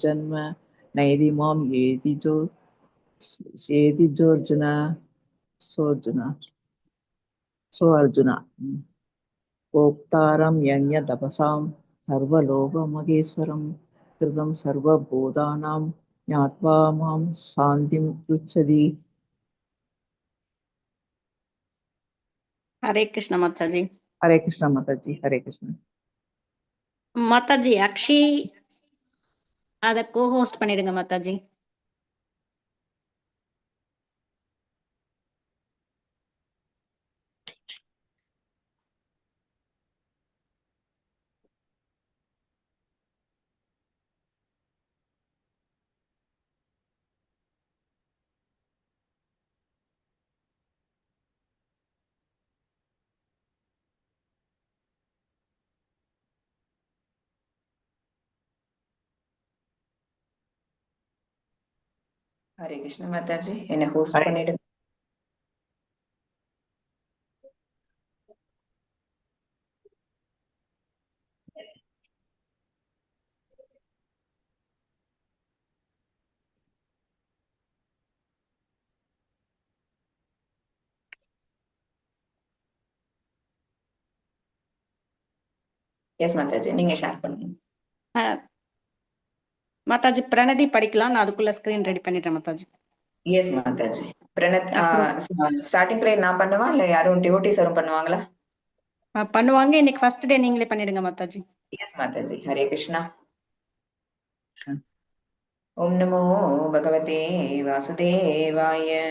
जन्म नैति मां येति जोर्जुन सो अर्जुन भोक्तारं यज्ञ तपसां सर्वलोकमहेश्वरं कृतं सर्वभूतानां ज्ञात्वा मां शान्तिं पृच्छति। हरे कृष्ण माताजी। हरे कृष्ण माताजी, हरे कृष्ण மாதாஜி. அக்ஷி அதை கோ-ஹோஸ்ட் பண்ணிடுங்க மாதாஜி. ஹரே கிருஷ்ண மாதாஜி, என்ன ஹோஸ்ட் பண்ணிடுங்க. எஸ் மாதாஜி, நீங்க ஷேர் பண்ணுங்க. மாதாஜி பிரணதி படிக்கலாம், நான் அதுக்குள்ள ஸ்கிரீன் ரெடி பண்ணிட்டேன் மாதாஜி. எஸ் மாதாஜி. பிரணத் ஸ்டார்டிங் ப்ரே நான் பண்ணுவா இல்ல யாரும் டிவோட்டி சரும் பண்ணுவாங்களா? பண்ணுவாங்க. இன்னைக்கு ஃபர்ஸ்ட் டே நீங்களே பண்ணிடுங்க மாதாஜி. எஸ் மாதாஜி. ஹரே கிருஷ்ணா. ஓம் நமோ பகவதே வாசுதேவாய.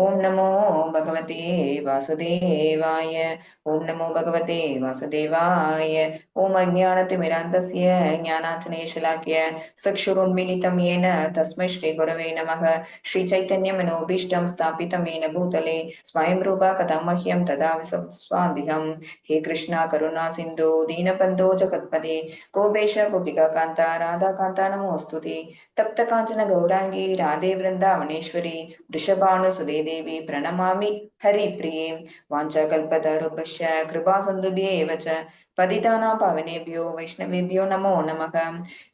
ஓம் நமோ பகவதே வாசுதேவாய. ஓம் நமோ பகவதே வாசுதேவாய. ஓம் அஜ்ஞானதிமிராந்தஸ்ய ஞானாஞ்சனேஷலாக்ய சக்ஷுருன்மிலிதம் येन तस्मै श्री गुरवे नमः. श्री चैतन्य मनोभीष्टं स्थापितं येन भूतले स्वयं रूपा कथं मह्यं तदा स्वान्दिहम्. हे कृष्णा करुणा सिन्धु दीनबन्धो जगत्पते गोपेश गोपिका कान्ता राधा कान्ता नमोऽस्तुते. तप्त कांचन गौरांगी राधे वृंदावनेश्वरी वृषभानुसुते देवी प्रणमामि हरिप्रिये. वाञ्छाकल्पतरुभ्यश्च कृपासिन्धुभ्येव च पतितानां पावनेभ्यो वैष्णवेभ्यो नमो नमः.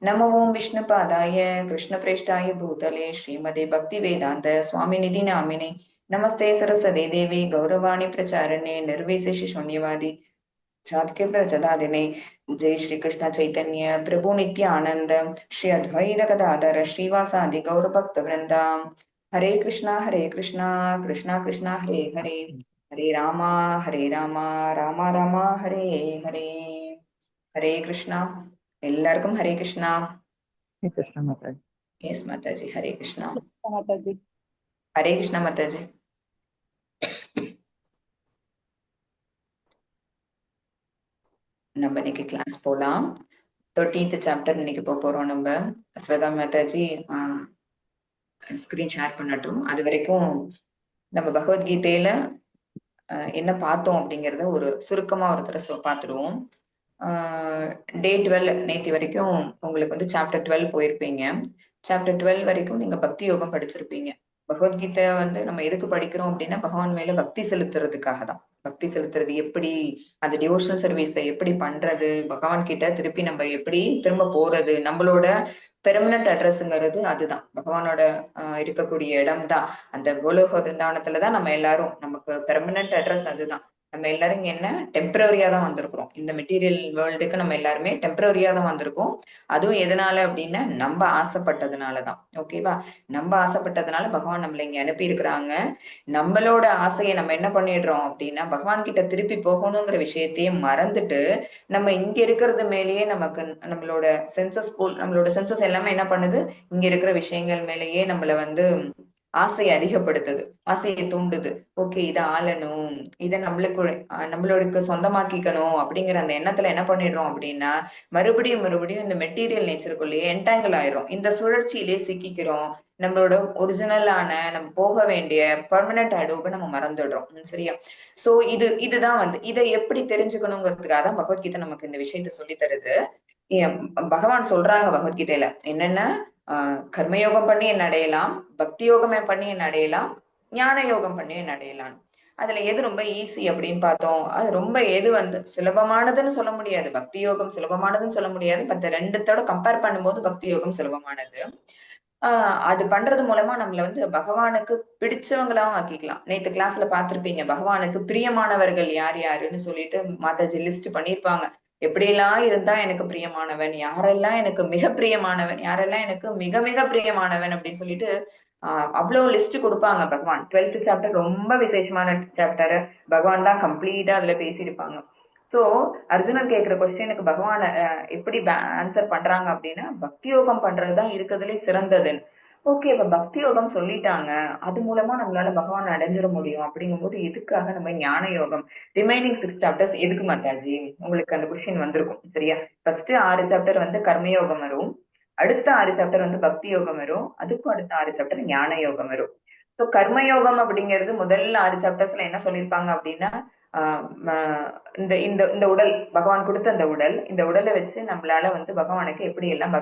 नमो ओं विष्णुपादाय कृष्णप्रेष्ठाय भूतले श्रीमते भक्तिवेदान्त स्वामिनिधि नामिने नमस्ते सरस्वती देवी गौरवाणी प्रचारणे निर्विशेष शून्यवादी साधके प्रचदादिने. जय श्री कृष्ण चैतन्य प्रभु नित्यानंद श्री अद्वैत गदाधर श्रीवासादि गौर भक्त वृंदा. हरे कृष्णा कृष्णा कृष्णा हरे हरे, हरे रामा रामा रामा हरे हरे. हरे कृष्णा. எல்லாருக்கும் ஹரே கிருஷ்ணா. हरे कृष्ण माताजी. எஸ் மாதாஜி. ஹரே கிருஷ்ணா. மாதாஜி. ஹரே கிருஷ்ணா மாதாஜி. நம்ம இன்னைக்கு கிளாஸ் போலாம். 13th சாப்டர் இன்னைக்கு போறோம். நம்ம ஸ்வேதா மாதாஜி ஸ்கிரீன் ஷேர் பண்ணட்டும். அது வரைக்கும் நம்ம பகவத்கீதையில என்ன பார்த்தோம் அப்படிங்கறத ஒரு சுருக்கமா ஒரு தடவை பார்த்துடுவோம். டே 12 நேற்று வரைக்கும் உங்களுக்கு வந்து சாப்டர் 12 போயிருப்பீங்க. சாப்டர் 12 வரைக்கும் நீங்க பக்தி யோகம் படிச்சிருப்பீங்க. பகவத்கீதை வந்து நம்ம எதுக்கு படிக்கிறோம் அப்படின்னா பகவான் மேல பக்தி செலுத்துறதுக்காக தான். பக்தி செலுத்துறது எப்படி, அந்த டிவோஷனல் சர்வீஸை எப்படி பண்றது, பகவான் கிட்ட திருப்பி நம்ம எப்படி திரும்ப போறது, நம்மளோட பெர்மனன்ட் அட்ரஸ்ங்கிறது அதுதான். பகவானோட இருக்கக்கூடிய இடம் தான் அந்த கோலோக விருந்தாவனத்துலதான் நம்ம எல்லாரும், நமக்கு பெர்மனன்ட் அட்ரஸ் அதுதான். நம்ம எல்லாரும் இங்க என்ன டெம்பரரியா தான் வந்திருக்கிறோம். இந்த மெட்டீரியல் வேர்ல்டுக்கு நம்ம எல்லாருமே டெம்பரரியா தான் வந்திருக்கோம். அதுவும் எதனால அப்படின்னா நம்ம ஆசைப்பட்டதுனாலதான். ஓகேவா? நம்ம ஆசைப்பட்டதுனால பகவான் நம்மளை இங்க அனுப்பி இருக்கிறாங்க. நம்மளோட ஆசையை நம்ம என்ன பண்ணிடுறோம் அப்படின்னா பகவான் கிட்ட திருப்பி போகணுங்கிற விஷயத்தையே மறந்துட்டு நம்ம இங்க இருக்கிறது மேலேயே நமக்கு நம்மளோட சென்சஸ் எல்லாமே என்ன பண்ணுது, இங்க இருக்கிற விஷயங்கள் மேலேயே நம்மள வந்து ஆசையை அதிகப்படுத்துது, ஆசையை தூண்டுது. ஓகே, இதை ஆளணும், இதை நம்மளுக்கு சொந்தமாக்கிக்கணும் அப்படிங்கிற அந்த எண்ணத்துல என்ன பண்ணிடுறோம் அப்படின்னா மறுபடியும் இந்த மெட்டீரியல் நேச்சருக்குள்ளேயே என்டாங்கிள் ஆயிரும். இந்த சுழற்சியிலே சிக்கிக்கிறோம். நம்மளோட ஒரிஜினலான நம்ம போக வேண்டிய பர்மனன்ட் அடோபை நம்ம மறந்துடுறோம். சரியா? சோ இதுதான் வந்து இதை எப்படி தெரிஞ்சுக்கணுங்கிறதுக்காக தான் பகவத்கீதை நமக்கு இந்த விஷயத்த சொல்லி தருது. பகவான் சொல்றாங்க பகவத்கீதையில என்னென்ன, கர்மயோகம் பண்ணி என்ன அடையலாம், பக்தி யோகம் பண்ணி என்ன அடையலாம், ஞான யோகம் பண்ணி என்ன அடையலாம். அதுல எது ரொம்ப ஈஸி அப்படின்னு பார்த்தோம். அது ரொம்ப எது வந்து சுலபமானதுன்னு சொல்ல முடியாது, பக்தி யோகம் சுலபமானதுன்னு சொல்ல முடியாது. பட் ரெண்டுத்தோட கம்பேர் பண்ணும்போது பக்தி யோகம் சுலபமானது. அது பண்றது மூலமா நம்மள வந்து பகவானுக்கு பிடிச்சவங்களாவும் ஆக்கிக்கலாம். நேத்து கிளாஸ்ல பார்த்திருப்பீங்க, பகவானுக்கு பிரியமானவர்கள் யார் யாருன்னு சொல்லிட்டு மாதாஜி லிஸ்ட் பண்ணியிருப்பாங்க. எப்படியெல்லாம் இருந்தா எனக்கு பிரியமானவன், யாரெல்லாம் எனக்கு மிக பிரியமானவன், யாரெல்லாம் எனக்கு மிக மிக பிரியமானவன் அப்படின்னு சொல்லிட்டு அவ்வளவு லிஸ்ட் கொடுப்பாங்க பகவான். 12th சாப்டர் ரொம்ப விசேஷமான சாப்டர். பகவான் தான் கம்ப்ளீட்டா அதுல பேசியிருப்பாங்க. சோ அர்ஜுனன் கேட்கிற கொஸ்டினுக்கு பகவான் எப்படி ஆன்சர் பண்றாங்க அப்படின்னா, பக்தி யோகம் பண்றதுதான் இருக்கிறதுலே சிறந்ததுன்னு. ஓகே, இப்ப பக்தி யோகம் சொல்லிட்டாங்க, அது மூலமா நம்மளால பகவான் அடைஞ்சிட முடியும் அப்படிங்கும்போது எதுக்காக நம்ம ஞான யோகம் ரிமைனிங் 6 சாப்டர்ஸ் எதுக்கு மாதாஜி? உங்களுக்கு அந்த கொஸ்டின் வந்திருக்கும் சரியா? ஃபர்ஸ்ட் 6 சாப்டர் வந்து கர்மயோகம் வரும், அடுத்த 6 சாப்டர் வந்து பக்தி யோகம் வரும், அதுக்கும் அடுத்த 6 சாப்டர் ஞான யோகம் வரும். ஸோ கர்மயோகம் அப்படிங்கிறது முதல்ல 6 சாப்டர்ஸ்ல என்ன சொல்லியிருப்பாங்க அப்படின்னா, இந்த இந்த இந்த உடல் பகவான் கொடுத்த அந்த உடல், இந்த உடலை வச்சு நம்மளால வந்து பகவானுக்கு எப்படி எல்லாம்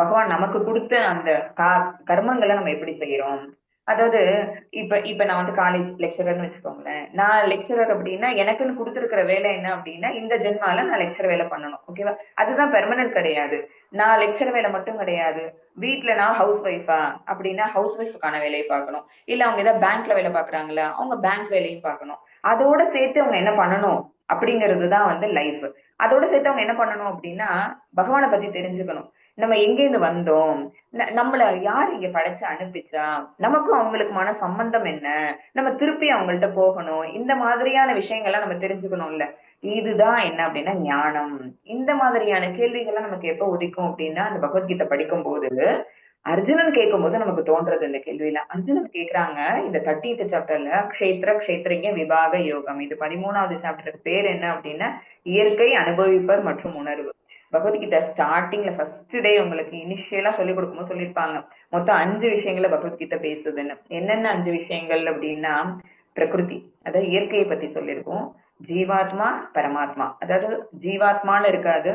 பகவான் நமக்கு கொடுத்த அந்த கர்மங்களை நம்ம எப்படி செய்யறோம். அதாவது இப்ப இப்ப நான் வந்து காலேஜ் லெக்சரர்னு வச்சுக்கோங்களேன். நான் லெக்சரர் அப்படின்னா எனக்குன்னு கொடுத்துருக்கிற வேலை என்ன அப்படின்னா, இந்த ஜென்மால நான் லெக்சர் வேலை பண்ணணும். ஓகேவா? அதுதான் பெர்மனன்ட் கிடையாது. நான் லெக்சர் வேலை மட்டும் கிடையாது. வீட்டுல நான் ஹவுஸ் ஒய்ஃபா அப்படின்னா ஹவுஸ் ஒய்ஃபுக்கான வேலையை பார்க்கணும். இல்ல அவங்க ஏதாவது பேங்க்ல வேலை பாக்குறாங்களா, அவங்க பேங்க் வேலையும் பார்க்கணும். அதோட சேர்த்து அவங்க என்ன பண்ணணும் அப்படிங்கிறது தான் வந்து லைஃப். அதோட சேர்த்து அவங்க என்ன பண்ணணும் அப்படின்னா, பகவானை பத்தி தெரிஞ்சுக்கணும். நம்ம எங்கேருந்து வந்தோம், நம்மள யார் இங்க படைச்சு அனுப்பிச்சா, நமக்கும் அவங்களுக்குமான சம்பந்தம் என்ன, நம்ம திருப்பி அவங்கள்ட்ட போகணும், இந்த மாதிரியான விஷயங்கள்லாம் நம்ம தெரிஞ்சுக்கணும்ல. இதுதான் என்ன அப்படின்னா ஞானம். இந்த மாதிரியான கேள்விகள்லாம் நமக்கு எப்ப உதிக்கும் அப்படின்னா, அந்த பகவத்கீதை படிக்கும் போது அர்ஜுனன் கேட்கும் போது நமக்கு தோன்றது இந்த கேள்வியில. அர்ஜுனன் கேக்குறாங்க இந்த 30th சாப்டர்ல க்ஷேத்திர க்ஷேத்திரஜ்ய விபாக யோகம். இது 13வது சாப்டருக்கு பேர் என்ன அப்படின்னா, இயற்கை, அனுபவிப்பர் மற்றும் உணர்வு. பகவத்கீதை ஸ்டார்டிங்ல ஃபர்ஸ்ட் டே உங்களுக்கு இனிஷியலா சொல்லிக் கொடுக்கும்போது சொல்லியிருப்பாங்க, மொத்தம் 5 விஷயங்களை பகவத்கீதை பேசுதுன்னு. என்னென்ன 5 விஷயங்கள் அப்படின்னா, பிரகிருதி, அதாவது இயற்கையை பத்தி சொல்லியிருக்கோம். ஜீவாத்மா, பரமாத்மா, அதாவது ஜீவாத்மான்னு இருக்காது,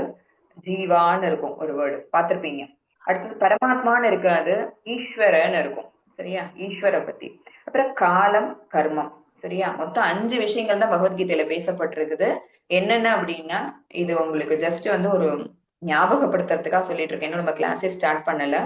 ஜீவான்னு இருக்கும் ஒரு வேர்டு பார்த்திருப்பீங்க. அடுத்தது பரமாத்மான்னு இருக்காது, ஈஸ்வரன்னு இருக்கும். சரியா? ஈஸ்வர பத்தி. அப்புறம் காலம், கர்மம். சரியா? மொத்தம் 5 விஷயங்கள் தான் பகவத்கீதையில பேசப்பட்டிருக்குது. என்னென்ன அப்படின்னா, இது உங்களுக்கு ஜஸ்ட் வந்து ஒரு ஞாபகப்படுத்துறதுக்காக சொல்லிட்டு இருக்கேன். இன்னும் நம்ம கிளாஸே ஸ்டார்ட் பண்ணல.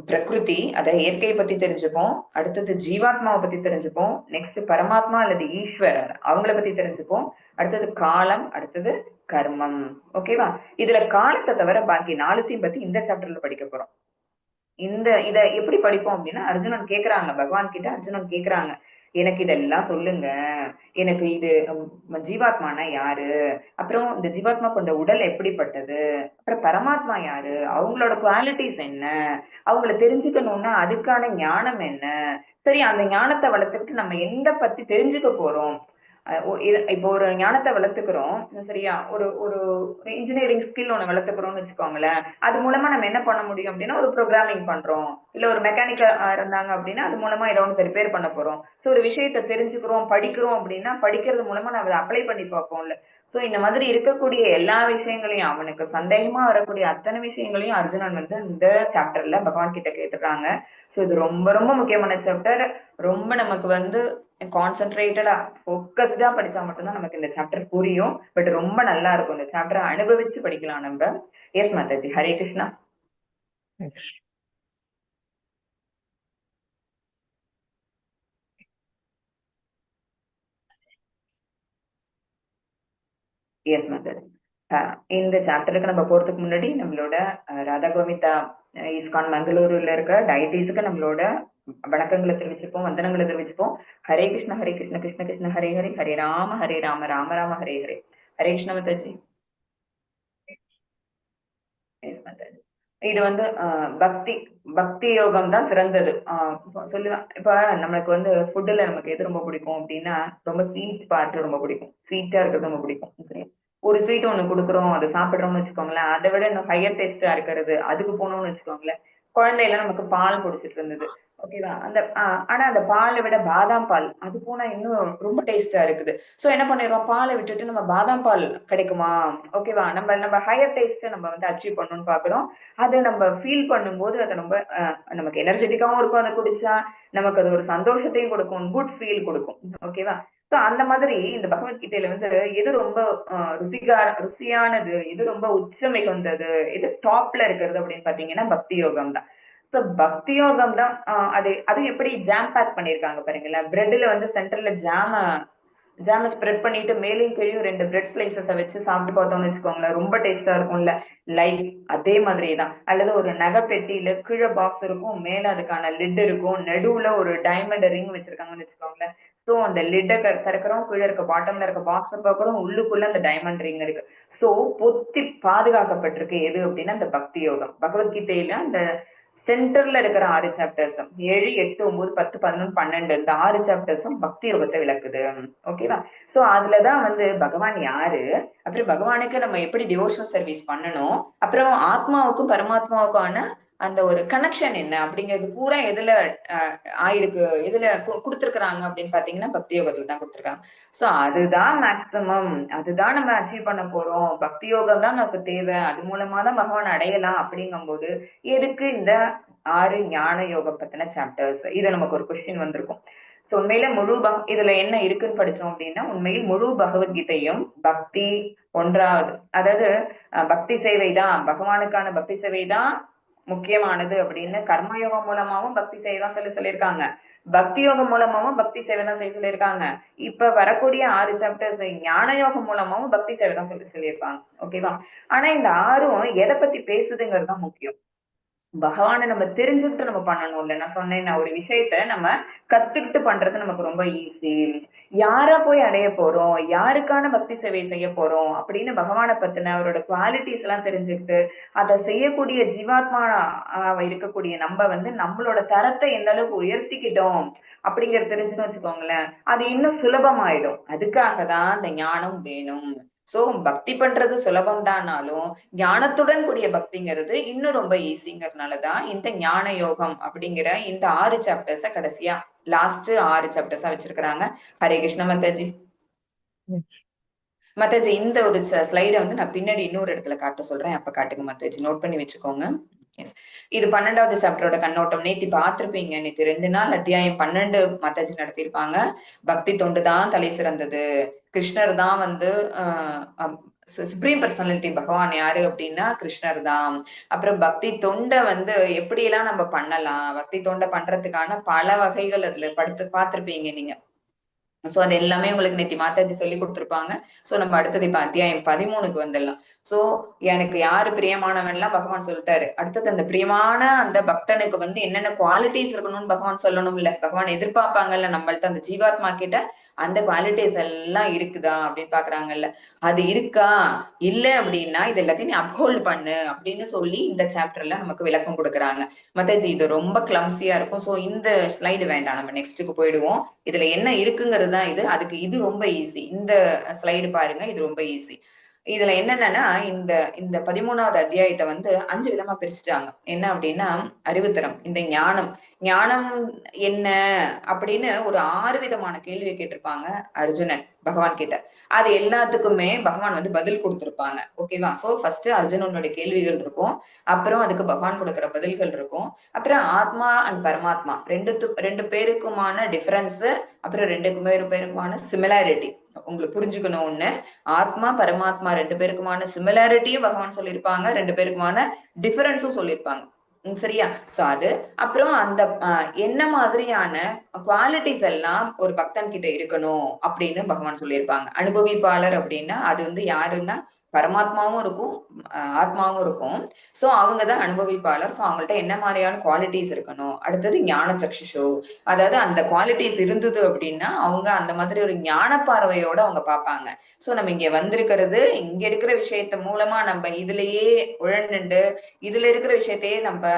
பிரகிருதி, அதாவது இயற்கையை பத்தி தெரிஞ்சுப்போம். அடுத்தது ஜீவாத்மாவை பத்தி தெரிஞ்சுப்போம். நெக்ஸ்ட் பரமாத்மா அல்லது ஈஸ்வரர் அவங்கள பத்தி தெரிஞ்சுப்போம். அடுத்தது காலம், அடுத்தது கர்மம். ஓகேவா? இதுல காலத்தை தவிர பாக்கி 4த்தையும் பத்தி இந்த சாப்டர்ல படிக்க போறோம். இத எப்படி படிப்போம் அப்படின்னா, அர்ஜுனன் கேக்குறாங்க பகவான் கிட்ட, அர்ஜுனன் கேக்குறாங்க, எனக்கு இதெல்லாம் சொல்லுங்க, எனக்கு இது ஜீவாத்மானா யாரு, அப்புறம் இந்த ஜீவாத்மா கொண்ட உடல் எப்படிப்பட்டது, அப்புறம் பரமாத்மா யாரு, அவங்களோட குவாலிட்டிஸ் என்ன, அவங்கள தெரிஞ்சுக்கணும்னா அதுக்கான ஞானம் என்ன. சரி, அந்த ஞானத்தை வளர்த்துக்கிட்டு நம்ம எந்த பத்தி தெரிஞ்சுக்க போறோம். இப்போ ஒரு ஞானத்தை வளர்த்துக்கிறோம் சரியா, ஒரு ஒரு இன்ஜினியரிங் ஸ்கில் ஒண்ணு வளர்த்துக்கிறோம்னு வச்சுக்கோங்களேன். அது மூலமா நம்ம என்ன பண்ண முடியும் அப்படின்னா, ஒரு ப்ரோக்ராமிங் பண்றோம், இல்ல ஒரு மெக்கானிக்கா இருந்தாங்க அப்படின்னா அது மூலமா ஏதோ ஒன்று ரிப்பேர் பண்ண போறோம். ஸோ ஒரு விஷயத்த தெரிஞ்சுக்கிறோம், படிக்கிறோம் அப்படின்னா படிக்கிறது மூலமா நம்ம அதை அப்ளை பண்ணி பார்ப்போம்ல. ஸோ இந்த மாதிரி இருக்கக்கூடிய எல்லா விஷயங்களையும், அவனுக்கு சந்தேகமா வரக்கூடிய அத்தனை விஷயங்களையும் அர்ஜுனன் வந்து இந்த சாப்டர்ல பகவான் கிட்ட கேட்டுறாங்க. ஸோ இது ரொம்ப ரொம்ப முக்கியமான சாப்டர். ரொம்ப நமக்கு வந்து கான்சென்ட்ரேட்டடா ஃபோக்கஸ்டா படிச்சா மட்டும்தான் நமக்கு இந்த சாப்டர் புரியும். பட் ரொம்ப நல்லா இருக்கும். இந்த சாப்டரை அனுபவிச்சு படிக்கலாம் நம்ம. எஸ் மாதாஜி, ஹரே கிருஷ்ணா. எஸ் மாதாஜி. இந்த சாப்டருக்கு நம்ம போறதுக்கு முன்னாடி நம்மளோட ராதா கோவிந்தா இஸ்கான் மங்களூருல இருக்க டயட்டிஸுக்கு நம்மளோட வணக்கங்களை தெரிவிச்சுப்போம், வந்தனங்களை தெரிவிச்சுப்போம். ஹரே கிருஷ்ண ஹரே கிருஷ்ண கிருஷ்ண கிருஷ்ண ஹரே ஹரே, ஹரே ராம ராம ராம ஹரே ஹரே. ஹரே கிருஷ்ண மாதாஜி. இது வந்து பக்தி பக்தி யோகம் தான் சிறந்தது. சொல்லுவேன். இப்ப நம்மளுக்கு வந்து ஃபுட்டுல நமக்கு எது ரொம்ப பிடிக்கும் அப்படின்னா, ரொம்ப ஸ்வீட் பார்ட் ரொம்ப பிடிக்கும், ஸ்வீட்டா இருக்கிறது ரொம்ப பிடிக்கும். ஒரு ஸ்வீட் ஒண்ணு கொடுக்குறோம், அதை சாப்பிடுறோம்னு வச்சுக்கோங்களேன், அதை விட இன்னும் ஹையர் டேஸ்டா இருக்கிறது அதுக்கு போனோம்னு வச்சுக்கோங்களேன். குழந்தையில நமக்கு பால் குடிச்சிட்டு இருந்தது. ஓகேவா? அந்த ஆனா அந்த பாலை விட பாதாம் பால் அது போனா இன்னும் ரொம்ப டேஸ்டா இருக்குது. சோ என்ன பண்ணிடுறோம், பாலை விட்டுட்டு நம்ம பாதாம் பால் கிடைக்குமா? ஓகேவா? நம்ம நம்ம ஹையர் டேஸ்ட் நம்ம வந்து அச்சீவ் பண்ணணும்னு பாக்குறோம். அது நம்ம ஃபீல் பண்ணும்போது அது ரொம்ப நமக்கு எனர்ஜெட்டிக்காவும் இருக்கும். அதை குடிச்சா நமக்கு அது ஒரு சந்தோஷத்தையும் கொடுக்கும், குட் ஃபீல் கொடுக்கும். ஓகேவா? சோ அந்த மாதிரி இந்த பகவத்கீதையில வந்து எது ரொம்ப ருசியானது, எது ரொம்ப உச்ச மிகுந்தது, எது டாப்ல இருக்கிறது அப்படின்னு பாத்தீங்கன்னா பக்தி யோகம் தான். சோ பக்தி யோகம் தான். அது எப்படி ஜாம் பேக் பண்ணிருக்காங்க பாருங்களேன். பிரெட்ல வந்து சென்டர்ல ஜாம ஸ்ப்ரெட் பண்ணிட்டு மேலேயும் கீழயும் 2 பிரெட் ஸ்லைசஸ வச்சு சாப்பிட்டு பார்த்தோம்னு வச்சுக்கோங்களேன். ரொம்ப டேஸ்ட்டா இருக்கும்ல. லைக் அதே மாதிரி தான். அல்லது ஒரு நகை பெட்டியில கீழ பாக்ஸ் இருக்கும். மேல அதுக்கான லிட் இருக்கும். நடுவுல ஒரு டைமண்ட் ரிங் வச்சிருக்காங்கன்னு வச்சுக்கோங்களேன். சோ அந்த லிட்ட திறக்கிறோம். கீழ இருக்க பாட்டம்ல இருக்க பாக்ஸ பார்க்கிறோம். உள்ளுக்குள்ள அந்த டைமண்ட் ரிங் இருக்கு. சோ பொத்தி பாதுகாக்கப்பட்டிருக்கு எது அப்படின்னா அந்த பக்தி யோகம். பகவத்கீதையில அந்த சென்டர்ல இருக்கிற 6 சாப்டர்ஸும் 7, 8, 9, 10, 11, 12 இந்த 6 சாப்டர்ஸும் பக்தி யோகத்தை விளக்குது. ஓகேவா? சோ அதுலதான் வந்து பகவான் யாரு, அப்புறம் பகவானுக்கு நம்ம எப்படி டிவோஷனல் சர்வீஸ் பண்ணணும், அப்புறம் ஆத்மாவுக்கும் பரமாத்மாவுக்கான அந்த ஒரு கனெக்ஷன் என்ன அப்படிங்கிறது பூரா எதுல ஆயிருக்கு, எதுல கொடுத்திருக்கிறாங்க அப்படின்னு பாத்தீங்கன்னா பக்தி யோகத்துல தான் கொடுத்திருக்காங்க. சோ அதுதான் மேக்சிமம், அதுதான் நம்ம அச்சீவ் பண்ண போறோம், பக்தி யோகம் தான் நமக்கு தேவை, அது மூலமா தான் பகவான் அடையலாம் அப்படிங்கும் போது எதுக்கு இந்த 6 ஞான யோகம் பத்தின சாப்டர்ஸ்? இது நமக்கு ஒரு கொஸ்டின் வந்திருக்கும். சோ உண்மையில இதுல என்ன இருக்குன்னு படிச்சோம் அப்படின்னா உண்மையில் முழு பகவத்கீதையும் பக்தி ஒன்றாவது, அதாவது பக்தி சேவை தான், பகவானுக்கான பக்தி சேவை தான் முக்கியமானது அப்படின்னு கர்மயோகம் மூலமாவும் பக்தி சேவை தான் சொல்லியிருக்காங்க. பக்தி யோகம் மூலமாவும் பக்தி சேவை தான் செய்ய சொல்லியிருக்காங்க. இப்ப வரக்கூடிய 6 சாப்டர்ஸ் ஞான யோகம் மூலமாவும் பக்தி சேவை தான் சொல்லியிருப்பாங்க. ஓகேவா? ஆனா இந்த 6ம் எதை பத்தி பேசுதுங்கிறது தான் முக்கியம். பகவானை நம்ம தெரிஞ்சுக்கிட்டு நம்ம பண்ணணும்ல. நான் சொன்னேன், ஒரு விஷயத்த நம்ம கத்துக்கிட்டு பண்றது நமக்கு ரொம்ப ஈஸி. யாரா போய் அடைய போறோம், யாருக்கான பக்தி சேவை செய்ய போறோம் அப்படின்னு பகவானை பத்தின அவரோட குவாலிட்டிஸ் எல்லாம் தெரிஞ்சுக்கிட்டு அதை செய்யக்கூடிய ஜீவாத்மா இருக்கக்கூடிய நம்ம வந்து நம்மளோட தரத்தை எந்த அளவுக்கு உயர்த்திக்கிட்டோம் அப்படிங்கறது தெரிஞ்சுன்னு வச்சுக்கோங்களேன், அது இன்னும் சுலபமாயிடும். அதுக்காக தான் இந்த ஞானம் வேணும். சோ பக்தி பண்றது சுலபம் தானாலும் ஞானத்துடன் கூடிய பக்திங்கிறது இன்னும் ரொம்ப ஈஸிங்கிறதுனாலதான் இந்த ஞான யோகம் அப்படிங்கிற இந்த 6 சாப்டர்ஸ கடைசியா லாஸ்ட் 6 சாப்டர்ஸா வச்சிருக்கிறாங்க. ஹரே கிருஷ்ண மாதாஜி. மாதாஜி இந்த ஒரு ஸ்லைடை வந்து நான் பின்னாடி இன்னொரு இடத்துல காட்ட சொல்றேன், அப்ப காட்டுங்க மாதாஜி, நோட் பண்ணி வச்சுக்கோங்க. இது 12வது சாப்டரோட கண்ணோட்டம். நேத்தி பார்த்திருப்பீங்க, நேத்தி 2 நாள் அத்தியாயம் 12 மாதாஜி நடத்திருப்பாங்க. பக்தி தொண்டு தான் தலை சிறந்தது, கிருஷ்ணர் தான் வந்து சுப்ரீம் பர்சனாலிட்டி, பகவான் யாரு அப்படின்னா கிருஷ்ணர் தான். அப்புறம் பக்தி தொண்டை வந்து எப்படி எல்லாம் நம்ம பண்ணலாம், பக்தி தொண்டை பண்றதுக்கான பல வகைகள் அதுல பார்த்திருப்பீங்க நீங்க. சோ அது எல்லாமே உங்களுக்கு நேத்தி மாதாஜி சொல்லி கொடுத்திருப்பாங்க. சோ நம்ம அடுத்தது இப்ப அத்தியாயம் 13க்கு வந்துடலாம். சோ எனக்கு யாரு பிரியமானவன் எல்லாம் பகவான் சொல்லிட்டாரு. அடுத்தது அந்த பிரியமான அந்த பக்தனுக்கு வந்து என்னென்ன குவாலிட்டிஸ் இருக்கணும்னு பகவான் சொல்லணும் இல்ல, பகவான் எதிர்பார்ப்பாங்கல்ல நம்மள்ட்ட, அந்த ஜீவாத்மா கிட்ட அந்த குவாலிட்டிஸ் எல்லாம் இருக்குதா அப்படின்னு பாக்குறாங்கல்ல. அது இருக்கா, இல்ல அப்படின்னா இது எல்லாத்தையும் நீ அப்ஹோல்ட் பண்ணு அப்படின்னு சொல்லி இந்த சாப்டர்ல நமக்கு விளக்கம் கொடுக்குறாங்க. மாதாஜி இது ரொம்ப கிளம்சியா இருக்கும். சோ இந்த ஸ்லைடு வேண்டாம், நம்ம நெக்ஸ்ட்டுக்கு போயிடுவோம். இதுல என்ன இருக்குங்கிறது தான் இது, அதுக்கு இது ரொம்ப ஈஸி. இந்த ஸ்லைடு பாருங்க, இது ரொம்ப ஈஸி. இதுல என்னன்னா இந்த இந்த 13வது அத்தியாயத்தை வந்து 5 விதமா பிரிச்சுட்டாங்க. என்ன அப்படின்னா அறிவுத்திறம், இந்த ஞானம், ஞானம் என்ன அப்படின்னு ஒரு 6 விதமான கேள்வியை கேட்டிருப்பாங்க அர்ஜுனன் பகவான் கிட்ட. அது எல்லாத்துக்குமே பகவான் வந்து பதில் கொடுத்திருப்பாங்க. ஓகேவா? சோ ஃபர்ஸ்ட் அர்ஜுனனோட கேள்விகள் இருக்கும், அப்புறம் அதுக்கு பகவான் கொடுக்குற பதில்கள் இருக்கும், அப்புறம் ஆத்மா அண்ட் பரமாத்மா ரெண்டு பேருக்குமான டிஃபரன்ஸ், அப்புறம் 2 பேருக்குமான சிமிலாரிட்டி உங்களுக்கு புரிஞ்சுக்கணும். ஒண்ணு, ஆத்மா பரமாத்மா 2 பேருக்குமான சிமிலாரிட்டியும் பகவான் சொல்லியிருப்பாங்க, 2 பேருக்குமான டிஃபரன்ஸும் சொல்லியிருப்பாங்க. சரியா? சோ அது அப்புறம் அந்த என்ன மாதிரியான குவாலிட்டிஸ் எல்லாம் ஒரு பக்தன் கிட்ட இருக்கணும் அப்படின்னு பகவான் சொல்லியிருப்பாங்க. அனுபவிப்பாளர் அப்படின்னா அது வந்து யாருன்னா பரமாத்மாவும் இருக்கும், ஆத்மாவும் இருக்கும். சோ அவங்கதான் அனுபவிப்பாளர். சோ அவங்கள்ட்ட என்ன மாதிரியான குவாலிட்டிஸ் இருக்கணும். அடுத்தது ஞான சக்ஷுஷோ, அதாவது அந்த குவாலிட்டிஸ் இருந்தது அப்படின்னா அவங்க அந்த மாதிரி ஒரு ஞான பார்வையோட அவங்க பார்ப்பாங்க. சோ நம்ம இங்க வந்திருக்கிறது, இங்க இருக்கிற விஷயத்த மூலமா நம்ம இதுலயே உழண்டுண்டு இதுல இருக்கிற விஷயத்தையே நம்ம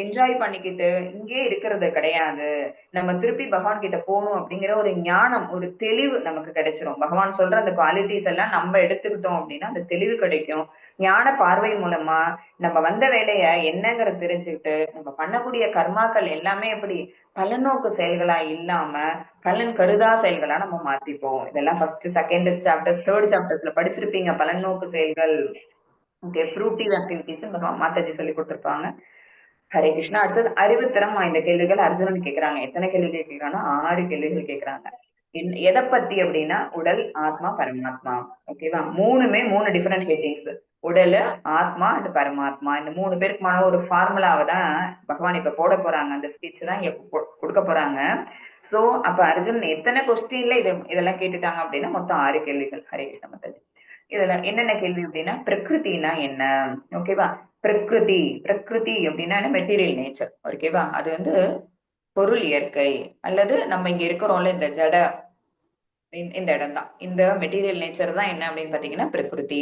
என்ஜாய் பண்ணிக்கிட்டு இங்கே இருக்கிறது கிடையாது, நம்ம திருப்பி பகவான் கிட்ட போகணும் அப்படிங்கிற ஒரு ஞானம், ஒரு தெளிவு நமக்கு கிடைச்சிரும். பகவான் சொல்ற அந்த குவாலிட்டிஸ் எல்லாம் நம்ம எடுத்துக்கிட்டோம் அப்படின்னா அந்த தெளிவு கிடைக்கும். ஞான பார்வை மூலமா நம்ம வந்த வேலைய என்னங்கிறத தெரிஞ்சுக்கிட்டு நம்ம பண்ணக்கூடிய கர்மாக்கள் எல்லாமே எப்படி பலநோக்கு செயல்களா இல்லாம பலன் கருதா செயல்களா நம்ம மாத்திப்போம். இதெல்லாம் ஃபர்ஸ்ட், செகண்ட் சாப்டர், தேர்ட் சாப்டர்ஸ்ல படிச்சிருப்பீங்க. பலநோக்கு செயல்கள், ஓகே, ஃப்ரூட்டிவ் ஆக்டிவிட்டிஸ் மாதாஜி சொல்லி கொடுத்திருப்பாங்க. ஹரே கிருஷ்ணா. அடுத்தது அறிவுத்திறம் வாய்ந்த கேள்விகள் அர்ஜுனன் கேக்குறாங்க. எத்தனை கேள்விகள் கேக்குறாங்கன்னா 6 கேள்விகள் கேக்குறாங்க. எதை பத்தி அப்படின்னா உடல், ஆத்மா, பரமாத்மா. ஓகேவா? 3 டிஃபரெண்ட் ஹெட்டிங்ஸ். உடல், ஆத்மா அண்ட் பரமாத்மா. இந்த 3 பேருக்குமான ஒரு ஃபார்முலாவை தான் பகவான் இப்ப போட போறாங்க. அந்த ஸ்பீச் தான் இங்க கொடுக்க போறாங்க. சோ அப்ப அர்ஜுன் எத்தனை கொஸ்டின்ல இதெல்லாம் கேட்டுட்டாங்க அப்படின்னா மொத்தம் 6 கேள்விகள். ஹரே கிருஷ்ண மாதாஜி. இதுல என்னென்ன கேள்வி அப்படின்னா பிரகிருதினா என்ன? ஓகேவா? பிரகிருதி அப்படின்னா மெட்டீரியல் நேச்சர். ஓகேவா? அது வந்து பொருள் இயற்கை, அல்லது நம்ம இங்க இருக்கிறோம்ல இந்த ஜட, இந்த இடம் தான். இந்த மெட்டீரியல் நேச்சர் தான் என்ன அப்படின்னு பாத்தீங்கன்னா பிரகிருதி.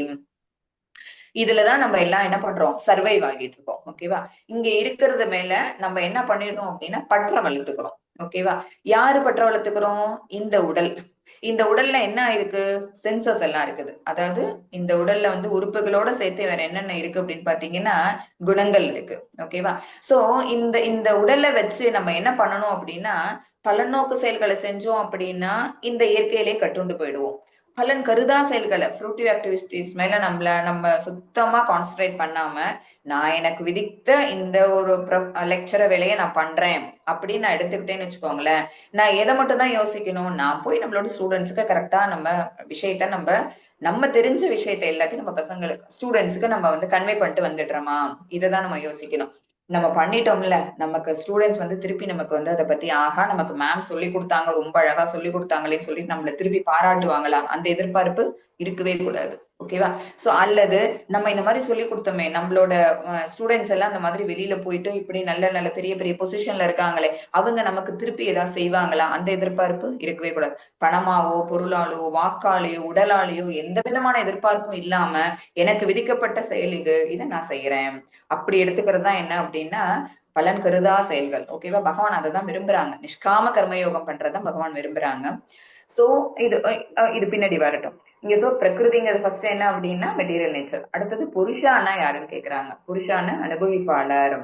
இதுலதான் நம்ம எல்லாம் என்ன பண்றோம், சர்வைவ் ஆகிட்டு இருக்கோம். ஓகேவா? இங்க இருக்கிறது மேல நம்ம என்ன பண்ணிடுறோம் அப்படின்னா பற்ற வளர்த்துக்கிறோம். ஓகேவா? யாரு பற்ற வளர்த்துக்கிறோம்? இந்த உடல். இந்த உடல்ல என்ன இருக்கு? சென்சஸ் எல்லாம் இருக்குது. அதாவது இந்த உடல்ல வந்து உறுப்புகளோட சேர்த்து வேற என்னென்ன இருக்கு அப்படின்னு பாத்தீங்கன்னா குணங்கள் இருக்கு. ஓகேவா? சோ இந்த இந்த உடல்ல வச்சு நம்ம என்ன பண்ணணும் அப்படின்னா பலநோக்கு செயல்களை செஞ்சோம் அப்படின்னா இந்த இயற்கையிலே கட்டுண்டு போயிடுவோம். பலன் கருதா செயல்களை, ஃப்ரூட்டிவ் ஆக்டிவிட்டிஸ் மேல நம்ம சுத்தமா கான்சென்ட்ரேட் பண்ணாம நான் எனக்கு விதித்த இந்த ஒரு லெக்சர வேலையை நான் பண்றேன் அப்படின்னு நான் எடுத்துக்கிட்டேன்னு வச்சுக்கோங்களேன். நான் எதை மட்டும் தான் யோசிக்கணும், நான் போய் நம்மளோட ஸ்டூடெண்ட்ஸுக்கு கரெக்டா நம்ம விஷயத்த நம்ம தெரிஞ்ச விஷயத்த எல்லாத்தையும் நம்ம பசங்களுக்கு, ஸ்டூடெண்ட்ஸுக்கு நம்ம வந்து கன்வே பண்ணிட்டு வந்துடுறோமா, இதைதான் நம்ம யோசிக்கணும். நம்ம பண்ணிட்டோம்ல, நமக்கு ஸ்டூடெண்ட்ஸ் வந்து திருப்பி நமக்கு வந்து அதை பத்தி ஆஹா நமக்கு மேம் சொல்லி கொடுத்தாங்க, ரொம்ப அழகா சொல்லி கொடுத்தாங்களேன்னு சொல்லி நம்மள திருப்பி பாராட்டுவாங்களா, அந்த எதிர்பார்ப்பு இருக்கவே கூடாது. ஓகேவா? சோ அல்லது நம்ம இந்த மாதிரி சொல்லி கொடுத்தோமே, நம்மளோட ஸ்டூடெண்ட்ஸ் எல்லாம் அந்த மாதிரி வெளியில போயிட்டு இப்படி நல்ல நல்ல பெரிய பெரிய பொசிஷன்ல இருக்காங்களே, அவங்க நமக்கு திருப்பி ஏதாவது செய்வாங்களா, அந்த எதிர்பார்ப்பு இருக்கவே கூடாது. பணமாவோ, பொருளாலோ, வாக்காலேயோ, உடலாலேயோ எந்த விதமான எதிர்பார்ப்பும் இல்லாம எனக்கு விதிக்கப்பட்ட செயல் இது, இதை நான் செய்யறேன் அப்படி எடுத்துக்கிறது தான் என்ன அப்படின்னா பலன் கருதா செயல்கள். ஓகேவா? பகவான் அதை தான் விரும்புறாங்க. நிஷ்காம கர்மயோகம் பண்றதுதான் பகவான் விரும்புறாங்க. சோ இது பின்னாடி வரட்டும். இங்க சோ பிரகிருதிங்கிறது ஃபர்ஸ்ட் என்ன அப்படின்னா மெட்டீரியல் நேச்சர். அடுத்தது புருஷானா யாருன்னு கேக்குறாங்க. புருஷான அனுபவிப்பாளர்.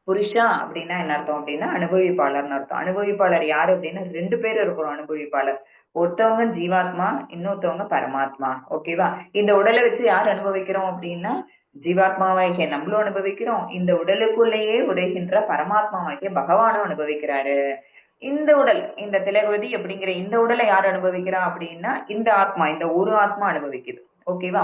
புருஷா அப்படின்னா என்ன அர்த்தம் அப்படின்னா அனுபவிப்பாளர்னு அர்த்தம். அனுபவிப்பாளர் யாரு அப்படின்னா 2 பேர் இருக்கிறோம் அனுபவிப்பாளர். ஒருத்தவங்க ஜீவாத்மா, இன்னொருத்தவங்க பரமாத்மா. ஓகேவா? இந்த உடலை வச்சு யார் அனுபவிக்கிறோம் அப்படின்னா ஜீவாத்மாவாகிய நம்மளும் அனுபவிக்கிறோம், இந்த உடலுக்குள்ளேயே உடைகின்ற பரமாத்மாவாகிய பகவானும் அனுபவிக்கிறாரு. இந்த உடல், இந்த திலகவதி அப்படிங்கிற இந்த உடலை யார் அனுபவிக்கிறா அப்படின்னா இந்த ஆத்மா, இந்த ஒரு ஆத்மா அனுபவிக்குது. ஓகேவா?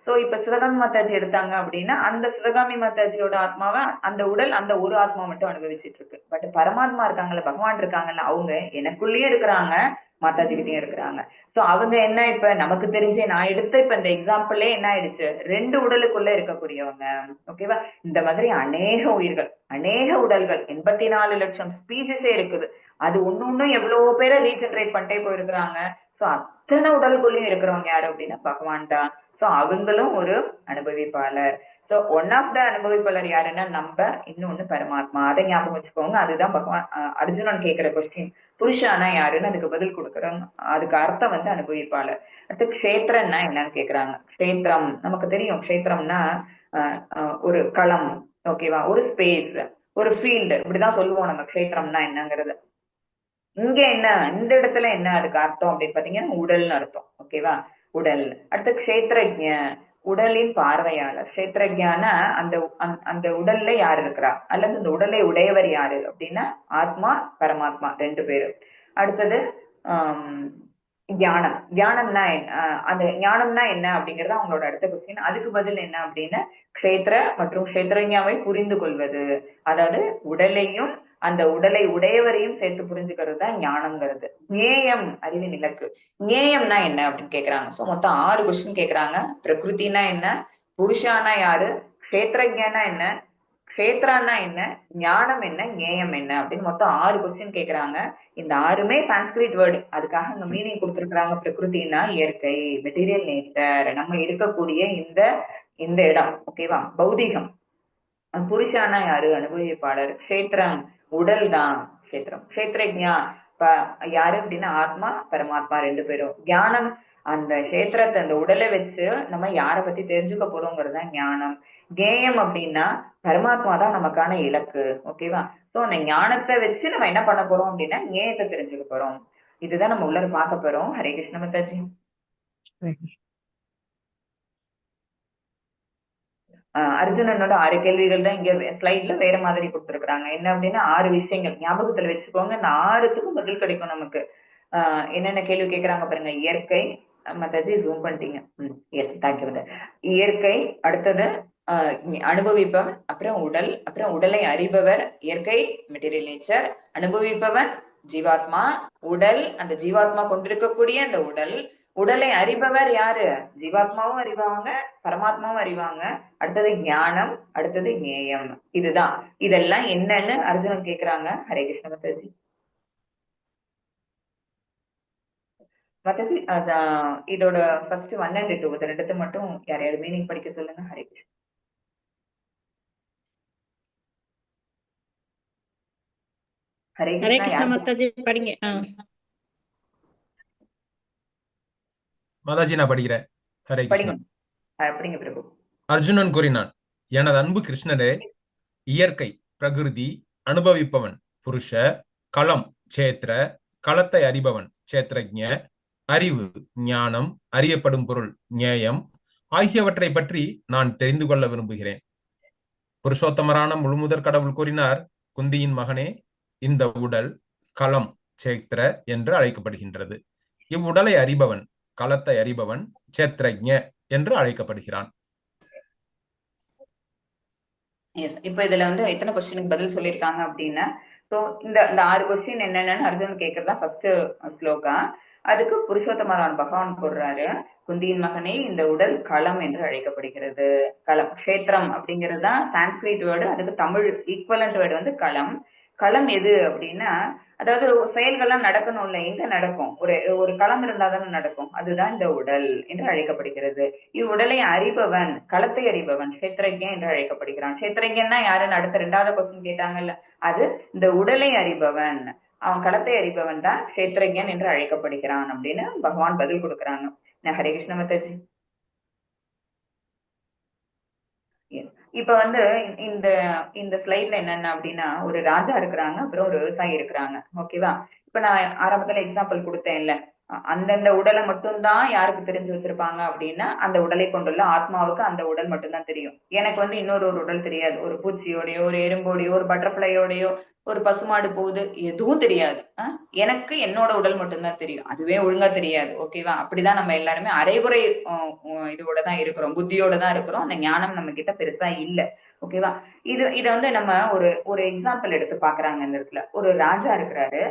சோ இப்ப சிவகாமி மாதாஜி எடுத்தாங்க அப்படின்னா அந்த சிவகாமி மாதாஜியோட ஆத்மாவை அந்த உடல், அந்த ஒரு ஆத்மா மட்டும் அனுபவிச்சுட்டு இருக்கு. பட் பரமாத்மா இருக்காங்கல்ல, பகவான் இருக்காங்கல்ல, அவங்க எனக்குள்ளேயே இருக்கிறாங்க, மாதாஜி கிட்டயும் இருக்கிறாங்க. சோ அவங்க என்ன, இப்ப நமக்கு தெரிஞ்சே நான் எடுத்த இப்ப இந்த எக்ஸாம்பிளே என்ன ஆயிடுச்சு, 2 உடலுக்குள்ள இருக்கக்கூடியவங்க. ஓகேவா? இந்த மாதிரி அநேக உயிர்கள், அநேக உடல்கள், 84 லட்சம் ஸ்பீசிஸே இருக்குது. அது ஒண்ணும் எவ்வளவு பேரை ரீஜெனரேட் பண்ணிட்டே போயிருக்கிறாங்க. சோ அத்தனை உடலுக்குள்ளயும் இருக்கிறவங்க யாரு அப்படின்னா பகவான் தான். சோ அவங்களும் ஒரு அனுபவிப்பாளர். சோ ஒன் ஆஃப் த அனுபவிப்பாளர் யாருன்னா நம்ம, இன்னொன்னு பரமாத்மா. அதை ஞாபகம் வச்சுக்கோங்க. அதுதான் பகவான் அர்ஜுனன் கேட்கிற கொஸ்டின். புருஷானா யாருன்னு அதுக்கு பதில் கொடுக்குறோம். அதுக்கு அர்த்தம் வந்து அனுபவிப்பாளர். அடுத்து க்ஷேத்திரம்னா என்னன்னு கேக்குறாங்க. க்ஷேத்திரம் நமக்கு தெரியும். க்ஷேத்திரம்னா ஒரு களம். ஓகேவா? ஒரு ஸ்பேஸ், ஒரு ஃபீல்டு, இப்படிதான் சொல்லுவோம் நம்ம க்ஷேத்திரம்னா என்னங்கிறது. இங்க என்ன, இந்த இடத்துல என்ன அதுக்கு அர்த்தம் அப்படின்னு பாத்தீங்கன்னா உடல்னு அர்த்தம். ஓகேவா? உடல். அடுத்து க்ஷேத்ரஜ்ஞ, உடலின் பார்வையாளர். க்ஷேத்ரஜ்ஞான அந்த அந்த உடல்ல யாரு இருக்கிறா, அல்லது இந்த உடலை உடையவர் யாரு அப்படின்னா ஆத்மா, பரமாத்மா 2 பேரு. அடுத்தது ஞானம். ஞானம்னா அந்த ஞானம்னா என்ன அப்படிங்கறது அவங்களோட அடுத்த கொஸ்டின். அதுக்கு பதில் என்ன அப்படின்னா க்ஷேத்திர மற்றும் க்ஷேத்ரஜ்ஞாவை புரிந்து கொள்வது. அதாவது உடலையும் அந்த உடலை உடையவரையும் சேர்த்து புரிஞ்சுக்கிறது தான் ஞானம்ங்கிறது. ஞேயம், அறிவின் இலக்கு. ஞேயம்னா என்ன அப்படின்னு கேக்குறாங்க. சோ மொத்தம் 6 கொஸ்டின் கேக்குறாங்க. பிரகிருத்தினா என்ன, புருஷானா யாரு, க்ஷேத்ரஜ்ஞானா என்ன, க்ஷேத்ரானா என்ன, ஞானம் என்ன, ஞேயம் என்ன அப்படின்னு மொத்தம் 6 கொஸ்டின் கேக்குறாங்க. இந்த 6மே சான்ஸ்கிரிட் வேர்டு. அதுக்காக அங்க மீனிங் கொடுத்திருக்கிறாங்க. பிரகிருத்தினா இயற்கை, மெட்டீரியல் நேச்சர், நம்ம இருக்கக்கூடிய இந்த இந்த இடம். ஓகேவா? பௌதிகம். புருஷானா யாரு, அனுபவிப்பாளர். க்ஷேத்திரம், உடல் தான் க்ஷேத்திரம். க்ஷேத்ரஜ்ஞா யாரு அப்படின்னா ஆத்மா, பரமாத்மா 2 பேரும். ஞானம் அந்த கஷேத்திரத்தை அந்த உடலை வச்சு நம்ம யாரை பத்தி தெரிஞ்சுக்க போறோங்கிறது தான் ஞானம். கேயம் அப்படின்னா பரமாத்மா தான் நமக்கான இலக்கு. ஓகேவா? சோ அந்த ஞானத்தை வச்சு நம்ம என்ன பண்ண போறோம் அப்படின்னா ஞேயத்தை தெரிஞ்சுக்க போறோம். இதுதான் நம்ம உள்ள பார்க்க போறோம். ஹரே கிருஷ்ண மாதாஜி. ஹரே கிருஷ்ணா. அர்ஜுனனோட 6 கேள்விகள் தான் இங்க ஸ்லைட்ல வேற மாதிரி கொடுத்துருக்காங்க. என்ன அப்படின்னா 6 விஷயங்கள் ஞாபகத்துல வச்சுக்கோங்க. இந்த 6த்துக்கும் பதில் கிடைக்கும் நமக்கு. என்னென்ன கேள்வி கேட்கறாங்க பாருங்க. இயற்கை, மத்தாஜி ஜூம் பண்ணிட்டீங்க. Yes, thank you. இயற்கை, அடுத்தது அனுபவிப்பவன், அப்புறம் உடல், அப்புறம் உடலை அறிபவர். இயற்கை மெட்டீரியல் நேச்சர், அனுபவிப்பவன் ஜீவாத்மா, உடல் அந்த ஜீவாத்மா கொண்டிருக்கக்கூடிய அந்த உடல், உடலை அறிபவர் யாரு? ஜீவாத்மாவும் அறிவாங்க, பரமாத்மாவும் அறிவாங்க. அடுத்தது ஞானம், அடுத்தது ஞேயம். இதுதான். இதெல்லாம் என்னன்னு அர்ஜுனன் கேக்குறாங்க. ஹரே கிருஷ்ண மாதாஜி. மாதாஜி இதோட ஃபர்ஸ்ட் 1 and 2 இது ரெண்டுத்தை மட்டும் யாரையாவது மீனிங் படிக்க சொல்லுங்க. ஹரே கிருஷ்ண. ஹரே ஹரே கிருஷ்ணா. கிருஷ்ண மாதாஜி படிங்க. மாதாஜி நான் படிக்கிறேன். ஹரே படிங்க. கிருஷ்ணா. படிங்க பிரபு. அர்ஜுனன் கூறினான், எனது அன்பு கிருஷ்ணரே, இயற்கை பிரகிருதி, அனுபவிப்பவன் புருஷ, களம் சேத்திர, களத்தை அறிபவன் சேத்திரஜ்ஞ, அறிவு ஞானம், அறியப்படும் பொருள் ஞேயம் ஆகியவற்றை பற்றி நான் தெரிந்து கொள்ள விரும்புகிறேன். புருஷோத்தமரான முழுமுதற் கடவுள் கூறினார், குந்தியின் மகனே, இந்த உடல் களம் சேத்திர என்று அழைக்கப்படுகின்றது. இவ்வுடலை அறிபவன், களத்தை அறிபவன் சேத்திரஜ்ஞ என்று அழைக்கப்படுகிறான். இப்ப இதுல வந்து எத்தனை கொஸ்டினுக்கு பதில் சொல்லியிருக்காங்க அப்படின்னா, சோ இந்த 6 கொஸ்டின் என்னென்னு அர்ஜுன் கேட்கறதா ஃபர்ஸ்ட் ஸ்லோகா. அதுக்கு புருஷோத்தமரான பகவான் கூறுறாரு, குந்தியின் மகனே, இந்த உடல் களம் என்று அழைக்கப்படுகிறது. களம் கஷேத்திரம் அப்படிங்கிறது தான் சான்ஸ்கிரிட் வேர்டு. அதுக்கு தமிழ் ஈக்குவலண்ட் வேர்டு வந்து களம். களம் எது அப்படின்னா, அதாவது செயல்கள்லாம் நடக்கணும்ல, எங்க நடக்கும்? ஒரு களம் இருந்தா தானே நடக்கும். அதுதான் இந்த உடல் என்று அழைக்கப்படுகிறது. இவ்வுடலை அறிபவன், களத்தை அறிபவன் கஷேத்திரஜ்ஞன் என்று அழைக்கப்படுகிறான். கஷேத்திரஜ்ஞன்னா யாருன்னு அடுத்த 2வது கொஸ்டின் கேட்டாங்கல்ல, அது இந்த உடலை அறிபவன், அவன் களத்தை அறிபவன் தான் கஷேத்திரஜ்ஞன் என்று அழைக்கப்படுகிறான் அப்படின்னு பகவான் பதில் கொடுக்குறாங்க. ஹரே கிருஷ்ண மாதாஜி. இப்ப வந்து இந்த இந்த ஸ்லைட்ல என்னென்ன அப்படின்னா, ஒரு ராஜா இருக்கிறாங்க, அப்புறம் ஒரு விவசாயி இருக்கிறாங்க. ஓகேவா? இப்ப நான் ஆரம்பத்துல எக்ஸாம்பிள் கொடுத்தேன்ல, அந்தந்த உடலை மட்டும்தான் யாருக்கு தெரிஞ்சு வச்சிருப்பாங்க அப்படின்னா, அந்த உடலை கொண்டுள்ள ஆத்மாவுக்கு அந்த உடல் மட்டும்தான் தெரியும். எனக்கு வந்து இன்னொரு உடல் தெரியாது. ஒரு பூச்சியோடையோ, ஒரு எறும்போடையோ, ஒரு பட்டர்ஃபிளையோடையோ, ஒரு பசுமாடு போகுது, எதுவும் தெரியாது. எனக்கு என்னோட உடல் மட்டும்தான் தெரியும். அதுவே ஒழுங்கா தெரியாது. ஓகேவா? அப்படிதான் நம்ம எல்லாருமே அரைகுறை இதோட தான் இருக்கிறோம், புத்தியோட தான் இருக்கிறோம். அந்த ஞானம் நம்ம கிட்ட பெருசா இல்ல. ஓகேவா? இத வந்து நம்ம ஒரு எக்ஸாம்பிள் எடுத்து பாக்குறாங்க. இந்த இடத்துல ஒரு ராஜா இருக்கிறாரு,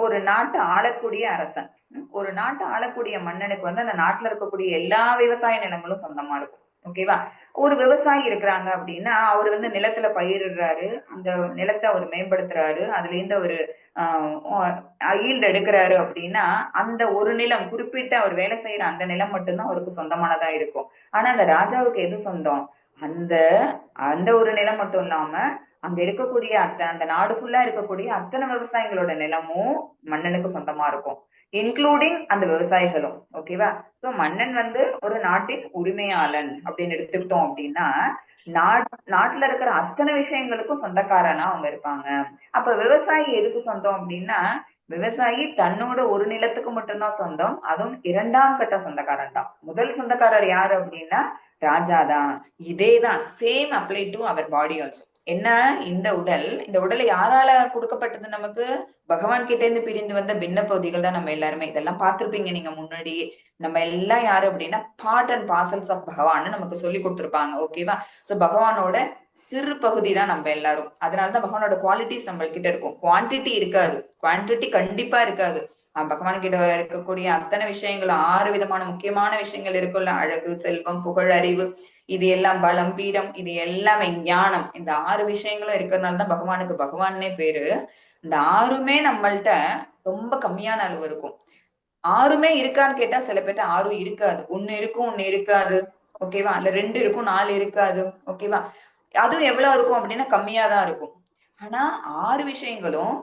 ஒரு நாட்டை ஆளக்கூடிய அரசன். ஒரு நாட்டை ஆளக்கூடிய மன்னனுக்கு வந்து அந்த நாட்டுல இருக்கக்கூடிய எல்லா விவசாய நிலங்களும் சொந்தமா இருக்கும். ஓகேவா? ஒரு விவசாயி இருக்கிறாங்க அப்படின்னா, அவர் வந்து நிலத்துல பயிரிடுறாரு, அந்த நிலத்தை அவர் மேம்படுத்துறாரு, அதுல இருந்து ஒரு ஈல்டு எடுக்கிறாரு அப்படின்னா, அந்த ஒரு நிலம், குறிப்பிட்ட அவர் வேலை செய்யற அந்த நிலம் மட்டும்தான் அவருக்கு சொந்தமானதா இருக்கும். ஆனா அந்த ராஜாவுக்கு எது சொந்தம்? அந்த அந்த ஒரு நிலம் மட்டும் இல்லாம அங்க இருக்கக்கூடிய அந்த நாடு ஃபுல்லா இருக்கக்கூடிய அத்தனை விவசாயிகளோட நிலமும் மன்னனுக்கு சொந்தமா இருக்கும், இன்க்ளூடிங் அந்த விவசாயிகளும். ஓகேவா? சோ மன்னன் வந்து ஒரு நாட்டின் உரிமையாளன் அப்படின்னு எடுத்துக்கிட்டோம் அப்படின்னா, நாட்டுல இருக்கிற அத்தனை விஷயங்களுக்கும் சொந்தக்காரனா அவங்க இருப்பாங்க. அப்ப விவசாயி எதுக்கு சொந்தம் அப்படின்னா, விவசாயி தன்னோட ஒரு நிலத்துக்கு மட்டும்தான் சொந்தம், அதுவும் 2ஆம் கட்ட சொந்தக்காரன் தான். முதல் சொந்தக்காரர் யாரு அப்படின்னா ராஜாதான். இதேதான் same apply to our body also. என்ன, இந்த உடலை யாரால கொடுக்கப்பட்டது நமக்கு? பகவான் கிட்ட இருந்து பிரிந்து வந்த பின்ன பகுதிகள் தான் நம்ம எல்லாருமே. இதெல்லாம் பார்த்திருப்பீங்க நீங்க முன்னாடியே. நம்ம எல்லாம் யாரு அப்படின்னா பார்ட் அண்ட் பார்சல்ஸ் ஆஃப் பகவான் நமக்கு சொல்லி கொடுத்துருப்பாங்க. ஓகேவா? சோ பகவானோட சிறு பகுதி தான் நம்ம எல்லாரும். அதனாலதான் பகவானோட குவாலிட்டிஸ் நம்ம கிட்ட இருக்கும். குவான்டிட்டி இருக்காது, குவான்டிட்டி கண்டிப்பா இருக்காது. பகவான் கிட்ட இருக்கக்கூடிய அத்தனை விஷயங்கள், 6 விதமான முக்கியமான விஷயங்கள் இருக்குல்ல, அழகு, செல்வம், புகழ், அறிவு, இது எல்லாம் பலம், பீடம், இது எல்லாமே ஞானம், இந்த 6 விஷயங்களும் இருக்கிறதுனாலதான் பகவானுக்கு பகவானே பேரு. இந்த 6மே நம்மள்ட்ட ரொம்ப கம்மியான அளவு இருக்கும். 6மே இருக்கான்னு கேட்டா சில பேர்ட்ட 6 இருக்காது. 1 இருக்கும், 1 இருக்காது. ஓகேவா? இல்ல 2 இருக்கும், 4 இருக்காது. ஓகேவா? அதுவும் எவ்வளவு இருக்கும் அப்படின்னா கம்மியா தான் இருக்கும். ஆனா 6 விஷயங்களும்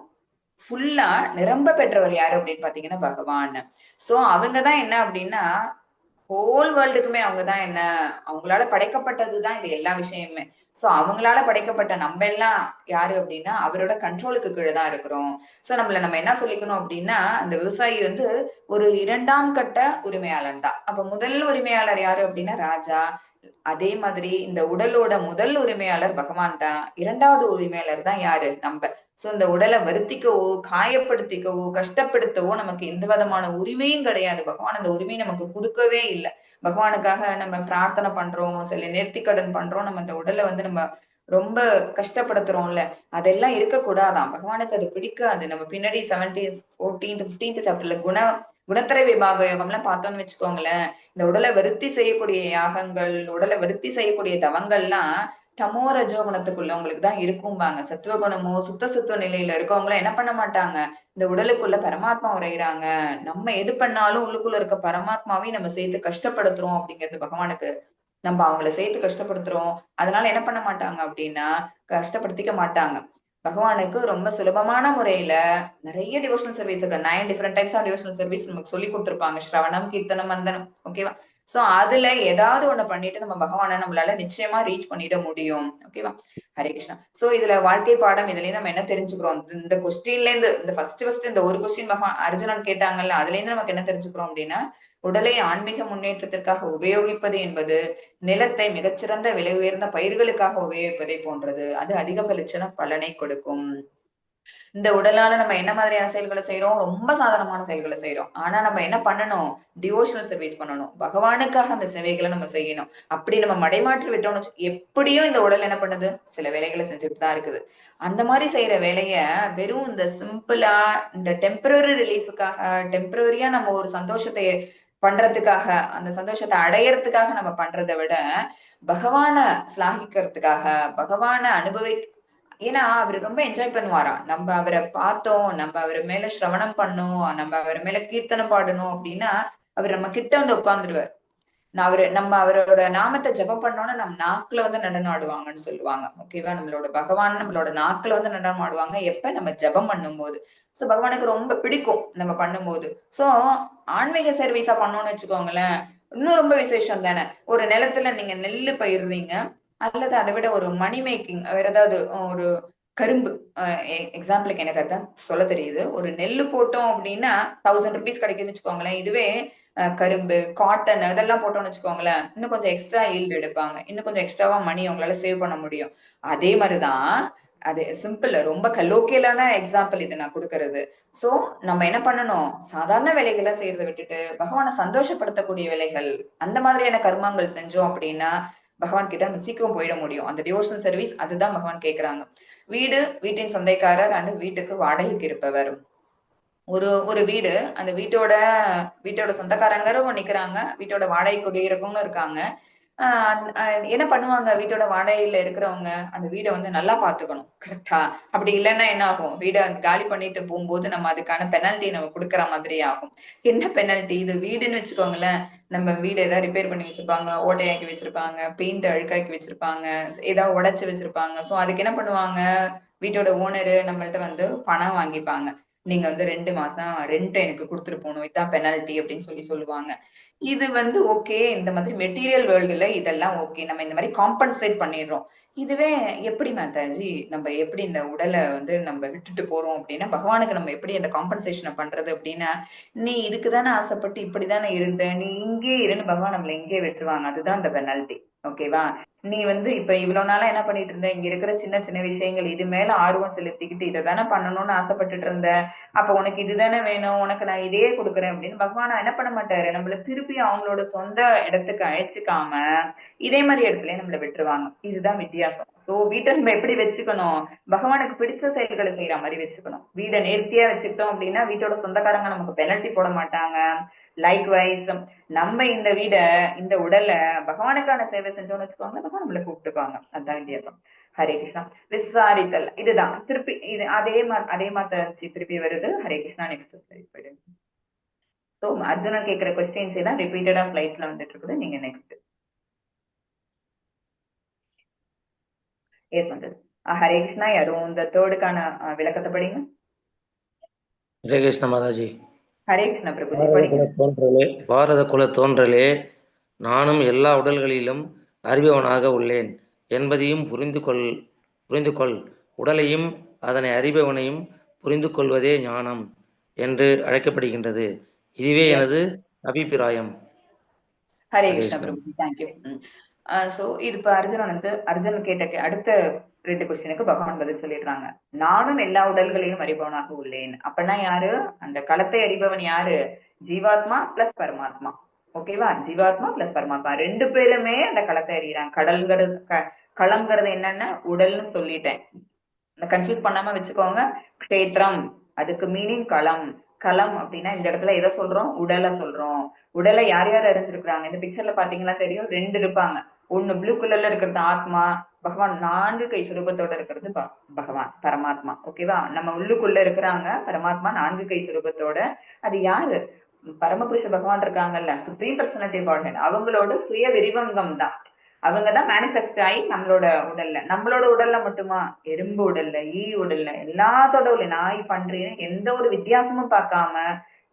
ஃபுல்லா நிரம்ப பெற்றவர் யாரு அப்படின்னு பாத்தீங்கன்னா பகவான். சோ அவங்கதான் என்ன அப்படின்னா ஹோல் வேர்ல்டுக்குமே அவங்கதான் என்ன, அவங்களால படைக்கப்பட்டதுதான் இது எல்லா விஷயமுமே. சோ அவங்களால படைக்கப்பட்ட நம்ம எல்லாம் யாரு அப்படின்னா அவரோட கண்ட்ரோலுக்கு கீழே தான் இருக்கிறோம். சோ நம்ம என்ன சொல்லிக்கணும் அப்படின்னா அந்த விவசாயி வந்து ஒரு 2ஆம் கட்ட உரிமையாளன் தான். அப்ப முதல் உரிமையாளர் யாரு அப்படின்னா ராஜா. அதே மாதிரி இந்த உடலோட முதல் உரிமையாளர் பகவான் தான். 2வது உரிமையாளர் தான் யாரு நம்ம. சோ இந்த உடலை வருத்திக்கவோ காயப்படுத்திக்கவோ கஷ்டப்படுத்தவோ நமக்கு எந்த விதமான உரிமையும் கிடையாது. பகவான் அந்த உரிமையை நமக்கு கொடுக்கவே இல்லை. பகவானுக்காக நம்ம பிரார்த்தனை பண்றோம், சில நேர்த்திக்கடன் பண்றோம், நம்ம இந்த உடலை வந்து நம்ம ரொம்ப கஷ்டப்படுத்துறோம்ல, அதெல்லாம் இருக்கக்கூடாதான். பகவானுக்கு அது பிடிக்காது. நம்ம பின்னாடி 17th 14th 15th சாப்டர்ல குணத்திரை விபாக யோகம்லாம் பார்த்தோம்னு வச்சுக்கோங்களேன். இந்த உடலை வருத்தி செய்யக்கூடிய யாகங்கள், உடலை வருத்தி செய்யக்கூடிய தவங்கள்லாம் தமோ ரஜோ குணத்துக்குள்ளவங்களுக்கு தான் இருக்கும்பாங்க. சத்துவ குணமோ சுத்த சுத்துவ நிலையில இருக்கவங்களும் என்ன பண்ண மாட்டாங்க, இந்த உடலுக்குள்ள பரமாத்மா உரையிறாங்க. நம்ம எது பண்ணாலும் உள்ளுக்குள்ள இருக்க பரமாத்மாவையும் நம்ம சேர்த்து கஷ்டப்படுத்துறோம் அப்படிங்கிறது பகவானுக்கு. நம்ம அவங்கள சேர்த்து கஷ்டப்படுத்துறோம். அதனால என்ன பண்ண மாட்டாங்க அப்படின்னா கஷ்டப்படுத்திக்க மாட்டாங்க. பகவானுக்கு ரொம்ப சுலபமான முறையில நிறைய டிவோஷனல் சர்வீஸ் இருக்கு. 9 different types of devotional service நமக்கு சொல்லி கொடுத்துருப்பாங்க. ஸ்ரவணம், கீர்த்தனம், வந்தனம். ஓகேவா? சோ அதுல ஏதாவது ஒண்ணு பண்ணிட்டு நம்ம பகவானை நம்மளால நிச்சயமா ரீச் பண்ணிட முடியும். ஓகேவா? ஹரே கிருஷ்ணா. சோ இதுல வாழ்க்கை பாடம் இதுல இருந்து நம்ம என்ன தெரிஞ்சுக்கிறோம், இந்த கொஸ்டின்ல இருந்து இந்த ஃபர்ஸ்ட் இந்த ஒரு கொஸ்டின் பகவான் அர்ஜுனன் கேட்டாங்கல்ல, அதுல இருந்து நமக்கு என்ன தெரிஞ்சுக்கிறோம் அப்படின்னா உடலை ஆன்மீக முன்னேற்றத்திற்காக உபயோகிப்பது என்பது நிலத்தை மிகச்சிறந்த விலை உயர்ந்த பயிர்களுக்காக உபயோகிப்பதை போன்றது. அது அதிகபட்ச பலனை கொடுக்கும். இந்த உடலால நம்ம என்ன மாதிரியான செயல்களை செய்யறோம், ரொம்ப சாதாரணமான செயல்களை செய்யறோம். ஆனா நம்ம என்ன பண்ணணும், டிவோஷனல் சர்வீஸ் பண்ணணும். பகவானுக்காக அந்த சேவைகளை நம்ம செய்யணும். அப்படி நம்ம மடைமாற்றி விட்டோம்னு எப்படியும் இந்த உடல் என்ன பண்ணுது, சில வேலைகளை செஞ்சுட்டு தான் இருக்குது. அந்த மாதிரி செய்யற வேலைய வெறும் இந்த சிம்பிளா இந்த டெம்பரரி ரிலீஃபுக்காக, டெம்பரரியா நம்ம ஒரு சந்தோஷத்தை பண்றதுக்காக, அந்த சந்தோஷத்தை அடையறதுக்காக நம்ம பண்றதை விட பகவான சிலாகிக்கிறதுக்காக, பகவான ஏன்னா அவரு ரொம்ப என்ஜாய் பண்ணுவாராம். நம்ம அவரை பார்த்தோம், நம்ம அவர் மேல சிரவணம் பண்ணோம், நம்ம அவர் மேல கீர்த்தனம் பாடணும் அப்படின்னா அவர் நம்ம கிட்ட வந்து உட்கார்ந்துருவார். நம்ம அவரோட நாமத்தை ஜெபம் பண்ணோம்னா நம்ம நாக்குல வந்து நடனம் ஆடுவாங்கன்னு சொல்லுவாங்க. ஓகேவா? நம்மளோட பகவான் நம்மளோட நாக்குல வந்து நடனம் ஆடுவாங்க எப்ப நம்ம ஜெபம் பண்ணும் போது. சோ பகவானுக்கு ரொம்ப பிடிக்கும் நம்ம பண்ணும்போது. சோ ஆன்மீக சர்வீஸா பண்ணோம்னு வச்சுக்கோங்களேன், இன்னும் ரொம்ப விசேஷம் தானே. ஒரு நிலத்துல நீங்க நெல்லு பயிர்றீங்க, அல்லது அதை விட ஒரு மணி மேக்கிங் வேற ஏதாவது ஒரு கரும்பு எக்ஸாம்பிளுக்கு எனக்கு அதான் சொல்ல தெரியுது. ஒரு நெல்லு போட்டோம் அப்படின்னா 1000 rupees கிடைக்குதுன்னு வச்சுக்கோங்களேன். இதுவே கரும்பு, காட்டன் இதெல்லாம் போட்டோம்னு வச்சுக்கோங்களேன், இன்னும் கொஞ்சம் எக்ஸ்ட்ரா ஈல்டு எடுப்பாங்க. இன்னும் கொஞ்சம் எக்ஸ்ட்ராவா மணி உங்களால சேவ் பண்ண முடியும். அதே மாதிரிதான் அது சிம்பிள், ரொம்ப கலோக்கியலான எக்ஸாம்பிள் இது நான் கொடுக்கறது. சோ நம்ம என்ன பண்ணணும், சாதாரண வேலைகளை செய்யறதை விட்டுட்டு பகவானை சந்தோஷப்படுத்தக்கூடிய வேலைகள், அந்த மாதிரியான கர்மங்கள் செஞ்சோம் அப்படின்னா பகவான் கிட்ட நம்ம சீக்கிரம் போயிட முடியும். அந்த டிவோஷனல் சர்வீஸ் அதுதான் பகவான் கேட்கிறாங்க. வீடு, வீட்டின் சொந்தக்காரர் அண்ட் வீட்டுக்கு வாடகைக்கு இருப்பவர். ஒரு வீடு, அந்த வீட்டோட சொந்தக்காரங்களும் நிக்கிறாங்க, வீட்டோட வாடகை குடியிருக்கவங்களும் இருக்காங்க. என்ன பண்ணுவாங்க, வீட்டோட வாடகையில இருக்கிறவங்க அந்த வீடை வந்து நல்லா பாத்துக்கணும். கரெக்டா? அப்படி இல்லைன்னா என்ன ஆகும், வீடை காலி பண்ணிட்டு போகும்போது நம்ம அதுக்கான பெனல்ட்டி நம்ம கொடுக்குற மாதிரி ஆகும். என்ன பெனல்ட்டி? இது வீடுன்னு வச்சுக்கோங்களேன், நம்ம வீடு ஏதாவது ரிப்பேர் பண்ணி வச்சிருப்பாங்க, ஓட்டையாக்கி வச்சிருப்பாங்க, பெயிண்ட் அழுக்காக்கி வச்சிருப்பாங்க, ஏதாவது உடைச்சு வச்சிருப்பாங்க. சோ அதுக்கு என்ன பண்ணுவாங்க, வீட்டோட ஓனரு நம்மள்ட்ட வந்து பணம் வாங்கிப்பாங்க. நீங்க வந்து 2 மாசம் ரெண்ட் எனக்கு கொடுத்துட்டு போகணும், இதுதான் பெனல்ட்டி அப்படின்னு சொல்லுவாங்க. இது வந்து ஓகே, இந்த மாதிரி மெட்டீரியல் வேர்ல்டுல இதெல்லாம் ஓகே, நம்ம இந்த மாதிரி காம்பன்சேட் பண்ணிடுறோம். இதுவே எப்படி மாதாஜி, நம்ம எப்படி இந்த உடலை வந்து நம்ம விட்டுட்டு போறோம் அப்படின்னா பகவானுக்கு நம்ம எப்படி அந்த காம்பன்சேஷனை பண்றது அப்படின்னா, நீ இதுக்குதானே ஆசைப்பட்டு இப்படிதானே இருந்த, நீ இங்கே இருன்னு பகவான் நம்மள இங்கே விட்டுருவாங்க. அதுதான் அந்த பெனல்ட்டி. ஓகேவா? நீ வந்து இப்ப இவ்வளவு நாளா என்ன பண்ணிட்டு இருந்த, இங்க இருக்கிற சின்ன சின்ன விஷயங்கள் இது மேல ஆர்வம் செலுத்திக்கிட்டு இதை தானே பண்ணணும்னு ஆசைப்பட்டுட்டு இருந்த, அப்ப உனக்கு இதுதானே வேணும், உனக்கு நான் இதையே கொடுக்குறேன் அப்படின்னு பகவான் என்ன பண்ண மாட்டாரு, நம்மள திருப்பி அவங்களோட சொந்த இடத்துக்கு அழைச்சிக்காம இதே மாதிரி இடத்துலயே நம்மள விட்டுருவாங்க. இதுதான் வித்தியாசம். சோ வீட்டை நம்ம எப்படி வச்சுக்கணும், பகவானுக்கு பிடிச்ச செயல்களை செய்யற மாதிரி வச்சுக்கணும். வீடை நேர்த்தியா வச்சுக்கிட்டோம் அப்படின்னா வீட்டோட சொந்தக்காரங்க நமக்கு பெனல்ட்டி போட மாட்டாங்க. லைக் வைஸ் நம்ம இந்த உடலை பகவானுக்கான சேவை செஞ்சோம்னு வச்சுக்கோங்க, பகவான் நம்மள கூப்பிட்டுப்பாங்க. அதுதான் வித்தியாசம். ஹரே கிருஷ்ணா. விசாரித்தல் இதுதான் திருப்பி இது அதே மாதிரி திருப்பி வருது. ஹரே கிருஷ்ணா. நெக்ஸ்ட் ஸ்லைட் போயிடுங்க. சோ அர்ஜுனன் கேட்கிற கொஸ்டின்ஸ் எல்லாம் ரிப்பீட்டடா ஸ்லைட்ஸ்ல வந்துட்டு இருக்குது. நீங்க நெக்ஸ்ட் ஏற்பட்டது. ஹரே கிருஷ்ணா. யாரும் இந்த தேர்டுக்கான விளக்கத்தை படிங்க. ஹரே கிருஷ்ண மாதாஜி. ஹரே கிருஷ்ண பிரபுஜி படிங்க. பாரத குல தோன்றலே, நானும் எல்லா உடல்களிலும் அறிபவனாக உள்ளேன் என்பதையும் புரிந்து கொள். உடலையும் அதனை அறிபவனையும் புரிந்து கொள்வதே ஞானம் என்று அழைக்கப்படுகின்றது. இதுவே Yes. எனது அபிப்பிராயம். ஹரே கிருஷ்ண பிரபுஜி, தேங்க்யூ. சோ இது இப்ப அர்ஜுன் கேட்ட அடுத்த 2 கொஸ்டினுக்கு பகவான் பதில் சொல்லிடுறாங்க. நானும் எல்லா உடல்களையும் அறிபவனாக உள்ளேன். அப்படின்னா யாரு? அந்த களத்தை அறிபவன் யாரு? ஜீவாத்மா பிளஸ் பரமாத்மா. ஓகேவா? ஜீவாத்மா பிளஸ் பரமாத்மா 2 பேருமே அந்த களத்தை அறியறாங்க. களம்ங்கிறது என்னன்னா உடல்னு சொல்லிட்டேன், கன்ஃபியூஸ் பண்ணாம வச்சுக்கோங்க. க்ஷேத்திரம் அதுக்கு மீனிங் களம். களம் அப்படின்னா இந்த இடத்துல எதை சொல்றோம்? உடலை சொல்றோம். உடலை யார் யார் அறிஞ்சிருக்கிறாங்க? இந்த பிக்சர்ல பாத்தீங்கன்னா தெரியும், 2 இருப்பாங்க. ஒண்ணு ப்ளூ கலர்ல இருக்கிறது ஆத்மா, பகவான் 4 கை சுரூபத்தோட இருக்கிறது பகவான் பரமாத்மா. ஓகேவா? நம்ம உள்ளுக்குள்ள இருக்கிறாங்க பரமாத்மா 4 கை சுரூபத்தோட. அது யாரு? பரமபுருஷ பகவான் இருக்காங்கல்ல, சுப்ரீம் பர்சனாலிட்டி காட்ஹெட், அவங்களோட சுய விரிவங்கம் தான். அவங்கதான் மேனிஃபெஸ்ட் ஆகி நம்மளோட உடல்ல மட்டுமா? எறும்பு உடல்ல, ஈ உடல்ல, எல்லாத்தோட உள்ள நாய் பன்றி எந்த ஒரு வித்தியாசமும் பார்க்காம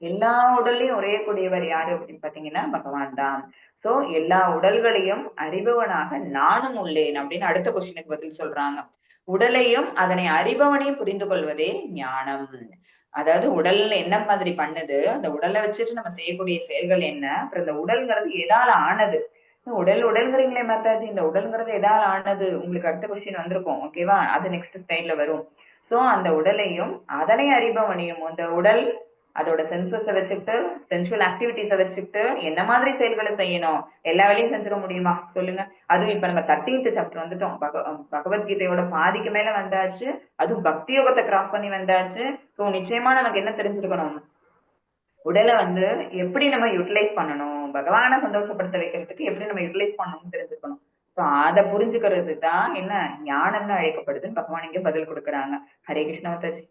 எல்லா உடல்லையும் ஒரே கூடியவர் யாரு அப்படின்னு பாத்தீங்கன்னா பகவான் தான். சோ எல்லா உடல்களையும் அறிபவனாக நானும் உள்ளேன் அப்படின்னு அடுத்த கொஸ்டினுக்கு பதில் சொல்றாங்க. உடலையும் அதனை அறிபவனையும் புரிந்து கொள்வதே ஞானம். அதாவது உடல்ல என்ன மாதிரி பண்ணுது, அந்த உடலை வச்சுட்டு நம்ம செய்யக்கூடிய செயல்கள் என்ன, அப்புறம் இந்த உடல்ங்கிறது எதால ஆனது. உடல்ங்கிறீங்களே மாதாஜி, இந்த உடல்ங்கிறது எதால ஆனது? உங்களுக்கு அடுத்த கொஸ்டின் வந்திருக்கும். ஓகேவா? அது நெக்ஸ்ட் ஸ்லைட்ல வரும். சோ அந்த உடலையும் அதனை அறிபவனையும், அந்த உடல் அதோட சென்சஸை வச்சுக்கிட்டு, சென்சுவல் ஆக்டிவிட்டிஸை வச்சுக்கிட்டு என்ன மாதிரி செயல்களை செய்யணும்? எல்லா வேலையும் செஞ்சிட முடியுமா சொல்லுங்க? அதுவும் இப்ப நம்ம 13th சாப்டர் வந்துட்டோம். பகவத்கீதையோட பாதிக்கு மேல வந்தாச்சு. அதுவும் பக்தி யோகத்தை கிராஸ் பண்ணி வந்தாச்சு. சோ நிச்சயமா நமக்கு என்ன தெரிஞ்சிருக்கணும்? உடலை எப்படி நம்ம யூட்டிலைஸ் பண்ணணும், பகவானை சந்தோஷப்படுத்த வைக்கிறதுக்கு எப்படி நம்ம யூட்டிலைஸ் பண்ணணும்னு தெரிஞ்சுக்கணும். சோ அதை புரிஞ்சுக்கிறது தான் என்ன ஞானம்னு அழைக்கப்படுதுன்னு பகவான் இங்க பதில் கொடுக்குறாங்க. ஹரே கிருஷ்ண மாதாஜி.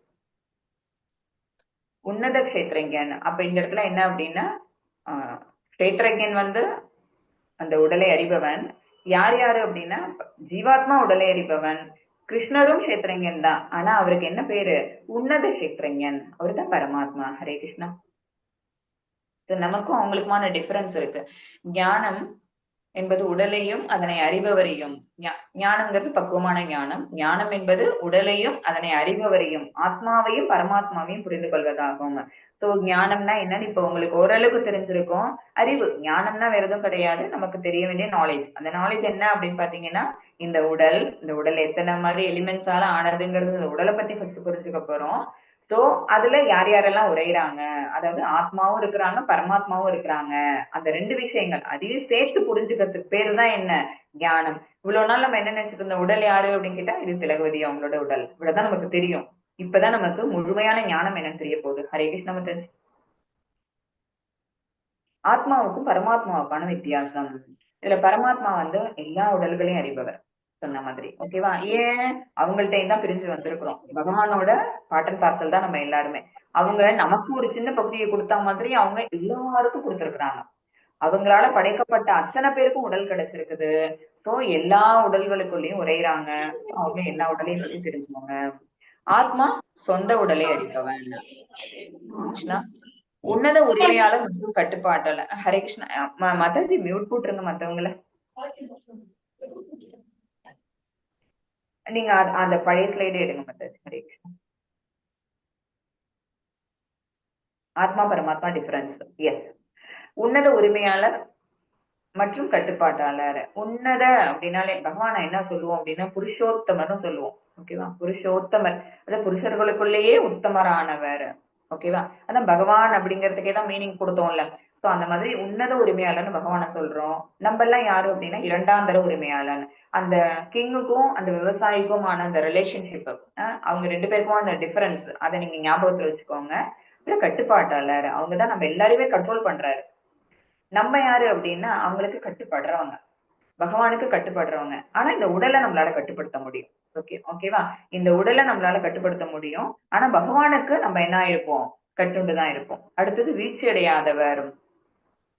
உன்னத க்ஷேத்திரஜன். அப்ப இந்த இடத்துல என்ன அப்படின்னா, க்ஷேத்திரஜன் அந்த உடலை அறிபவன். யார் யாரு அப்படின்னா ஜீவாத்மா உடலை அறிபவன். கிருஷ்ணரும் க்ஷேத்திரஜன் தான். ஆனா அவருக்கு என்ன பேரு? உன்னத க்ஷேத்திரஜன். அவருதான் பரமாத்மா. ஹரே கிருஷ்ணா. நமக்கும் அவங்களுக்குமான டிஃபரன்ஸ் இருக்கு. ஞானம் என்பது உடலையும் அதனை அறிபவரையும், ஞானம்ங்கிறது பக்குவமான ஞானம். ஞானம் என்பது உடலையும் அதனை அறிபவரையும், ஆத்மாவையும் பரமாத்மாவையும் புரிந்து கொள்வதாகும். சோ ஞானம்னா என்னன்னு இப்ப உங்களுக்கு ஓரளவுக்கு தெரிஞ்சிருக்கும். அறிவு, ஞானம்னா வேற எதுவும் கிடையாது, நமக்கு தெரிய வேண்டிய நாலேஜ். அந்த நாலேஜ் என்ன அப்படின்னு பாத்தீங்கன்னா, இந்த உடல் எத்தனை மாதிரி எலிமெண்ட்ஸால ஆனதுங்கிறது, இந்த உடலை பத்தி ஃபர்ஸ்ட் புரிஞ்சுக்க போறோம். சோ அதுல யார் யாரெல்லாம் உரையிறாங்க, அதாவது ஆத்மாவும் இருக்கிறாங்க பரமாத்மாவும் இருக்கிறாங்க. அந்த 2 விஷயங்கள் அதையும் சேர்த்து புரிஞ்சுக்கிறதுக்கு பேரு தான் என்ன? ஞானம். இவ்வளவு நாள் நம்ம என்ன நினைச்சிட்டு இருந்த, உடல் யாரு அப்படின்னு கேட்டா இது திலகவதி அவங்களோட உடல், இவ்வளவுதான் நமக்கு தெரியும். இப்பதான் நமக்கு முழுமையான ஞானம் என்னன்னு தெரிய போகுது. ஹரே கிருஷ்ண மாதாஜி. ஆத்மாவுக்கும் பரமாத்மாவுக்கான வித்தியாசம். இதுல பரமாத்மா எல்லா உடல்களையும் அறிபவர் சொன்ன மாதிரி. ஓகேவா? ஏன் அவங்கள்ட்ட தான் பிரிஞ்சு வந்திருக்கிறோம். பகவானோட பாட்டன் பார்சல் தான் நம்ம எல்லாருமே. அவங்க நமக்கு ஒரு சின்ன பகுதியை கொடுத்த மாதிரி அவங்க எல்லாருக்கும் கொடுத்திருக்கிறாங்க. அவங்களால படைக்கப்பட்ட அத்தனை பேருக்கும் உடல் கிடைச்சிருக்குது. சோ எல்லா உடல்களுக்குள்ளயும் உரையிறாங்க. அவங்க எல்லா உடலையும் பத்தி தெரிஞ்சுக்கோங்க. ஆத்மா சொந்த உடலை அறிபவன். கிருஷ்ணா. உன்னத உரிமையாளர் மற்றும் கட்டுப்பாட்டாளர். ஹரே கிருஷ்ணா. மாதாஜி மியூட் போட்டுருங்க மத்தவங்கள. நீங்க அந்த பழைய ஸ்லைடு எடுங்க மாதாஜி. ஹரே கிருஷ்ணா. ஆத்மா பரமாத்மா டிஃபரன்ஸ். எஸ். உன்னத உரிமையாளர் மற்றும் கட்டுப்பாட்டாளர். உன்னத அப்படின்னாலே பகவான என்ன சொல்லுவோம் அப்படின்னா புருஷோத்தமர்னு சொல்லுவோம். ஓகேவா? புருஷோத்தமர், அதாவது புருஷர்களுக்குள்ளேயே உத்தமரானவர். ஓகேவா? அதான் பகவான் அப்படிங்கிறதுக்கே தான் மீனிங் கொடுத்தோம்ல. சோ அந்த மாதிரி உன்னத உரிமையாளர்னு பகவான சொல்றோம். நம்ம எல்லாம் யாரு அப்படின்னா 2ஆம் தர உரிமையாளர். அந்த கிங்குக்கும் அந்த விவசாயிக்குமான அந்த ரிலேஷன்ஷிப், அவங்க 2 பேருக்கும் அந்த டிஃபரன்ஸ், அதை நீங்க ஞாபகத்துல வச்சுக்கோங்க. கட்டுப்பாட்டாளர், அவங்கதான் நம்ம எல்லாரையுமே கண்ட்ரோல் பண்றாரு. நம்ம யாரு அப்படின்னா அவங்களுக்கு கட்டுப்படுறவங்க, பகவானுக்கு கட்டுப்படுறவங்க. ஆனா இந்த உடலை நம்மளால கட்டுப்படுத்த முடியும். ஓகேவா? இந்த உடலை நம்மளால கட்டுப்படுத்த முடியும். ஆனா பகவானுக்கு நம்ம என்ன இருப்போம்? கட்டுண்டுதான் இருப்போம். அடுத்தது வீழ்ச்சி அடையாதவர்.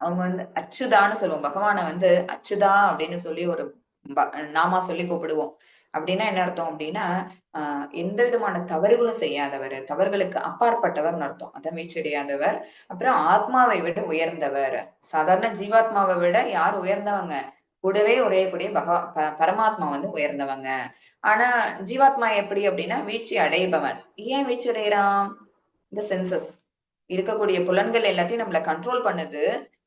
அவங்க அச்சுதான்னு சொல்லுவோம். பகவானை அச்சுதா அப்படின்னு சொல்லி ஒரு நாமா சொல்லி கூப்பிடுவோம். அப்படின்னா என்ன அர்த்தம் அப்படின்னா எந்த விதமான தவறுகளும் செய்யாதவர், தவறுகளுக்கு அப்பாற்பட்டவர்னு அர்த்தம். அதான் வீழ்ச்சியடையாதவர். அப்புறம் ஆத்மாவை விட உயர்ந்தவர். சாதாரண ஜீவாத்மாவை விட யார் உயர்ந்தவங்க? கூடவே உரையக்கூடிய பரமாத்மா வந்து உயர்ந்தவங்க. ஆனா ஜீவாத்மா எப்படி அப்படின்னா வீழ்ச்சி அடைபவன். ஏன் வீழ்ச்சி அடைகிறான்? இந்த சென்சஸ் இருக்கக்கூடிய புலன்கள் எல்லாத்தையும் நம்மள கண்ட்ரோல் பண்ணுது.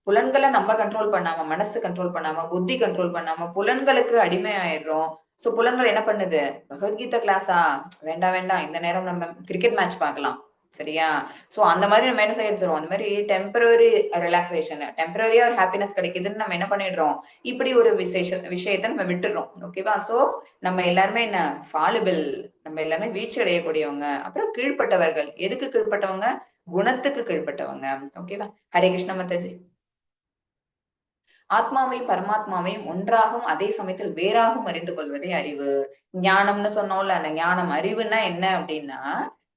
புலன்களை நம்ம கண்ட்ரோல் பண்ணாம, மனசு கண்ட்ரோல் பண்ணாம, புத்தி கண்ட்ரோல் பண்ணாம புலன்களுக்கு அடிமை ஆயிடுறோம். சோ புலன்கள் என்ன பண்ணுது? பகவத்கீதை கிளாஸா? வேண்டாம் வேண்டாம், இந்த நேரம் நம்ம கிரிக்கெட் மேட்ச் பார்க்கலாம், சரியா? சோ அந்த மாதிரி நம்ம என்ன செய்யறோம்? அந்த மாதிரி டெம்பரரி ரிலாக்ஸேஷன், டெம்பரரியா ஒரு ஹாப்பினஸ் கிடைக்குதுன்னு நம்ம என்ன பண்ணிடுறோம்? இப்படி ஒரு விஷயத்த நம்ம விட்டுடுறோம். ஓகேவா? சோ நம்ம எல்லாருமே என்ன ஃபாலிபிள், நம்ம எல்லாமே வீழ்ச்சி அடையக்கூடியவங்க. அப்புறம் கீழ்ப்பட்டவர்கள். எதுக்கு கீழ்ப்பட்டவங்க? குணத்துக்கு கீழ்ப்பட்டவங்க. ஓகேவா? ஹரே கிருஷ்ண மாதாஜி. ஆத்மாவையும் பரமாத்மாவையும் ஒன்றாகவும் அதே சமயத்தில் வேறாகவும் அறிந்து கொள்வதே அறிவு. ஞானம்னு சொன்னோம்ல, அந்த ஞானம். அறிவுன்னா என்ன அப்படின்னா,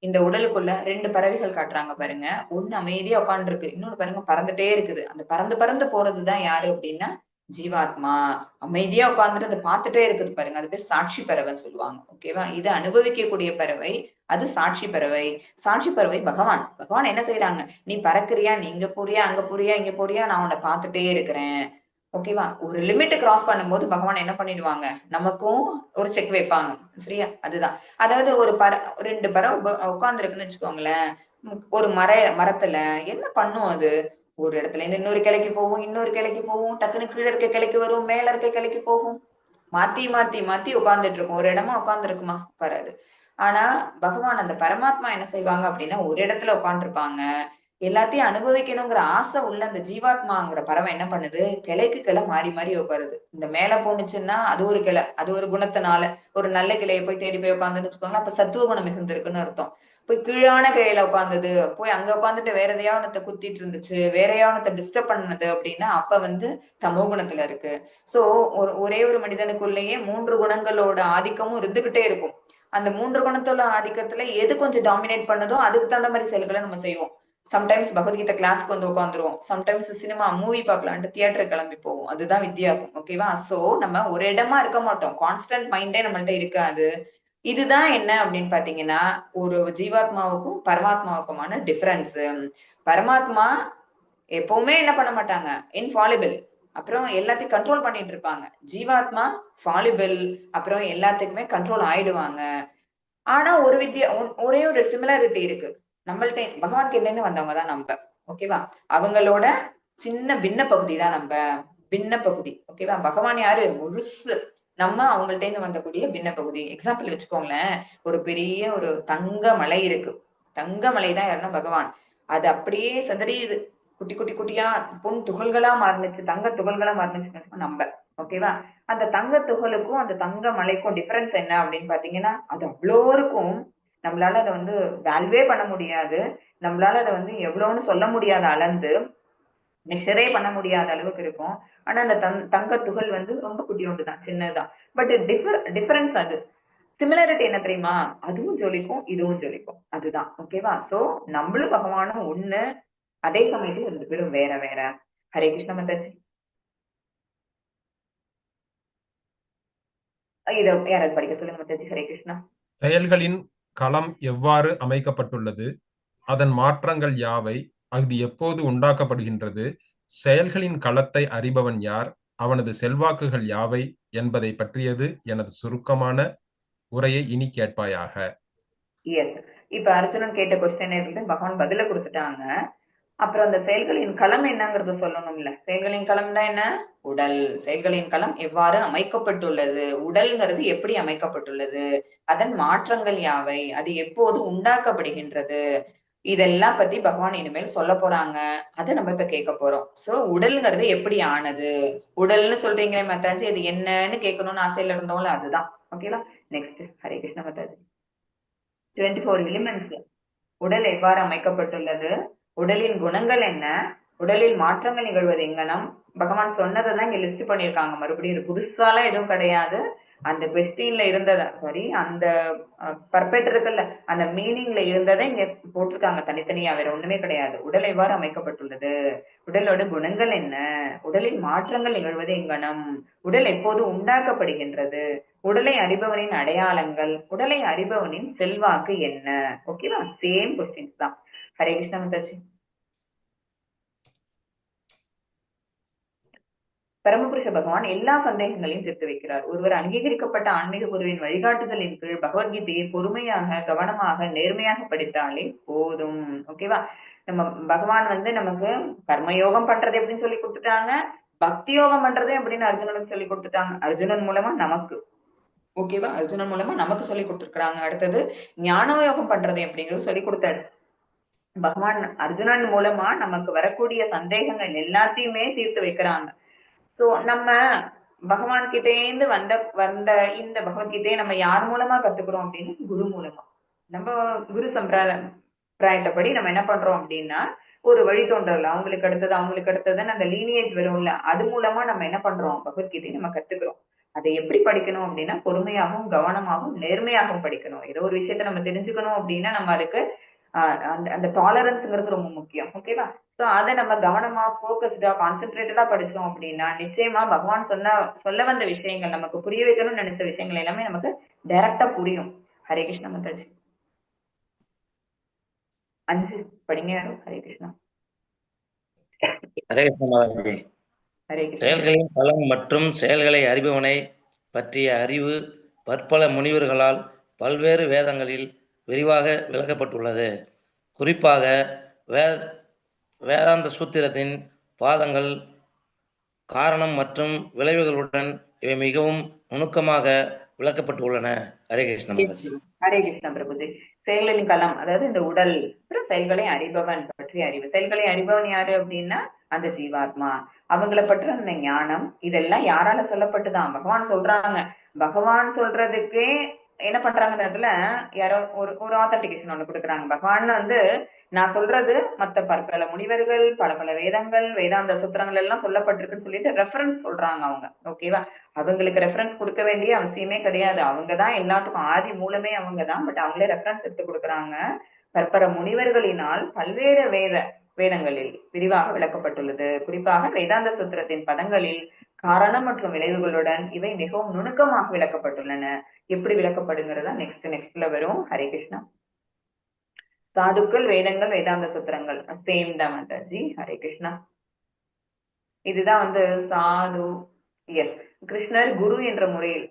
இந்த உடலுக்குள்ள 2 பறவைகள் காட்டுறாங்க பாருங்க. ஒண்ணு அமைதியா உட்காந்துருக்கு, இன்னொன்னு பாருங்க பறந்துட்டே இருக்குது. அந்த பறந்து பறந்து போறதுதான் யாரு அப்படின்னா ஜீவாத்மா. அமைதியா உட்கார்ந்துட்டு அதை பார்த்துட்டே இருக்குது பாருங்க, அது பேர் சாட்சி பறவைன்னு சொல்லுவாங்க. ஓகேவா? இது அனுபவிக்கக்கூடிய பறவை, அது சாட்சி பறவை. சாட்சி பறவை பகவான். பகவான் என்ன செய்யறாங்க? நீ பறக்குறியா, நீ இங்க போறியா, அங்க போறியா, இங்க போறியா, நான் உன்னை பார்த்துட்டே இருக்கிறேன். ஓகேவா? ஒரு லிமிட் கிராஸ் பண்ணும்போது பகவான் என்ன பண்ணிடுவாங்க? நமக்கும் ஒரு செக் வைப்பாங்க, சரியா? அதுதான். அதாவது ஒரு 2 பறவை உட்கார்ந்து இருக்குன்னு வச்சுக்கோங்களேன். ஒரு மரத்துல என்ன பண்ணும் அது? ஒரு இடத்துல இருந்து இன்னொரு கிளைக்கு போகும், இன்னொரு கிளைக்கு போகும், டக்குன்னு கீழே இருக்க கிளைக்கு வரும், மேல இருக்க கிளைக்கு போகும். மாத்தி மாத்தி மாத்தி உட்கார்ந்துட்டு இருக்கும். ஒரு இடமா உட்கார்ந்து இருக்குமா? உட்காராது. ஆனா பகவான், அந்த பரமாத்மா என்ன செய்வாங்க அப்படின்னா ஒரு இடத்துல உட்காந்துருப்பாங்க. எல்லாத்தையும் அனுபவிக்கணுங்கிற ஆசை உள்ள அந்த ஜீவாத்மாங்கிற பறவை என்ன பண்ணுது? கிளைக்கு கிளை மாறி மாறி உட்காருது. இந்த மேல போனுச்சுன்னா அது ஒரு கிளை, அது ஒரு குணத்தினால ஒரு நல்ல கிளையை போய் தேடி போய் உட்காந்துன்னு வச்சுக்கோங்களேன், அப்ப சத்துவ குணம் மிகுந்திருக்குன்னு அர்த்தம். போய் கீழான கிளையில உட்காந்தது, போய் அங்க உட்காந்துட்டு வேற எதையாவனத்தை குத்திட்டு இருந்துச்சு, வேற எதையாவனத்தை டிஸ்டர்ப் பண்ணது அப்படின்னா அப்ப வந்து தமோ குணத்துல இருக்கு. சோ ஒரே ஒரு மனிதனுக்குள்ளேயே 3 குணங்களோட ஆதிக்கமும் இருந்துகிட்டே இருக்கும். அந்த 3 குணத்தோட ஆதிக்கத்துல எது கொஞ்சம் டாமினேட் பண்ணதோ அதுக்கு தகுந்த மாதிரி செயல்களை நம்ம செய்வோம். சம்டைம்ஸ் பகவத்கீதை கிளாஸ்க்கு வந்து உட்காந்துருவோம், சம்டைம்ஸ் சினிமா மூவி பார்க்கலான்ட்டு தியேட்டருக்கு கிளம்பி போவோம். அதுதான் வித்தியாசம். ஓகேவா? சோ நம்ம ஒரு இடமா இருக்க மாட்டோம், கான்ஸ்டன்ட் மைண்டே நம்மள்ட்ட இருக்காது. இதுதான் என்ன அப்படின்னு பாத்தீங்கன்னா ஒரு ஜீவாத்மாவுக்கும் பரமாத்மாவுக்குமான டிஃபரன்ஸ். பரமாத்மா எப்பவுமே என்ன பண்ண மாட்டாங்க? இன்ஃபாலிபிள். அப்புறம் எல்லாத்தையும் கண்ட்ரோல் பண்ணிட்டு இருப்பாங்க. ஜீவாத்மா ஃபாலிபிள், அப்புறம் எல்லாத்துக்குமே கண்ட்ரோல் ஆயிடுவாங்க. ஆனா ஒரு ஒரே ஒரு சிமிலாரிட்டி இருக்கு. நம்மள்ட்ட பகவான் கிட்ட இருந்து வந்தவங்க தான் நம்ம. ஓகேவா? அவங்களோட சின்ன பின்ன பகுதி தான் நம்ம, பின்ன பகுதி. ஓகேவா? பகவான் யாரு? முழுசு. நம்ம அவங்கள்ட்ட இருந்து வந்தக்கூடிய பின்ன பகுதி. எக்ஸாம்பிள் வச்சுக்கோங்களேன், ஒரு பெரிய ஒரு தங்க மலை இருக்கு. தங்க மலை தான் யாருன்னா பகவான். அது அப்படியே சிதறிடுது, குட்டி குட்டி குட்டியா பொன் துகள்களா மாறினுச்சு, தங்க துகள்களா மாறினுச்சு நம்ம. ஓகேவா? அந்த தங்க துகளுக்கும் அந்த தங்க மலைக்கும் டிஃபரன்ஸ் என்ன அப்படின்னு பாத்தீங்கன்னா, அது அவ்வளோ இருக்கும். நம்மளால அதை வந்து வேல்யூவே பண்ண முடியாது. நம்மளால அதை வந்து எவ்வளவுன்னு சொல்ல முடியாத அளந்து மெஷரே பண்ண முடியாத அளவுக்கு இருக்கும். ஆனா அந்த தங்க துகள் வந்து ரொம்ப குட்டியோண்டு தான், சின்னதுதான். பட் டிஃபரன்ஸ் அது. சிமிலாரிட்டி என்ன தெரியுமா? அதுவும் ஜொலிக்கும், இதுவும் ஜொலிக்கும். அதுதான். ஓகேவா? சோ நம்மளும் பகவானும் ஒண்ணு, அதே சமயத்துல 2 பேரும் வேற வேற. ஹரே கிருஷ்ண மாதாஜி. இத யாராவது படிக்க சொல்லுங்க மாதாஜி. ஹரே கிருஷ்ணா. செயல்களின் களம் எவ்வாறு அமைக்கப்பட்டுள்ளது? அதன் மாற்றங்கள் யாவை? அது எப்போது உண்டாக்கப்படுகின்றது? செயல்களின் களத்தை அறிபவன் யார்? அவனது செல்வாக்குகள் யாவை என்பதை பற்றியது எனது சுருக்கமான உரையை இனி கேட்பாயாக. எஸ். இப்ப அர்ஜுனன் கேட்ட கொஸ்டின் இருந்து பகவான் பதில கொடுத்துட்டாங்க. அப்புறம் அந்த செயல்களின் களம் என்னங்கறத சொல்லணும்ல. செயல்களின் களம் தான் என்ன? உடல். செயல்களின் களம் எவ்வாறு அமைக்கப்பட்டுள்ளது? உடல்ங்கிறது எப்படி அமைக்கப்பட்டுள்ளது? அதன் மாற்றங்கள் யாவை? அது எப்போது உண்டாக்கப்படுகின்றது? இதெல்லாம் பத்தி பகவான் இனிமேல் சொல்ல போறாங்க. அதை நம்ம இப்ப கேட்க போறோம். சோ உடல்ங்கிறது எப்படி ஆனது? உடல்னு சொல்றீங்களே மாதாஜி, அது என்னன்னு கேட்கணும்னு ஆசையில இருந்தோம்ல, அதுதான். ஓகேவா? நெக்ஸ்ட். ஹரே கிருஷ்ண மாதாஜி. 24 எலிமெண்ட்ஸ். உடல் எவ்வாறு அமைக்கப்பட்டுள்ளது? உடலின் குணங்கள் என்ன? உடலில் மாற்றங்கள் நிகழ்வது எங்கனம்? பகவான் சொன்னதை தான் இங்க லிஸ்ட் பண்ணியிருக்காங்க. மறுபடியும் இது புதுசாலாம் எதுவும் கிடையாது. அந்த கொஸ்டின்ல இருந்ததா அந்த பர்பெட் இருக்குல்ல, அந்த மீனிங்ல இருந்ததை இங்க போட்டிருக்காங்க தனித்தனியா, வேற ஒண்ணுமே கிடையாது. உடல் எவ்வாறு அமைக்கப்பட்டுள்ளது, உடலோட குணங்கள் என்ன, உடலில் மாற்றங்கள் நிகழ்வது எங்கனம், உடல் எப்போது உண்டாக்கப்படுகின்றது, உடலை அறிபவனின் அடையாளங்கள், உடலை அறிபவனின் செல்வாக்கு என்ன. ஓகேவா? சேம் கொஸ்டின்ஸ் தான். ஹரே கிருஷ்ணா மாதாஜி. பரமபுருஷ பகவான் எல்லா சந்தேகங்களையும் தீர்த்து வைக்கிறார். ஒருவர் அங்கீகரிக்கப்பட்ட ஆன்மீக குருவின் வழிகாட்டுதலின் கீழ் பகவத்கீதையை பொறுமையாக, கவனமாக, நேர்மையாக படித்தாலே போதும். ஓகேவா? நம்ம பகவான் நமக்கு கர்மயோகம் பண்றது எப்படின்னு சொல்லி கொடுத்துட்டாங்க, பக்தி யோகம் பண்றது எப்படின்னு அர்ஜுனனுக்கு சொல்லி கொடுத்துட்டாங்க. அர்ஜுனன் மூலமா நமக்கு, ஓகேவா, அர்ஜுனன் மூலமா நமக்கு சொல்லி கொடுத்துருக்காங்க. அடுத்தது ஞான யோகம் பண்றது எப்படிங்கிறது சொல்லி கொடுத்தாரு பகவான். அர்ஜுனன் மூலமா நமக்கு வரக்கூடிய சந்தேகங்கள் எல்லாத்தையுமே தீர்த்து வைக்கிறாங்க. சோ நம்ம பகவான் கிட்டேந்து வந்த இந்த பகவத்கீதையை நம்ம யார் மூலமா கத்துக்கிறோம் அப்படின்னு, குரு மூலமா. நம்ம குரு சம்பிரதாயப்படி நம்ம என்ன பண்றோம் அப்படின்னா, ஒரு வழித்தோன்றல் அவங்களுக்கு அடுத்ததுன்னு அந்த லீனியேஜ் வரும்ல, அது மூலமா நம்ம என்ன பண்றோம், பகவத்கீதையை நம்ம கத்துக்கிறோம். அதை எப்படி படிக்கணும் அப்படின்னா, பொறுமையாகவும், கவனமாகவும், நேர்மையாகவும் படிக்கணும். ஏதோ ஒரு விஷயத்த நம்ம தெரிஞ்சுக்கணும் அப்படின்னா நம்ம அதுக்கு அந்த டாலரன்ஸ்ங்கிறது ரொம்ப முக்கியம். ஓகேவா? சோ அதை நம்ம கவனமா, போக்கஸ்டா, கான்சென்ட்ரேட்டடா படிச்சோம் அப்படின்னா நிச்சயமா பகவான் சொல்ல வந்த விஷயங்கள், நமக்கு புரிய வைக்கணும்னு நினைச்ச விஷயங்கள் எல்லாமே நமக்கு டைரக்டா புரியும். ஹரே கிருஷ்ணா மாதாஜி. 5 படிங்க யாரும். ஹரே கிருஷ்ணா. ஹரே கிருஷ்ணா மாதாஜி. ஹரே கிருஷ்ணா. செயல்களின் பலம் மற்றும் செயல்களை அறிபவனை பற்றிய அறிவு பற்பல முனிவர்களால் பல்வேறு வேதங்களில் விரிவாக விளக்கப்பட்டுள்ளது. குறிப்பாக வேதாந்த சூத்திரத்தின் பாதங்கள், காரணம் மற்றும் விளைவுகளுடன் இவை மிகவும் நுணுக்கமாக விளக்கப்பட்டுள்ளன. ஹரே கிருஷ்ண மாதாஜி. ஹரே கிருஷ்ணா பிரபுஜி. செயல்களின் களம், அதாவது இந்த உடல், செயல்களை அறிபவன் பற்றிய அறிவு. செயல்களை அறிபவன் யாரு அப்படின்னா அந்த ஜீவாத்மா. அவங்களை பற்றின அந்த ஞானம், இதெல்லாம் யாரால சொல்லப்பட்டுதான் பகவான் சொல்றாங்க. பகவான் சொல்றதுக்கே என்ன பண்றாங்க, அதுல யாரோ ஒரு ஆத்தன்டிகேஷன் ஒண்ணு கொடுக்குறாங்க. பகவான் நான் சொல்றது மத்த பல முனிவர்கள், பல வேதங்கள், வேதாந்த சூத்திரங்கள் எல்லாம் சொல்லப்பட்டிருக்குன்னு சொல்லிட்டு ரெஃபரன்ஸ் சொல்றாங்க அவங்க. ஓகேவா? அவங்களுக்கு ரெஃபரன்ஸ் கொடுக்க வேண்டிய அவசியமே கிடையாது. அவங்கதான் எல்லாத்துக்கும் ஆதி மூலமே அவங்கதான். பட் அவங்களே ரெஃபரன்ஸ் எடுத்து கொடுக்குறாங்க. பற்பல முனிவர்களினால் பல்வேறு வேதங்களில் விரிவாக விளக்கப்பட்டுள்ளது. குறிப்பாக வேதாந்த சூத்திரத்தின் பதங்களில் காரணம் மற்றும் விளைவுகளுடன் இவை மிகவும் நுணுக்கமாக விளக்கப்பட்டுள்ளன. எப்படி விளக்கப்படுங்கிறதா நெக்ஸ்ட்ல வரும். ஹரே கிருஷ்ணா. சாதுக்கள், வேதங்கள், வேதாந்த சூத்திரங்கள் சேம் தான் மாதாஜி. ஹரே கிருஷ்ணா. இதுதான் சாது. எஸ், கிருஷ்ணர் குரு என்ற முறையில்.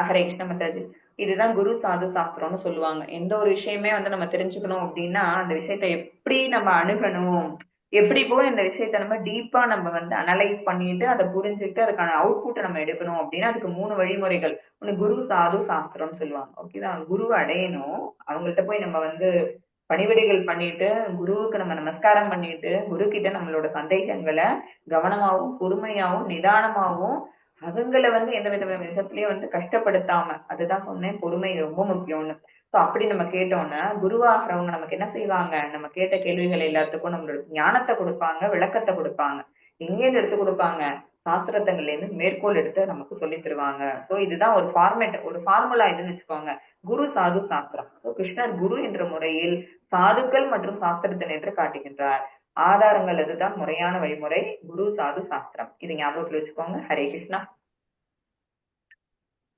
ஹரே கிருஷ்ணா மாதாஜி. இதுதான் குரு சாது சாஸ்திரம்னு சொல்லுவாங்க. எந்த ஒரு விஷயமே நம்ம தெரிஞ்சுக்கணும் அப்படின்னா அந்த விஷயத்த எப்படி நம்ம அணுகணும், எப்படி போய் இந்த விஷயத்த நம்ம டீப்பா நம்ம அனலைஸ் பண்ணிட்டு அதை புரிஞ்சுட்டு அதுக்கான அவுட்புட்டை நம்ம எடுக்கணும் அப்படின்னா அதுக்கு 3 வழிமுறைகள். ஒண்ணு குரு சாது சாஸ்திரம்னு சொல்லுவாங்க. ஓகேதான். குருவை அடையணும். அவங்கள்ட்ட போய் நம்ம பணிவிடைகள் பண்ணிட்டு, குருவுக்கு நம்ம நமஸ்காரம் பண்ணிட்டு, குரு கிட்ட நம்மளோட சந்தேகங்களை கவனமாவும், பொறுமையாவும், நிதானமாவும், அவங்களை எந்த விதத்திலயும் கஷ்டப்படுத்தாம, அதுதான் சொன்னேன், பொறுமை ரொம்ப முக்கியம்னு. சோ அப்படி நம்ம கேட்டோம்னா குருவாகிறவங்க நமக்கு என்ன செய்வாங்க, நம்ம கேட்ட கேள்விகள் எல்லாத்துக்கும் நம்மளோட ஞானத்தை கொடுப்பாங்க, விளக்கத்தை கொடுப்பாங்க. எங்கேருந்து எடுத்து கொடுப்பாங்க, சாஸ்திரத்தங்கள்ல இருந்து மேற்கோள் எடுத்து நமக்கு சொல்லி தருவாங்க. சோ இதுதான் ஒரு ஃபார்மேட், ஒரு ஃபார்முலா இதுன்னு வச்சுக்கோங்க. குரு சாது சாஸ்திரம். கிருஷ்ணர் குரு என்ற முறையில் சாதுக்கள் மற்றும் சாஸ்திரத்தின் என்று காட்டுகின்றார். ஆதாரங்கள் அதுதான் முறையான வழிமுறை, குரு சாது சாஸ்திரம். இது ஞாபகத்துல வச்சுக்கோங்க. ஹரே கிருஷ்ணா.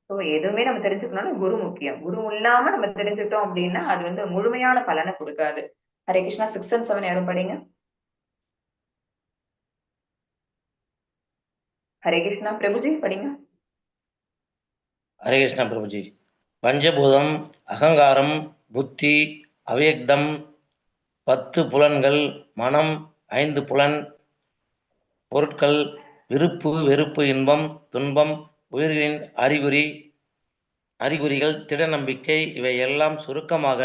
சோ எதுவுமே நம்ம தெரிஞ்சுக்கணும்னா குரு முக்கியம். குரு இல்லாம நம்ம தெரிஞ்சுட்டோம் அப்படின்னா அது முழுமையான பலனை கொடுக்காது. ஹரே கிருஷ்ணா. 6 and 7 யாரும் படிங்க. ஹரே கிருஷ்ணா. பிரபுஜி படிங்க. ஹரே கிருஷ்ணா பிரபுஜி. பஞ்சபூதம், அகங்காரம், புத்தி, அவ்யக்தம், 10 புலன்கள், மனம், 5 புலன் பொருட்கள், விருப்பு, வெறுப்பு, இன்பம், துன்பம், உயிர்களின் அறிகுறிகள், திட நம்பிக்கை, இவை எல்லாம் சுருக்கமாக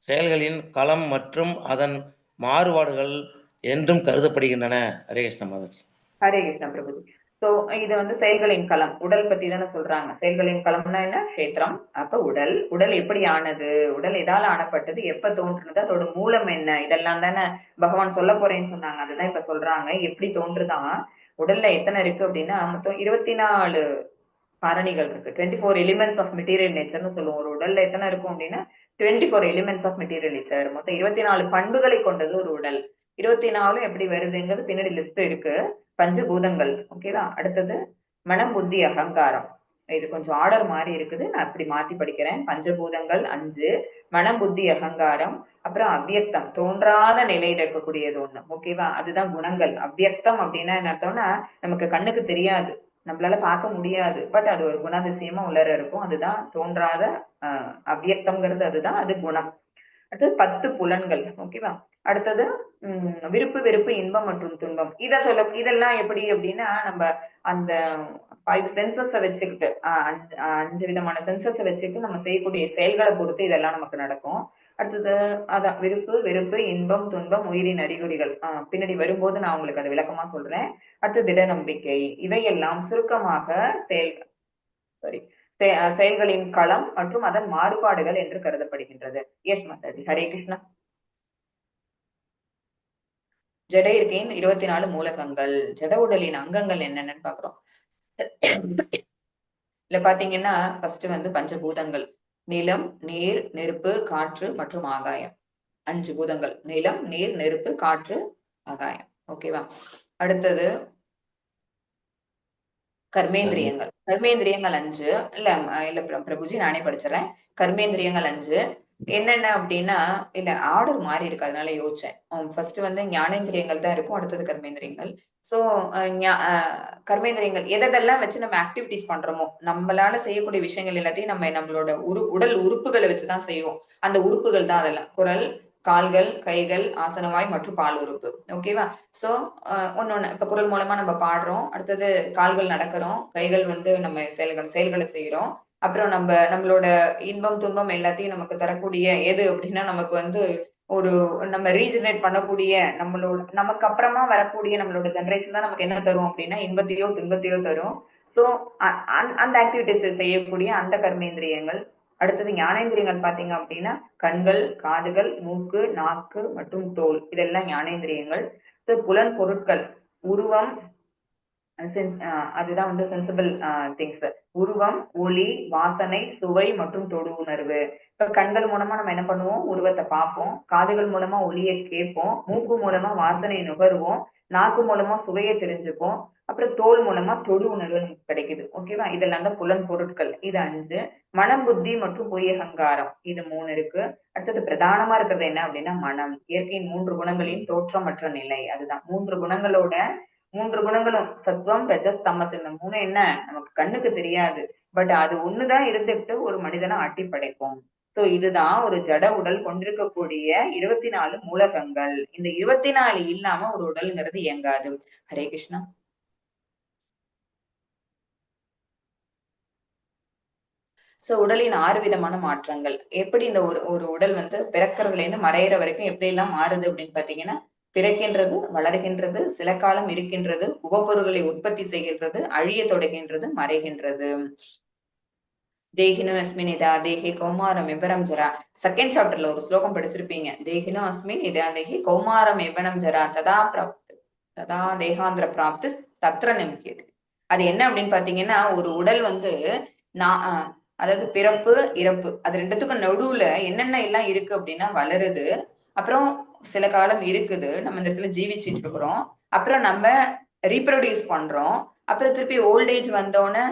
செயல்களின் களம் மற்றும் அதன் மாறுபாடுகள் என்றும் கருதப்படுகின்றன. ஹரே கிருஷ்ண மாதாஜி. ஹரே கிருஷ்ணா பிரபுஜி. சோ இது செயல்களின் களம், உடல் பத்தி தானே சொல்றாங்க. செயல்களின் களம்னா என்ன, கஷேத்திரம். அப்ப உடல் எப்படி ஆனது, உடல் எதால ஆனப்பட்டது, எப்ப தோன்றுனது, அதோட மூலம் என்ன, இதெல்லாம் தானே பகவான் சொல்ல போறேன்னு சொன்னாங்க. அதுதான் இப்ப சொல்றாங்க. எப்படி தோன்றுதான், உடல்ல எத்தனை இருக்கு அப்படின்னா மொத்தம் 24 காரணிகள் இருக்கு. 24 எலிமெண்ட்ஸ் ஆஃப் மெட்டீரியல் நேச்சர்னு சொல்லுவோம். ஒரு உடல்ல எத்தனை இருக்கும் அப்படின்னா 24 எலிமெண்ட்ஸ் ஆஃப் மெட்டீரியல் நேச்சர். மொத்தம் 24 பண்புகளை கொண்டது ஒரு உடல். 24 எப்படி வருதுங்கிறது பின்னாடி லிஸ்ட் இருக்கு. பஞ்சபூதங்கள். ஓகேவா? அடுத்தது மனம், புத்தி, அகங்காரம். இது கொஞ்சம் ஆர்டர் மாறி இருக்குது. நான் இப்படி மாத்தி படிக்கிறேன். பஞ்சபூதங்கள் 5, மனம், புத்தி, அகங்காரம், அப்புறம் அவ்வியக்தம், தோன்றாத நிலையில இருக்கக்கூடியது ஒண்ணு. ஓகேவா? அதுதான் குணங்கள். அவ்வியக்தம் அப்படின்னா என்ன அர்த்தம்னா நமக்கு கண்ணுக்கு தெரியாது, நம்மளால பார்க்க முடியாது, பட் அது ஒரு குணாதிசயமா உள்ளர இருக்கும். அதுதான் தோன்றாத அவ்வியக்தம்ங்கிறது. அதுதான் அது குணம். அடுத்தது 10 புலன்கள். ஓகேவா? அடுத்தது விருப்பு, வெறுப்பு, இன்பம் மற்றும் துன்பம். இதெல்லாம் எப்படி அப்படின்னா நம்ம அந்த 5 சென்சஸ வச்சுக்கிட்டு 5 விதமான சென்சஸ வச்சுக்கிட்டு நம்ம செய்யக்கூடிய செயல்களை பொறுத்து இதெல்லாம் நமக்கு நடக்கும். அடுத்தது அதான் விருப்பு, வெறுப்பு, இன்பம், துன்பம், உயிரின் அறிகுறிகள். பின்னாடி வரும்போது நான் உங்களுக்கு அதை விளக்கமா சொல்றேன். அடுத்து திட நம்பிக்கை. இவையெல்லாம் சுருக்கமாக செயல்களின் களம் மற்றும் அதன் மாறுபாடுகள் என்று கருதப்படுகின்றது. எஸ் மாதாஜி. ஹரே கிருஷ்ணா. ஜட இருக்கையின் 24 மூலகங்கள். ஜட உடலின் அங்கங்கள் என்னென்னு பாக்குறோம். இல்ல பாத்தீங்கன்னா ஃபர்ஸ்ட் வந்து பஞ்சபூதங்கள். நிலம், நீர், நெருப்பு, காற்று மற்றும் ஆகாயம். 5 பூதங்கள். நிலம், நீர், நெருப்பு, காற்று, ஆகாயம். ஓகேவா? அடுத்தது கர்மேந்திரியங்கள். கர்மேந்திரியங்கள் 5. இல்ல பிரபுஜி, நானே படிச்சிடறேன். கர்மேந்திரியங்கள் 5 என்னென்ன அப்படின்னா, இல்ல ஆர்டர் மாறி இருக்கு, அதனால யோசிச்சேன். ஃபர்ஸ்ட் வந்து ஞானேந்திரியங்கள் தான் இருக்கும், அடுத்தது கர்மேந்திரியங்கள். சோ கர்மேந்திரியங்கள் எதெல்லாம் வச்சு நம்ம ஆக்டிவிட்டிஸ் பண்றோமோ, நம்மளால செய்யக்கூடிய விஷயங்கள் எல்லாத்தையும் நம்ம நம்மளோட உடல் உறுப்புகளை வச்சுதான் செய்வோம். அந்த உறுப்புகள் தான் அதெல்லாம். குரல், கால்கள், கைகள், ஆசனவாய் மற்றும் பால் உறுப்பு. ஓகேவா? சோ ஒன்னொன்னு இப்ப குரல் மூலமா நம்ம பாடுறோம், அடுத்தது கால்கள் நடக்கிறோம், கைகள் வந்து நம்ம செயல்களை செய்யறோம். அப்புறம் நம்மளோட இன்பம், துன்பம் எல்லாத்தையும் நமக்கு தரக்கூடிய எது அப்படின்னா, நமக்கு வந்து நம்ம ரீஜெனரேட் பண்ணக்கூடிய நமக்கு அப்புறமா வரக்கூடிய நம்மளோட ஜெனரேஷன் தான் நமக்கு என்ன தரும் அப்படின்னா, இன்பத்தையோ துன்பத்தையோ தரும். சோ அந்த ஆக்டிவிட்டிஸ் செய்யக்கூடிய அந்த கர்மேந்திரியங்கள். அடுத்தது ஞானேந்திரியங்கள் பாத்தீங்க அப்படின்னா, கண்கள், காதுகள், மூக்கு, நாக்கு மற்றும் தோல். இதெல்லாம் ஞானேந்திரியங்கள். புலன் பொருட்கள், உருவம், அதுதான் வந்து சென்சிபிள் திங்ஸ். உருவம், ஒளி, வாசனை, சுவை மற்றும் தொடு உணர்வு. இப்ப கண்கள் மூலமா நம்ம என்ன பண்ணுவோம்? உருவத்தை பார்ப்போம். காதுகள் மூலமா ஒளியை கேட்போம். மூக்கு மூலமா வாசனையை நுகருவோம். நாக்கு மூலமா சுவையை தெரிஞ்சுப்போம். அப்புறம் தோல் மூலமா தொடு உணர்வு நமக்கு கிடைக்குது. ஓகேவா? இதெல்லாம் தான் புலன் பொருட்கள். இது 5. மனம், புத்தி மற்றும் பொய் அகங்காரம். இது 3 இருக்கு. அடுத்தது பிரதானமா இருக்கிறது என்ன அப்படின்னா மனம். இயற்கையின் 3 குணங்களின் தோற்றமற்ற நிலை. அதுதான் 3 குணங்களோட 3 குணங்களும் சத்துவம், ரஜஸ், தமஸ். இந்த 3 என்ன நமக்கு கண்ணுக்கு தெரியாது, பட் அது ஒண்ணுதான் இருந்துட்டு ஒரு மனிதனை ஆட்டி படைக்கும். சோ இதுதான் ஒரு ஜட உடல் கொண்டிருக்கக்கூடிய 24 மூலகங்கள். இந்த 24 இல்லாம ஒரு உடல்ங்கிறது இயங்காது. ஹரே கிருஷ்ணா. சோ உடலின் 6 விதமான மாற்றங்கள். எப்படி இந்த ஒரு உடல் வந்து பிறக்கிறதுல இருந்து மறையிற வரைக்கும் எப்படி எல்லாம் மாறுது அப்படின்னு பாத்தீங்கன்னா, பிறக்கின்றது, வளர்கின்றது, சில காலம் இருக்கின்றது, உபப்பொருள்களை உற்பத்தி செய்கின்றது, அழிய தொடங்கின்றது, மறைகின்றது. தேகினோ அஸ்மின் இதா தேகி கௌமாரம் எவரம் ஜரா. செகண்ட் சாப்டர்ல ஒரு ஸ்லோகம் படிச்சிருப்பீங்க. தேகினோ அஸ்மின் இதா தேகி கௌமாரம் எவனம் ஜரா ததா தேகாந்திர பிராப்தி தத்ர நிமிக்கியது. அது என்ன அப்படின்னு பாத்தீங்கன்னா, ஒரு உடல் வந்து அதாவது பிறப்பு, இறப்பு, அது ரெண்டுத்துக்கும் நடுவுல என்னென்ன எல்லாம் இருக்கு அப்படின்னா, வளருது, அப்புறம் சில காலம் இருக்குது, நம்ம இந்த இடத்துல ஜீவிச்சுட்டு இருக்கிறோம், அப்புறம் நம்ம ரீப்ரொடியூஸ் பண்றோம், அப்புறம் திருப்பி ஓல்டேஜ் வந்தோடனே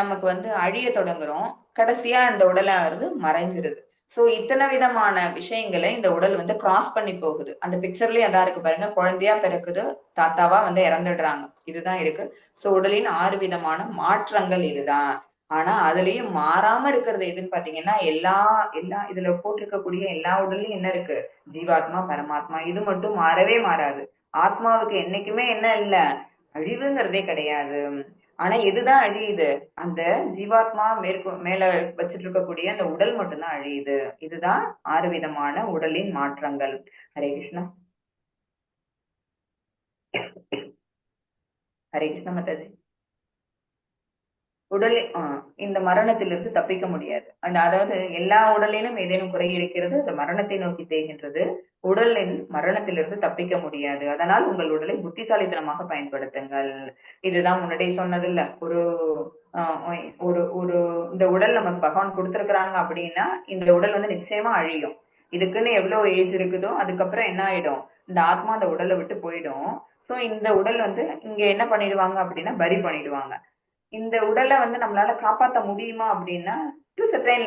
நமக்கு வந்து அழிய தொடங்குறோம், கடைசியா இந்த உடலாகிறது மறைஞ்சிருது. சோ இத்தனை விதமான விஷயங்களை இந்த உடல் வந்து கிராஸ் பண்ணி போகுது. அந்த பிக்சர்லயே அதான் இருக்கு பாருங்க. குழந்தையா பிறக்குது, தாத்தாவா வந்து இறந்துடுறாங்க. இதுதான் இருக்கு. சோ உடலின் 6 விதமான மாற்றங்கள் இதுதான். ஆனா அதுலயும் மாறாம இருக்கிறது எதுன்னு பாத்தீங்கன்னா, எல்லா இதுல போட்டிருக்கக்கூடிய எல்லா உடல்லையும் என்ன இருக்கு? ஜீவாத்மா, பரமாத்மா. இது மட்டும் மாறவே மாறாது. ஆத்மாவுக்கு என்னைக்குமே என்ன இல்ல? அழிவுங்கிறதே கிடையாது. ஆனா எதுதான் அழியுது? அந்த ஜீவாத்மா மேல வச்சிட்டு இருக்கக்கூடிய அந்த உடல் மட்டும்தான் அழியுது. இதுதான் 6 விதமான உடலின் மாற்றங்கள். ஹரே கிருஷ்ணா. ஹரே கிருஷ்ணா மாதாஜி. உடல் இந்த மரணத்திலிருந்து தப்பிக்க முடியாது. அதாவது எல்லா உடலிலும் ஏதேனும் குறை இருக்கிறது, அது மரணத்தை நோக்கி தேய்கின்றது. உடலின் மரணத்திலிருந்து தப்பிக்க முடியாது. அதனால் உங்கள் உடலை புத்திசாலித்தனமாக பயன்படுத்துங்கள். இதுதான் முன்னாடியே சொன்னது இல்ல. ஒரு ஒரு ஒரு இந்த உடல் நமக்கு பகவான் கொடுத்திருக்கிறாங்க அப்படின்னா இந்த உடல் வந்து நிச்சயமா அழியும். இதுக்குன்னு எவ்வளவு ஏஜ் இருக்குதோ அதுக்கப்புறம் என்ன ஆயிடும், இந்த ஆத்மா அந்த உடலை விட்டு போயிடும். சோ இந்த உடல் வந்து இங்க என்ன பண்ணிடுவாங்க அப்படின்னா பரி பண்ணிடுவாங்க. இந்த உடலை வந்து நம்மளால காப்பாத்த முடியுமா அப்படின்னா டு சர்டைன்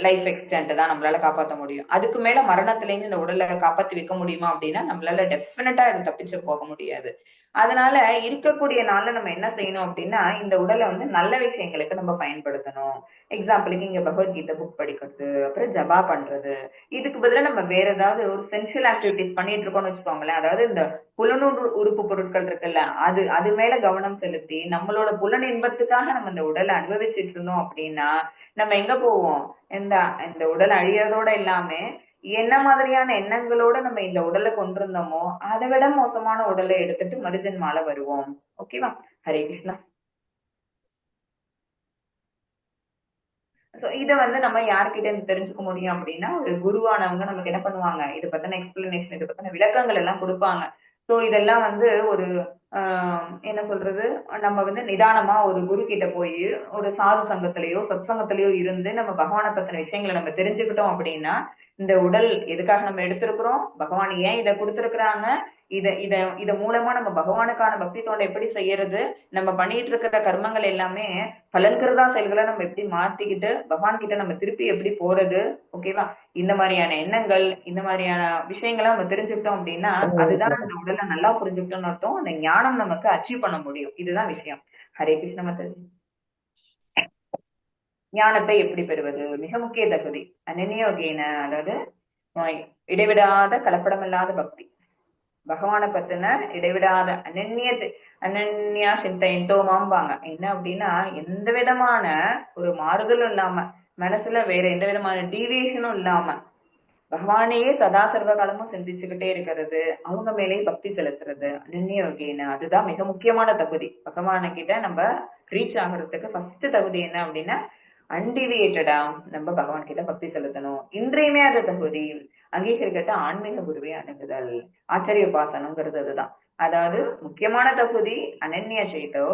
லைஃப் எக்ஸ்டென்ட் தான் நம்மளால காப்பாத்த முடியும். அதுக்கு மேல மரணத்துல இருந்து இந்த உடலை காப்பாத்தி வைக்க முடியுமா அப்படின்னா நம்மளால டெஃபினட்டா இது தப்பிச்சு போக முடியாது. அதனால இருக்கக்கூடிய நாள்ல நம்ம என்ன செய்யணும் அப்படின்னா இந்த உடலை வந்து நல்ல விஷயங்களுக்கு நம்ம பயன்படுத்தணும். எக்ஸாம்பிளுக்கு இங்க பகவத்கீதை புக் படிக்கிறது, அப்புறம் ஜபா பண்றது. இதுக்கு பதிலா நம்ம வேற ஏதாவது ஒரு சென்சுவல் ஆக்டிவிட்டிஸ் பண்ணிட்டு இருக்கோம்னு வச்சுக்கோங்களேன். அதாவது இந்த புலனூறு உறுப்பு பொருட்கள் இருக்குல்ல, அது மேல கவனம் செலுத்தி நம்மளோட புலன் இன்பத்துக்காக நம்ம இந்த உடலை அனுபவிச்சுட்டு இருந்தோம் அப்படின்னா நம்ம எங்க போவோம், இந்த இந்த உடல் அழியறதோட இல்லாம என்ன மாதிரியான எண்ணங்களோட நம்ம இந்த உடலை கொண்டிருந்தோமோ அதை விட மோசமான உடலை எடுத்துட்டு மருஜன்மால வருவோம். ஓகேவா? ஹரே கிருஷ்ணா. இத வந்து நம்ம யார்கிட்ட இருந்து தெரிஞ்சுக்க முடியும் அப்படின்னா ஒரு குருவானவங்க நமக்கு என்ன பண்ணுவாங்க, இதை பத்தின எக்ஸ்பிளனேஷன், இதை பத்தின விளக்கங்கள் எல்லாம் கொடுப்பாங்க. சோ இதெல்லாம் வந்து ஒரு என்ன சொல்றது, நம்ம வந்து நிதானமா ஒரு குரு கிட்ட போய் ஒரு சாது சங்கத்திலேயோ சத்சங்கத்திலேயோ இருந்து நம்ம பகவானை பத்தின விஷயங்களை நம்ம தெரிஞ்சுக்கிட்டோம் அப்படின்னா இந்த உடல் எதுக்காக நம்ம எடுத்திருக்கிறோம், பகவான் ஏன் இதை கொடுத்திருக்கிறாங்க, இத இத இத மூலமா நம்ம பகவானுக்கான பக்தி தொண்டை எப்படி செய்யறது, நம்ம பண்ணிட்டு இருக்கிற கர்மங்கள் எல்லாமே பலன்கிறதா செயல்களை நம்ம எப்படி மாத்திக்கிட்டு பகவான் கிட்ட நம்ம திருப்பி எப்படி போறது. ஓகேவா? இந்த மாதிரியான எண்ணங்கள், இந்த மாதிரியான விஷயங்களை நம்ம தெரிஞ்சுக்கிட்டோம் அப்படின்னா அதுதான் அந்த உடலை நல்லா புரிஞ்சுக்கிட்டோம்னு அர்த்தம். அந்த ஞானம் நமக்கு அச்சீவ் பண்ண முடியும். இதுதான் விஷயம். ஹரே கிருஷ்ண மாதாஜி. ஞானத்தை எப்படி பெறுவது? மிக முக்கிய தகுதி அனன்யோகேன, அதாவது இடைவிடாத கலப்படமில்லாத பக்தி, பகவானை பத்தின இடைவிடாத அனன்யா சிந்தையந்தோமாம்பாங்க. என்ன அப்படின்னா எந்த விதமான ஒரு மாறுதலும் இல்லாம, மனசுல வேற எந்த விதமான டீவியேஷனும் இல்லாம பகவானையே சதா சர்வ காலமும் சிந்திச்சுக்கிட்டே இருக்கிறது, அவங்க மேலேயே பக்தி செலுத்துறது அனன்யோகேன. அதுதான் மிக முக்கியமான தகுதி. பகவான கிட்ட நம்ம ரீச் ஆகிறதுக்கு ஃபர்ஸ்ட் தகுதி என்ன அப்படின்னா அன்டிவியேட்டடா நம்ம பகவான் கிட்ட பக்தி செலுத்தணும். இன்றியமையாத தகுதி அங்கீகரிக்கட்ட ஆன்மீக குருவை அணுகுதல், ஆச்சரிய உபாசனம்ங்கிறது அதுதான். அதாவது முக்கியமான தகுதி அனன்யா செய்தோ,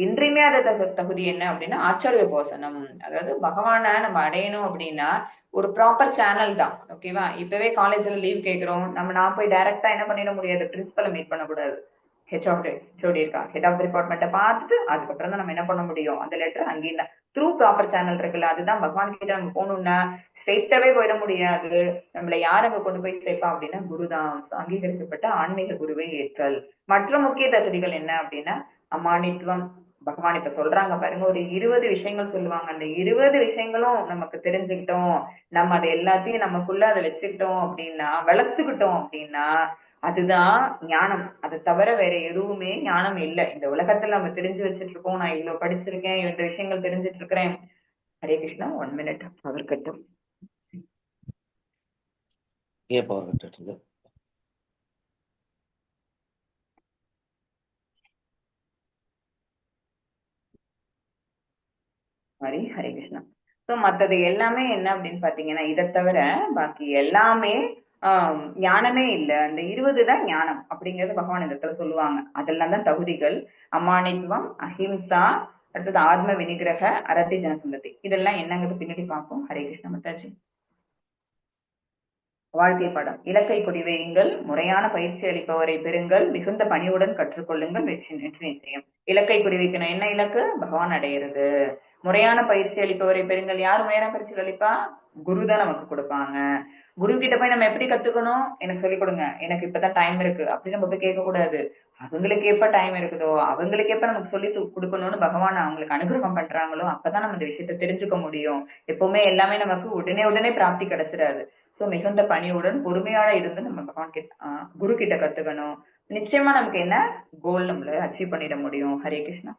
இன்றியமையாத தகுதி என்ன அப்படின்னா ஆச்சரிய உபாசனம். அதாவது பகவான நம்ம அடையணும் அப்படின்னா ஒரு ப்ராப்பர் சேனல் தான். ஓகேவா? இப்பவே காலேஜ்ல லீவ் கேட்கிறோம், நான் போய் டைரக்டா என்ன பண்ணிட முடியாது, பிரின்சிபலை மீட் பண்ணக்கூடாது. ஹெட் ஆஃப் டிபார்ட்மெண்ட்டை பார்த்துட்டு அதுக்கப்புறம் தான் நம்ம என்ன பண்ண முடியும், அந்த லெட்டர் அங்கேயும் த்ரூ ப்ராப்பர் சேனல் இருக்குல்ல, அதுதான் பகவான் கிட்ட நம்ம போகணும்னா ஸ்ட்ரெயிட்டாவே போயிட முடியாது. நம்மள யார் அங்க கொண்டு போய் சேர்ப்பா அப்படின்னா குருதான். அங்கீகரிக்கப்பட்ட ஆன்மீக குருவை ஏற்றல். மற்ற முக்கிய தகுதிகள் என்ன அப்படின்னா அமானித்துவம். பகவான் இப்ப சொல்றாங்க பாருங்க, ஒரு 20 விஷயங்கள் சொல்லுவாங்க. அந்த 20 விஷயங்களும் நமக்கு தெரிஞ்சுக்கிட்டோம், நம்ம அதை எல்லாத்தையும் நமக்குள்ள அதை வச்சுக்கிட்டோம் அப்படின்னா, வளர்த்துக்கிட்டோம் அப்படின்னா அதுதான் ஞானம். அதை தவிர வேற எதுவுமே ஞானம் இல்லை. இந்த உலகத்துல நம்ம தெரிஞ்சு வச்சுட்டு இருக்கோம், நான் இவ்வளவு படிச்சிருக்கேன், இந்த விஷயங்கள் தெரிஞ்சிட்டு இருக்கிறேன். ஹரே கிருஷ்ணா. 1 minute பவர் கட்டும். பவர் கட்டு மாதிரி. ஹரே கிருஷ்ணா. சோ மத்தது எல்லாமே என்ன அப்படின்னு பாத்தீங்கன்னா இதை தவிர பாக்கி எல்லாமே ஞானமே இல்லை. அந்த 20 தான் ஞானம் அப்படிங்கறது பகவான் இந்த இடத்துல சொல்லுவாங்க. அதெல்லாம் தான் தகுதிகள். அமானித்துவம், அஹிம்சா, அடுத்தது ஆத்ம வினிகிரக, அரத்தி ஜனசந்ததி. இதெல்லாம் என்னங்கிறது பின்னாடி பார்ப்போம். ஹரே கிருஷ்ண மாதாஜி. வாழ்க்கை படம். இலக்கை குறிவையுங்கள், முறையான பயிற்சி அளிப்பவரை பெறுங்கள், மிகுந்த பணிவுடன் கற்றுக்கொள்ளுங்கள், வெற்றி நிச்சயம். இலக்கை குறிவைக்கணும். என்ன இலக்கு? பகவான் அடையிறது. முறையான பயிற்சி அளிப்பவரை பெறுங்கள். யார் முறையான பயிற்சி அளிப்பா? குருதான் நமக்கு கொடுப்பாங்க. குரு கிட்ட போய் நம்ம எப்படி கத்துக்கணும், எனக்கு சொல்லிக் கொடுங்க, எனக்கு இப்பதான் டைம் இருக்கு அப்படின்னு நம்ம போய் கேட்க கூடாது. அவங்களுக்கு எப்ப டைம் இருக்குதோ அவங்களுக்கு எப்ப நமக்கு சொல்லி கொடுக்கணும்னு பகவான் அவங்களுக்கு அனுகிரகம் பண்றாங்களோ அப்பதான் நம்ம இந்த விஷயத்த தெரிஞ்சுக்க முடியும். எப்பவுமே எல்லாமே நமக்கு உடனே பிராப்தி கிடைச்சிடாது. சோ மிகுந்த பணியுடன் பொறுமையோட இருந்து நம்ம பகவான் கிட்ட குரு கிட்ட கத்துக்கணும். நிச்சயமா நமக்கு என்ன கோல் நம்மள அச்சீவ் பண்ணிட முடியும். ஹரே கிருஷ்ணா.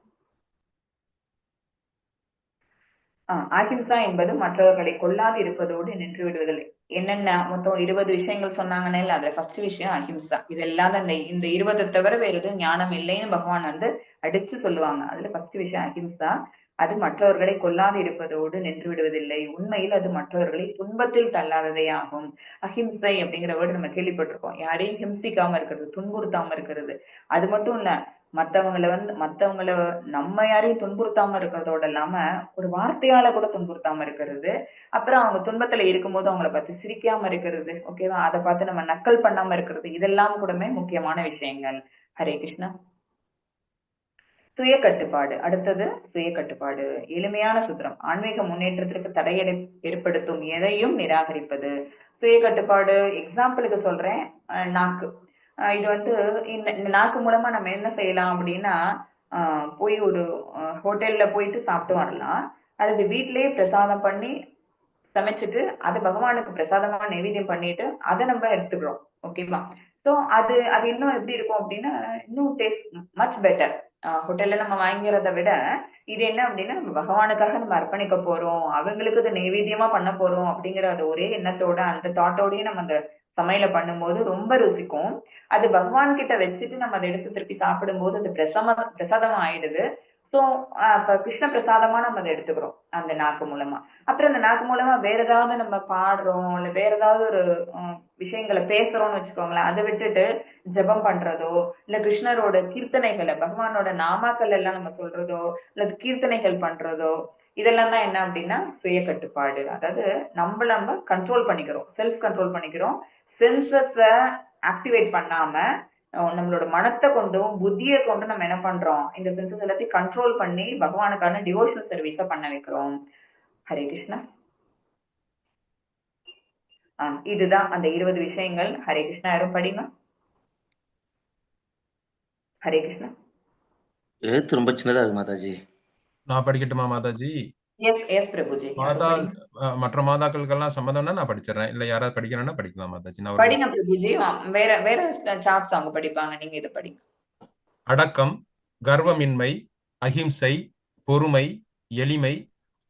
அஹிம்சா என்பது மற்றவர்களை கொல்லாது இருப்பதோடு நின்று விடுவதில். என்னென்ன மொத்தம் 20 விஷயங்கள் சொன்னாங்கன்னு அதுல ஃபர்ஸ்ட் விஷயம் அஹிம்சா. இதெல்லாம் தான் இந்த 20 தவிர வேற எதுவும் ஞானம் இல்லைன்னு பகவான் வந்து அடிச்சு சொல்லுவாங்க. அதுல ஃபர்ஸ்ட் விஷயம் அஹிம்சா. அது மற்றவர்களை கொல்லாது இருப்பதோடு நின்று விடுவதில்லை. உண்மையில் அது மற்றவர்களை துன்பத்தில் தள்ளாததே ஆகும். அஹிம்சை அப்படிங்கிற வேர்டு நம்ம கேள்விப்பட்டிருக்கோம். யாரையும் ஹிம்சிக்காம இருக்கிறது, துன்புறுத்தாம இருக்கிறது. அது மட்டும் இல்ல, மத்தவங்கள நம்ம யாரையும் துன்புறுத்தாம இருக்கிறதோட இல்லாம ஒரு வார்த்தையால கூட துன்புறுத்தாம இருக்கிறது. அப்புறம் அவங்க துன்பத்துல இருக்கும்போது அவங்கள பார்த்து சிரிக்காம இருக்கிறது. ஓகேவா? அதை பார்த்து நம்ம நக்கல் பண்ணாம இருக்கிறது. இதெல்லாம் கூடமே முக்கியமான விஷயங்கள். ஹரே கிருஷ்ணா. சுய கட்டுப்பாடு. அடுத்தது சுய கட்டுப்பாடு. எளிமையான சூத்திரம். ஆன்மீக முன்னேற்றத்திற்கு தடையடை ஏற்படுத்தும் எதையும் நிராகரிப்பது. சுய கட்டுப்பாடு எக்ஸாம்பிளுக்கு சொல்றேன். நாக்கு. இது இந்த நாக்கு மூலமா நம்ம என்ன செய்யலாம் அப்படின்னா, போய் ஒரு ஹோட்டல்ல போயிட்டு சாப்பிட்டு வரலாம். அல்லது வீட்டிலேயே பிரசாதம் பண்ணி சமைச்சிட்டு அதை பகவானுக்கு பிரசாதமா நைவேத்தியம் பண்ணிட்டு அதை நம்ம எடுத்துக்கிறோம். ஓகேவா? சோ அது அது இன்னும் எப்படி இருக்கும் அப்படின்னா, இன்னும் டேஸ்ட் மச் பெட்டர். ஹோட்டல்ல நம்ம வாங்கிறத விட இது என்ன அப்படின்னா, நம்ம பகவானுக்காக நம்ம அர்ப்பணிக்க போறோம், அவங்களுக்கு அதை நைவேத்தியமா பண்ண போறோம் அப்படிங்கிற அது ஒரே எண்ணத்தோட அந்த தாட்டோடயே நம்ம அந்த சமையல பண்ணும்போது ரொம்ப ருசிக்கும். அது பகவான் கிட்ட வச்சுட்டு நம்ம அதை எடுத்து திருப்பி சாப்பிடும்போது அது பிரசாதமா ஆயிடுது. சோ இப்ப கிருஷ்ண பிரசாதமா நம்ம அதை எடுத்துக்கிறோம் அந்த நாக்கு மூலமா. அப்புறம் அந்த நாக்கு மூலமா வேற ஏதாவது நம்ம பாடுறோம், இல்ல வேற ஏதாவது ஒரு விஷயங்களை பேசுறோம்னு வச்சுக்கோங்களேன். அதை விட்டுட்டு ஜெபம் பண்றதோ, இல்ல கிருஷ்ணரோட கீர்த்தனைகளை, பகவானோட நாமாக்கள் எல்லாம் நம்ம சொல்றதோ, இல்ல கீர்த்தனைகள் பண்றதோ, இதெல்லாம் தான் என்ன அப்படின்னா சுய கட்டுப்பாடு. அதாவது நம்ம கண்ட்ரோல் பண்ணிக்கிறோம், செல்ஃப் கண்ட்ரோல் பண்ணிக்கிறோம். சென்சஸ ஆக்டிவேட் பண்ணாம நம்மளோட மனத்தை கொண்டும் புத்தியை கொண்டும் நம்ம என்ன பண்றோம், இந்த சென்சஸ் எல்லாத்தையும் கண்ட்ரோல் பண்ணி பகவானுக்கான டிவோஷனல் சர்வீஸ பண்ண வைக்கிறோம். ஹரே கிருஷ்ணா. இதுதான் அந்த 20 விஷயங்கள். ஹரே கிருஷ்ணா. யாரும் படிங்க. ஹரே கிருஷ்ணா. எழுத்து ரொம்ப சின்னதா இருக்கு மாதாஜி. நான் படிக்கட்டுமா மாதாஜி? எஸ் பிரபுஜி. மாதா மற்ற மாதாக்களுக்கெல்லாம் சம்மதம்னா நான் படிச்சிடறேன். இல்ல யாராவது படிக்கணும்னா படிக்கலாம் மாதாஜி. நான் படிங்க பிரபுஜி. வேற வேற சார்ட்ஸ் அவங்க படிப்பாங்க, நீங்க இதை படிங்க. அடக்கம், கர்வமின்மை, அகிம்சை, பொறுமை, எளிமை,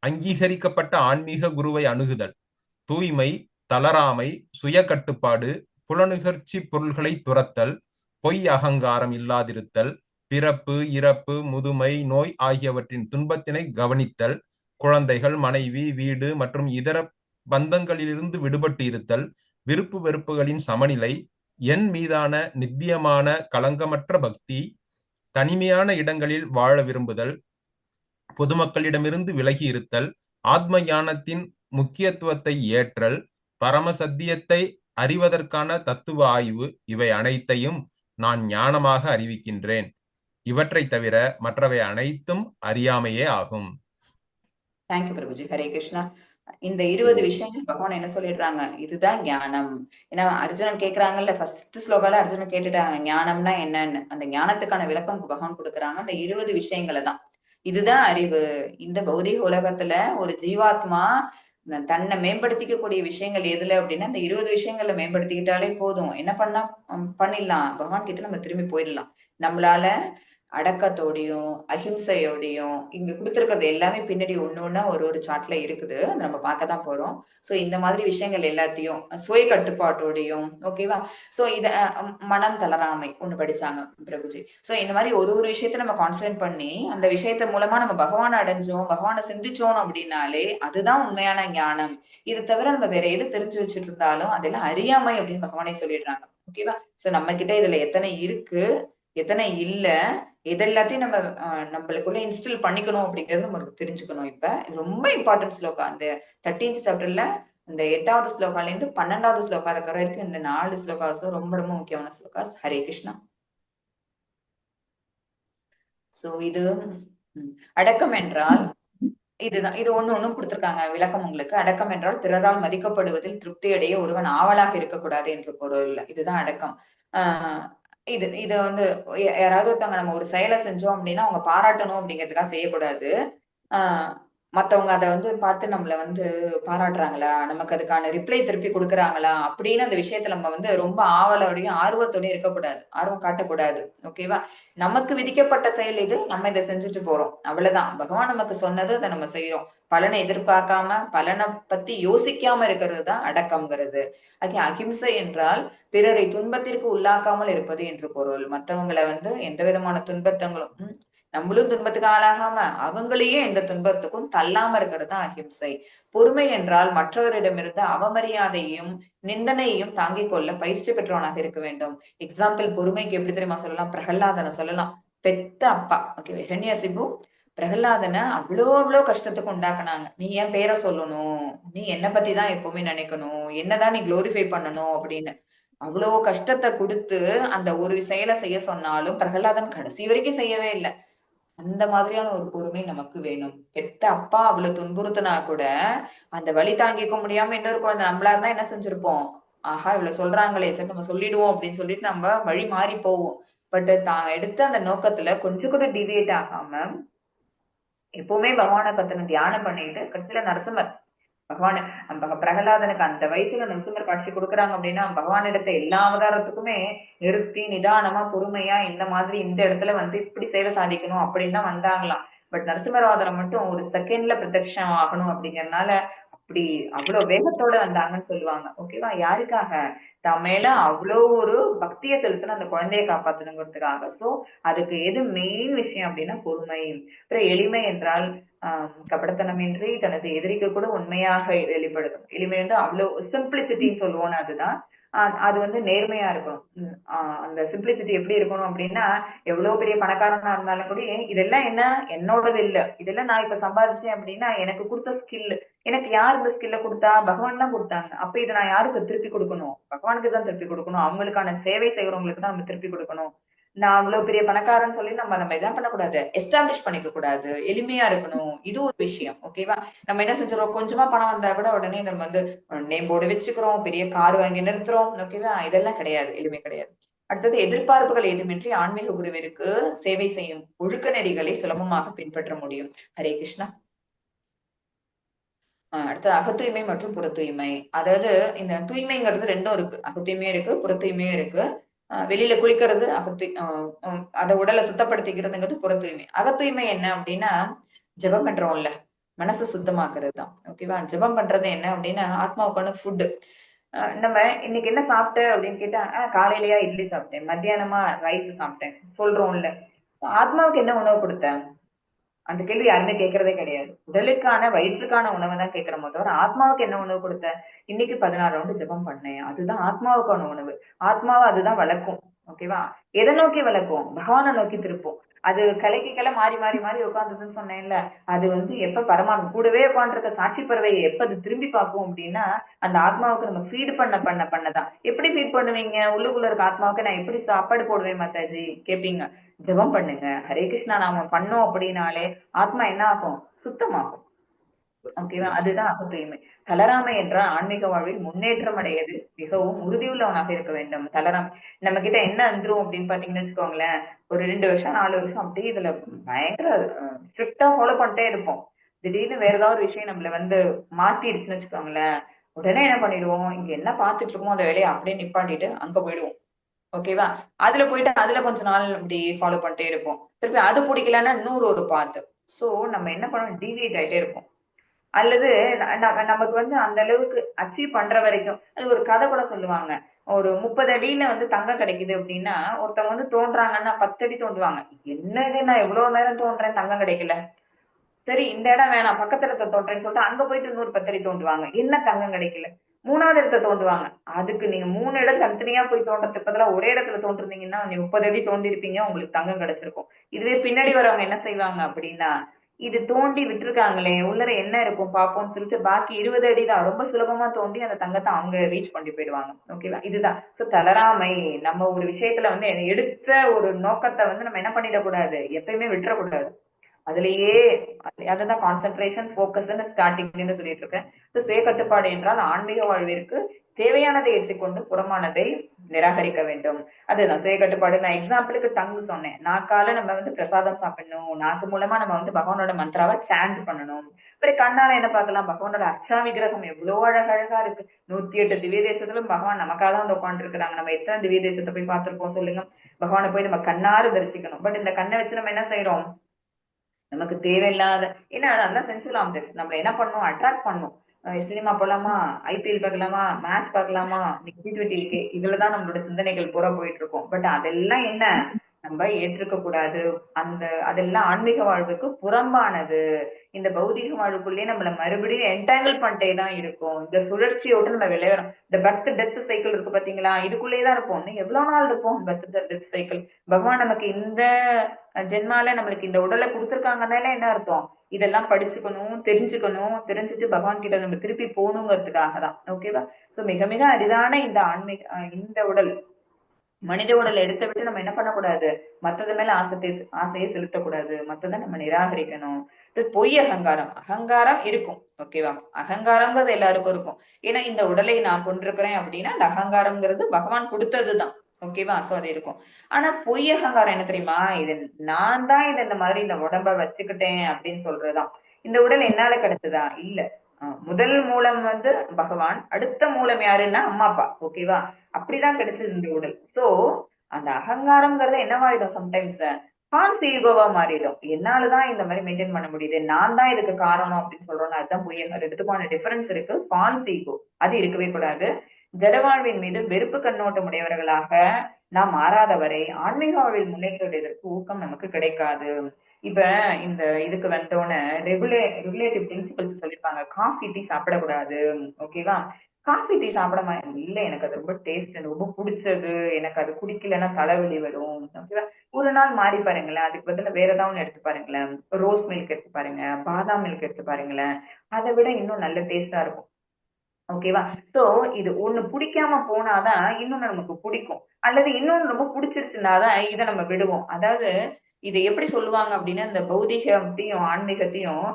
அங்கீகரிக்கப்பட்ட ஆன்மீக குருவை அணுகுதல், தூய்மை, தளராமை, சுய கட்டுப்பாடு, புலனுகர்ச்சி பொருள்களை துரத்தல், பொய் அகங்காரம் இல்லாதிருத்தல், பிறப்பு, இறப்பு, முதுமை, நோய் ஆகியவற்றின் துன்பத்தினை கவனித்தல், குழந்தைகள், மனைவி, வீடு மற்றும் இதர பந்தங்களிலிருந்து விடுபட்டு இருத்தல், விருப்பு வெறுப்புகளின் சமநிலை, என் மீதான நித்தியமான களங்கமற்ற பக்தி, தனிமையான இடங்களில் வாழ விரும்புதல், பொதுமக்களிடமிருந்து விலகி இருத்தல், ஆத்ம ஞானத்தின் முக்கியத்துவத்தை ஏற்றல், பரமசத்தியத்தை அறிவதற்கான தத்துவ ஆய்வு, இவை அனைத்தையும் நான் ஞானமாக அறிவிக்கின்றேன். இவற்றை தவிர மற்றவை அனைத்தும் அறியாமையே ஆகும். தேங்க்யூ பிரபுஜி. ஹரே கிருஷ்ணா. இந்த 20 விஷயங்கள் பகவான் என்ன சொல்லிடுறாங்க, இதுதான் ஞானம். ஏன்னா அர்ஜுனன் கேட்கிறாங்கல்ல, ஃபர்ஸ்ட் ஸ்லோகால அர்ஜுனன் கேட்டுட்டாங்க ஞானம்னா என்னன்னு. அந்த ஞானத்துக்கான விளக்கம் பகவான் கொடுக்குறாங்க. அந்த 20 விஷயங்களை தான். இதுதான் அறிவு. இந்த பௌதிக உலகத்துல ஒரு ஜீவாத்மா தன்னை மேம்படுத்திக்கக்கூடிய விஷயங்கள் எதுல அப்படின்னா, இந்த 20 விஷயங்கள்ல மேம்படுத்திக்கிட்டாலே போதும். என்ன பண்ணிடலாம், பகவான் கிட்ட நம்ம திரும்பி போயிடலாம். நம்மளால அடக்கத்தோடையும் அஹிம்சையோடையும் இங்க கொடுத்துருக்கிறது எல்லாமே பின்னாடி ஒண்ணு ஒரு சார்ட்ல இருக்குது. அது நம்ம பார்க்கதான் போறோம். சோ இந்த மாதிரி விஷயங்கள் எல்லாத்தையும் சுய கட்டுப்பாட்டோடையும், ஓகேவா? சோ இத மனம் தளராமை ஒண்ணு படிச்சாங்க பிரபுஜி. சோ இந்த மாதிரி ஒரு விஷயத்த நம்ம கான்சன்ட்ரேட் பண்ணி அந்த விஷயத்த மூலமா நம்ம பகவானை அடைஞ்சோம், பகவானை சிந்திச்சோம் அப்படின்னாலே அதுதான் உண்மையான ஞானம். இது தவிர நம்ம வேற எது தெரிஞ்சு வச்சுட்டு இருந்தாலும் அதெல்லாம் அறியாமை அப்படின்னு பகவானே சொல்லிடுறாங்க. ஓகேவா? சோ நம்ம கிட்ட இதுல எத்தனை இருக்கு, எத்தனை இல்ல, இதெல்லாத்தையும் நம்ம நம்மளுக்குள்ள இன்ஸ்டால் பண்ணிக்கணும் அப்படிங்கறது நமக்கு தெரிஞ்சுக்கணும். இப்ப இது ரொம்ப இம்பார்ட்டன்ட் ஸ்லோகா. அந்த 13th சாப்டர்ல இந்த 8வது ஸ்லோகால இருந்து 12வது ஸ்லோகா இருக்கிற வரைக்கும் இந்த 4 ஸ்லோகாஸும் ரொம்ப ரொம்ப முக்கியமான ஸ்லோகாஸ். ஹரே கிருஷ்ணா. சோ இது அடக்கம் என்றால் இதுதான். இது ஒண்ணும் கொடுத்திருக்காங்க விளக்கம் உங்களுக்கு. அடக்கம் என்றால் பிறரால் மதிக்கப்படுவதில் திருப்தி அடைய ஒருவன் ஆவலாக இருக்கக்கூடாது என்று பொருள். இதுதான் அடக்கம். இது யாராவது ஒருத்தவங்க நம்ம ஒரு செயலை செஞ்சோம் அப்படின்னா அவங்க பாராட்டணும் அப்படிங்கிறதுக்காக செய்யக்கூடாது. மத்தவங்க அதை பார்த்து நம்மள பாராட்டுறாங்களா, நமக்கு அதுக்கான ரிப்ளை திருப்பி கொடுக்குறாங்களா அப்படின்னு அந்த விஷயத்துல நம்ம ரொம்ப ஆவலோடையும் ஆர்வத்தோடையும் இருக்கக்கூடாது, ஆர்வம் காட்டக்கூடாது. ஓகேவா? நமக்கு விதிக்கப்பட்ட செயல் இது, நம்ம இதை செஞ்சுட்டு போறோம், அவ்வளவுதான். பகவான் நமக்கு சொன்னது அதை நம்ம செய்யறோம். பலனை எதிர்பார்க்காம, பலனை பத்தி யோசிக்காம இருக்கிறது தான் அடக்கம்ங்கிறது. அகிம்சை என்றால் பிறரை துன்பத்திற்கு உள்ளாக்காமல் இருப்பது என்று பொருள். மற்றவங்களை எந்த விதமான துன்பத்தங்களும் நம்மளும் துன்பத்துக்கு ஆளாகாம அவங்களையும் எந்த துன்பத்துக்கும் தள்ளாம இருக்கிறது தான் அஹிம்சை. பொறுமை என்றால் மற்றவரிடமிருந்து அவமரியாதையும் நிந்தனையையும் தாங்கிக் கொள்ள பயிற்சி பெற்றவனாக இருக்க வேண்டும். எக்ஸாம்பிள் பொறுமைக்கு எப்படி தெரியுமா சொல்லலாம்? பிரகலாதனை சொல்லலாம். பெத்த அப்பா, ஓகே, ஹிரண்யசிபு பிரகலாதனை அவ்வளோ கஷ்டத்துக்கு உண்டாக்குனாங்க. நீ ஏன் பேரை சொல்லணும், நீ என்ன பத்தி தான் எப்பவுமே நினைக்கணும், என்னதான் நீ குளோரிஃபை பண்ணணும் அப்படின்னு அவ்வளோ கஷ்டத்தை கொடுத்து அந்த ஒரு செயலை செய்ய சொன்னாலும் பிரகலாதன் கடைசி வரைக்கும் செய்யவே இல்லை. அந்த மாதிரியான ஒரு பொறுமை நமக்கு வேணும். பெத்த அப்பா அவ்வளவு துன்புறுத்தினா கூட அந்த வழி தாங்கிக்க முடியாம இன்னொரு குழந்தை நம்மளா இருந்தா என்ன செஞ்சிருப்போம்? ஆஹா, இவ்வளவு சொல்றாங்களே, சரி நம்ம சொல்லிடுவோம் அப்படின்னு சொல்லிட்டு நம்ம வழி மாறி போவோம். பட் தான் எடுத்த அந்த நோக்கத்துல கொஞ்சம் கூட டிவியேட் ஆகாம எப்பவுமே பகவானை பத்தின தியானம் பண்ணிட்டு கடைசியில நரசிம்மர் பகவான் பிரகலாதனுக்கு அந்த வயசுல நரசிம்மர் காட்சி கொடுக்குறாங்க அப்படின்னா பகவானிடத்த எல்லா அவதாரத்துக்குமே நிறுத்தி நிதானமா பொறுமையா இந்த மாதிரி இந்த இடத்துல வந்து இப்படி சேவை சாதிக்கணும் அப்படின்னு தான் வந்தாங்களாம். பட் நரசிம்மர் அவதாரம் மட்டும் ஒரு செகண்ட்ல பிரத்யட்சம் ஆகணும் அப்படிங்கறதுனால அப்படி அவ்வளவு வேகத்தோட வந்தாங்கன்னு சொல்லுவாங்க. ஓகேவா? யாருக்காக? தான் மேல அவ்வளோ ஒரு பக்தியை செலுத்தின அந்த குழந்தையை காப்பாத்தணுங்கிறதுக்காக. சோ அதுக்கு எது மெயின் விஷயம் அப்படின்னா பொறுமை. அப்புறம் எளிமை என்றால் கபடத்தனமின்றி தனது எதிரிக்கு கூட உண்மையாக வெளிப்படுத்தும். எளிமை வந்து அவ்வளவு சிம்பிளிசிட்டின்னு சொல்லுவோம். அதுதான் அது வந்து நேர்மையா இருக்கணும். அந்த சிம்பிளிசிட்டி எப்படி இருக்கணும் அப்படின்னா எவ்வளவு பெரிய பணக்காரனா இருந்தாலும் கூட இதெல்லாம் என்ன என்னோடது இல்ல, இதெல்லாம் நான் இப்ப சம்பாதிச்சேன் அப்படின்னா எனக்கு கொடுத்த ஸ்கில், எனக்கு யார் இந்த ஸ்கில்ல கொடுத்தா? பகவான் தான் கொடுத்தாங்க. அப்ப இதை நான் யாருக்கு திருப்பி கொடுக்கணும்? பகவானுக்கு தான் திருப்பி கொடுக்கணும். அவங்களுக்கான சேவை செய்யறவங்களுக்கு தான் நம்ம திருப்பி கொடுக்கணும். நான் அவ்வளவு பெரிய பணக்காரன்னு சொல்லி நம்ம இதான் பண்ணக்கூடாது, எஸ்டாப்ளிஷ் பண்ணிக்க கூடாது. எளிமையா இருக்கணும். இது ஒரு விஷயம். ஓகேவா? நம்ம என்ன செஞ்சிடறோம், கொஞ்சமா பணம் வந்தா கூட உடனே நம்ம வந்து நேம் போர்டு வச்சுக்கிறோம், பெரிய கார் வாங்கி நிறுத்துறோம். ஓகேவா? இதெல்லாம் கிடையாது, எளிமை கிடையாது. அடுத்தது எதிர்பார்ப்புகள் ஏதுமின்றி ஆன்மீக குருவிற்கு சேவை செய்யும் ஒழுக்க நெறிகளை சுலபமாக பின்பற்ற முடியும். ஹரே கிருஷ்ணா. அடுத்தது அகத்தூய்மை மற்றும் புற தூய்மை. அதாவது இந்த தூய்மைங்கிறது ரெண்டும் இருக்கு. அகத்தூய்மையும் இருக்கு, புற தூய்மையும் இருக்கு. வெளியில குளிக்கிறது அத உடலை சுத்தப்படுத்திக்கிறதுங்கிறது புற தூய்மை. அகத்தூய்மை என்ன அப்படின்னா ஜெபம் பண்றோம்ல, மனசு சுத்தமாக்குறது தான். ஓகேவா? ஜெபம் பண்றது என்ன அப்படின்னா ஆத்மாவுக்கான ஃபுட்டு. நம்ம இன்னைக்கு என்ன சாப்பிட்ட அப்படின்னு கேட்டா காலையிலயா இட்லி சாப்பிட்டேன், மத்தியானமா ரைஸ் சாப்பிட்டேன் சொல்றோம்ல. ஆத்மாவுக்கு என்ன உணவு கொடுத்த? அந்த கேள்வி யாருமே கேட்கறதே கிடையாது. உடலுக்கான வயிற்றுக்கான உணவை தான் கேட்கிறோமோ தவிர ஆத்மாவுக்கு என்ன உணவு கொடுத்த? இன்னைக்கு 16 ரவுண்டு ஜெபம் பண்ணேன், அதுதான் ஆத்மாவுக்கான உணவு. ஆத்மாவை அதுதான் வளர்க்கும். ஓகேவா? எதை நோக்கி வளர்க்கும்? பகவானை நோக்கி திருப்போம். அது கலைக்கு மாறி மாறி மாறி உட்கார்ந்ததுன்னு சொன்னேன்ல, அது வந்து எப்ப பரமாத்மா கூடவே உட்காந்துருக்க சாட்சி பறவையை எப்ப அது திரும்பி பார்க்கும் அப்படின்னா அந்த ஆத்மாவுக்கு நம்ம ஃபீட் பண்ணதான். எப்படி ஃபீட் பண்ணுவீங்க? உள்ளுக்குள்ள இருக்க ஆத்மாவுக்கு நான் எப்படி சாப்பாடு போடுவேன் மாதாஜி கேப்பீங்க. ஜெபம் பண்ணுங்க, ஹரே கிருஷ்ணா நாம பண்ணோம் அப்படின்னாலே ஆத்மா என்ன ஆகும்? சுத்தமாகும். ஓகேவா? அதுதான் அகத்தூய்மை. தளராமை என்றால் ஆன்மீக வாழ்வில் முன்னேற்றம் அடையது மிகவும் உறுதியுள்ளவனாக இருக்க வேண்டும். தளராமை நம்ம கிட்ட என்ன வந்துரும் அப்படின்னு பாத்தீங்கன்னு வச்சுக்கோங்களேன், ஒரு 2 வருஷம் 4 வருஷம் அப்படியே இதுல பயங்கர ஸ்ட்ரிக்டா ஃபாலோ பண்ணிட்டே இருப்போம். திடீர்னு வேற ஏதாவது ஒரு விஷயம் நம்மள வந்து மாத்திடுச்சுன்னு வச்சுக்கோங்களேன், உடனே என்ன பண்ணிடுவோம், இங்க என்ன பாத்துட்டு இருக்கோமோ அந்த வேலையை அப்படியே நிப்பாட்டிட்டு அங்க போயிடுவோம். ஓகேவா? அதுல போயிட்டு அதுல கொஞ்ச நாள் அப்படி ஃபாலோ பண்ணிட்டே இருப்போம். திருப்பி அது பிடிக்கலன்னா இன்னொரு ஒரு பாத்து. சோ நம்ம என்ன பண்ணோம், டிவியேட் ஆயிட்டே இருப்போம். அல்லது நமக்கு வந்து அந்த அளவுக்கு அச்சீவ் பண்ற வரைக்கும் அது ஒரு கதை கூட சொல்லுவாங்க. ஒரு 30 அடியில வந்து தங்கம் கிடைக்குது அப்படின்னா ஒருத்தவங்க வந்து தோன்றாங்கன்னா 10 அடி தோண்டுவாங்க. என்னது, நான் எவ்வளவு நேரம் தோன்றேன் தங்கம் கிடைக்கல, சரி இந்த இடம் வேணாம் பக்கத்துல இருக்க தோன்றேன்னு சொல்லிட்டு அங்க போயிட்டு இன்னொரு 10 அடி தோண்டுவாங்க. என்ன தங்கம் கிடைக்கல, 3வது இடத்த தோண்டுவாங்க. அதுக்கு நீங்க 3 இடம் தனித்தனியா போய் தோன்றதுக்கு பதிலா ஒரே இடத்துல தோன்றுனீங்கன்னா நீ 30 அடி தோண்டிருப்பீங்க, உங்களுக்கு தங்கம் கிடைச்சிருக்கும். இதுவே பின்னாடி வரவங்க என்ன செய்வாங்க அப்படின்னா, இது தோண்டி விட்டுருக்காங்களே உள்ளர என்ன இருக்கும் பாப்போம்னு சொல்லிட்டு பாக்கி 20 அடி தான் ரொம்ப சுலபமா தோண்டி அந்த தங்கத்தை அவங்க ரீச் பண்ணி போயிடுவாங்க. ஓகேவா? இதுதான் தளராமை. நம்ம ஒரு விஷயத்துல வந்து எடுத்த ஒரு நோக்கத்தை வந்து நம்ம என்ன பண்ணிடக்கூடாது, எப்பயுமே விட்டுறக்கூடாது. அதுலயே அதுதான் கான்சென்ட்ரேஷன் போக்கஸ் ஸ்டார்டிங்ல சொல்லிட்டு இருக்கேன். சுய கட்டுப்பாடு என்றால் ஆன்மீக வாழ்விற்கு தேவையானதை ஏற்றுக்கொண்டு புறமானதை நிராகரிக்க வேண்டும். அதுதான் சுய கட்டுப்பாடு. நான் எக்ஸாம்பிளுக்கு டங்கு சொன்னேன். நாக்கால நம்ம வந்து பிரசாதம் சாப்பிடணும், நாக்கு மூலமா நம்ம வந்து பகவானோட மந்திராவை சாண்ட் பண்ணணும். அப்புறம் கண்ணால என்ன பார்க்கலாம், பகவானோட அர்ச்சா விக்கிரகம் எவ்வளவு அழகழகா இருக்கு. 108 திவ்ய தேசத்திலும் பகவான் நமக்காக தான் வந்து உட்காந்து இருக்கிறாங்க. நம்ம எத்தனை திவ்ய தேசத்தை போய் பார்த்திருப்போம் சொல்லுங்க. பகவானை போய் நம்ம கண்ணாறு தரிசிக்கணும். பட் இந்த கண்ணை வச்சு நம்ம என்ன செய்யறோம், நமக்கு தேவையில்லாத ஏன்னா அதெல்லாம் சென்சுவல் ஆப்ஜெக்ட். நம்ம என்ன பண்ணும், அட்ராக்ட் பண்ணும். சினிமா போலாமா, ஐபிஎல் பார்க்கலாமா, மேட்ச் பார்க்கலாமா, T20 இதுலதான் நம்மளோட சிந்தனைகள் பூரா போயிட்டு இருக்கோம். பட் அதெல்லாம் என்ன, நம்ம ஏற்றுக்க கூடாது. அதெல்லாம் ஆன்மீக வாழ்வுக்கு புறம்பானது. இந்த பௌதிக வாழ்வுக்குள்ளேயே நம்மள மறுபடியும் என்டாங்கிள் பண்ணிட்டே தான் இருக்கும். இந்த சுழற்சியோட நம்ம விளையாடுறோம். இந்த பர்த் டெத் சைக்கிள் இருக்கு பாத்தீங்களா? இதுக்குள்ளேயே தான் இருப்போம். இன்னும் எவ்வளவு நாள் இருப்போம் பர்த் டெத் சைக்கிள்? பகவான் நமக்கு இந்த ஜென்மால நம்மளுக்கு இந்த உடலை கொடுத்துருக்காங்கனால என்ன அர்த்தம்? இதெல்லாம் படிச்சுக்கணும், தெரிஞ்சுக்கணும், தெரிஞ்சுட்டு பகவான் கிட்ட நம்ம திருப்பி போகணுங்கிறதுக்காக தான். ஓகேவா? சோ மிக மிக அரிதான இந்த இந்த உடல், மனித உடலை எடுத்து விட்டு நம்ம என்ன பண்ணக்கூடாது? மத்தது மேல ஆசையை செலுத்தக்கூடாது. மத்ததை நம்ம நிராகரிக்கணும். பொய் அகங்காரம். அகங்காரம் இருக்கும். ஓகேவா? அகங்காரம்ங்கிறது எல்லாருக்கும் இருக்கும். ஏன்னா இந்த உடலை நான் கொண்டிருக்கிறேன் அப்படின்னா அந்த அகங்காரம்ங்கிறது பகவான் கொடுத்ததுதான். ஓகேவா? சோ அது இருக்கும். ஆனா பொய் அகங்காரம் என்ன தெரியுமா? இது நான் தான் இந்த மாதிரி இந்த உடம்ப வச்சுக்கிட்டேன் அப்படின்னு சொல்றதுதான். இந்த உடல் என்னால கிடைச்சதா? இல்ல. முதல் மூலம் பகவான், அடுத்த மூலம் யாருன்னா அம்மா அப்பா. ஓகேவா? அப்படிதான் கிடைச்சது இந்த உடல். சோ அந்த அகங்காரம்ங்கிறது என்னவாயிடும் சம்டைம்ஸ் ஃபால்ஸ் ஈகோவா மாறிடும். என்னாலதான் இந்த மாதிரி மெயின்டைன் பண்ண முடியுது, நான் தான் இதுக்கு காரணம் அப்படின்னு சொல்றோம்னா அதுதான் பொய். ரெண்டுத்துக்கான டிஃபரன்ஸ் இருக்கு. ஃபால்ஸ் ஈகோ அது இருக்கவே கூடாது. ஜடவாழ்வின் மீது வெறுப்பு கண்ணோட்டம் உடையவர்களாக நாம் மாறாத வரை ஆன்மீக வாழ்வில் முன்னேற்றுவதற்கு ஊக்கம் நமக்கு கிடைக்காது. இப்ப இந்த இதுக்கு வந்தோன்னு ரெகுலேட்டிவ் பிரின்சிபல்ஸ் சொல்லிருப்பாங்க. காஃபி டீ சாப்பிடக்கூடாது. ஓகேவா? காஃபி டீ சாப்பிட இல்ல, எனக்கு அது ரொம்ப டேஸ்ட், எனக்கு ரொம்ப பிடிச்சது, எனக்கு அது குடிக்கலன்னா தலைவலி வரும். ஓகேவா? ஒரு நாள் மாறி பாருங்களேன். அதுக்கு பதிலா வேற ஏதாவது ஒண்ணு எடுத்து பாருங்களேன். ரோஸ் மில்க் எடுத்து பாருங்க, பாதாம் மில்க் எடுத்து பாருங்களேன். அதை விட இன்னும் நல்ல டேஸ்டா இருக்கும். ஓகேவா? சோ இது ஒண்ணு பிடிக்காம போனாதான் இன்னொன்னு நமக்கு பிடிக்கும். அல்லது இன்னொன்னு ரொம்ப பிடிச்சிருச்சுனாதான் இதை நம்ம விடுவோம். அதாவது இதை எப்படி சொல்லுவாங்க அப்படின்னா, இந்த பௌதிகத்தையும் ஆன்மீகத்தையும்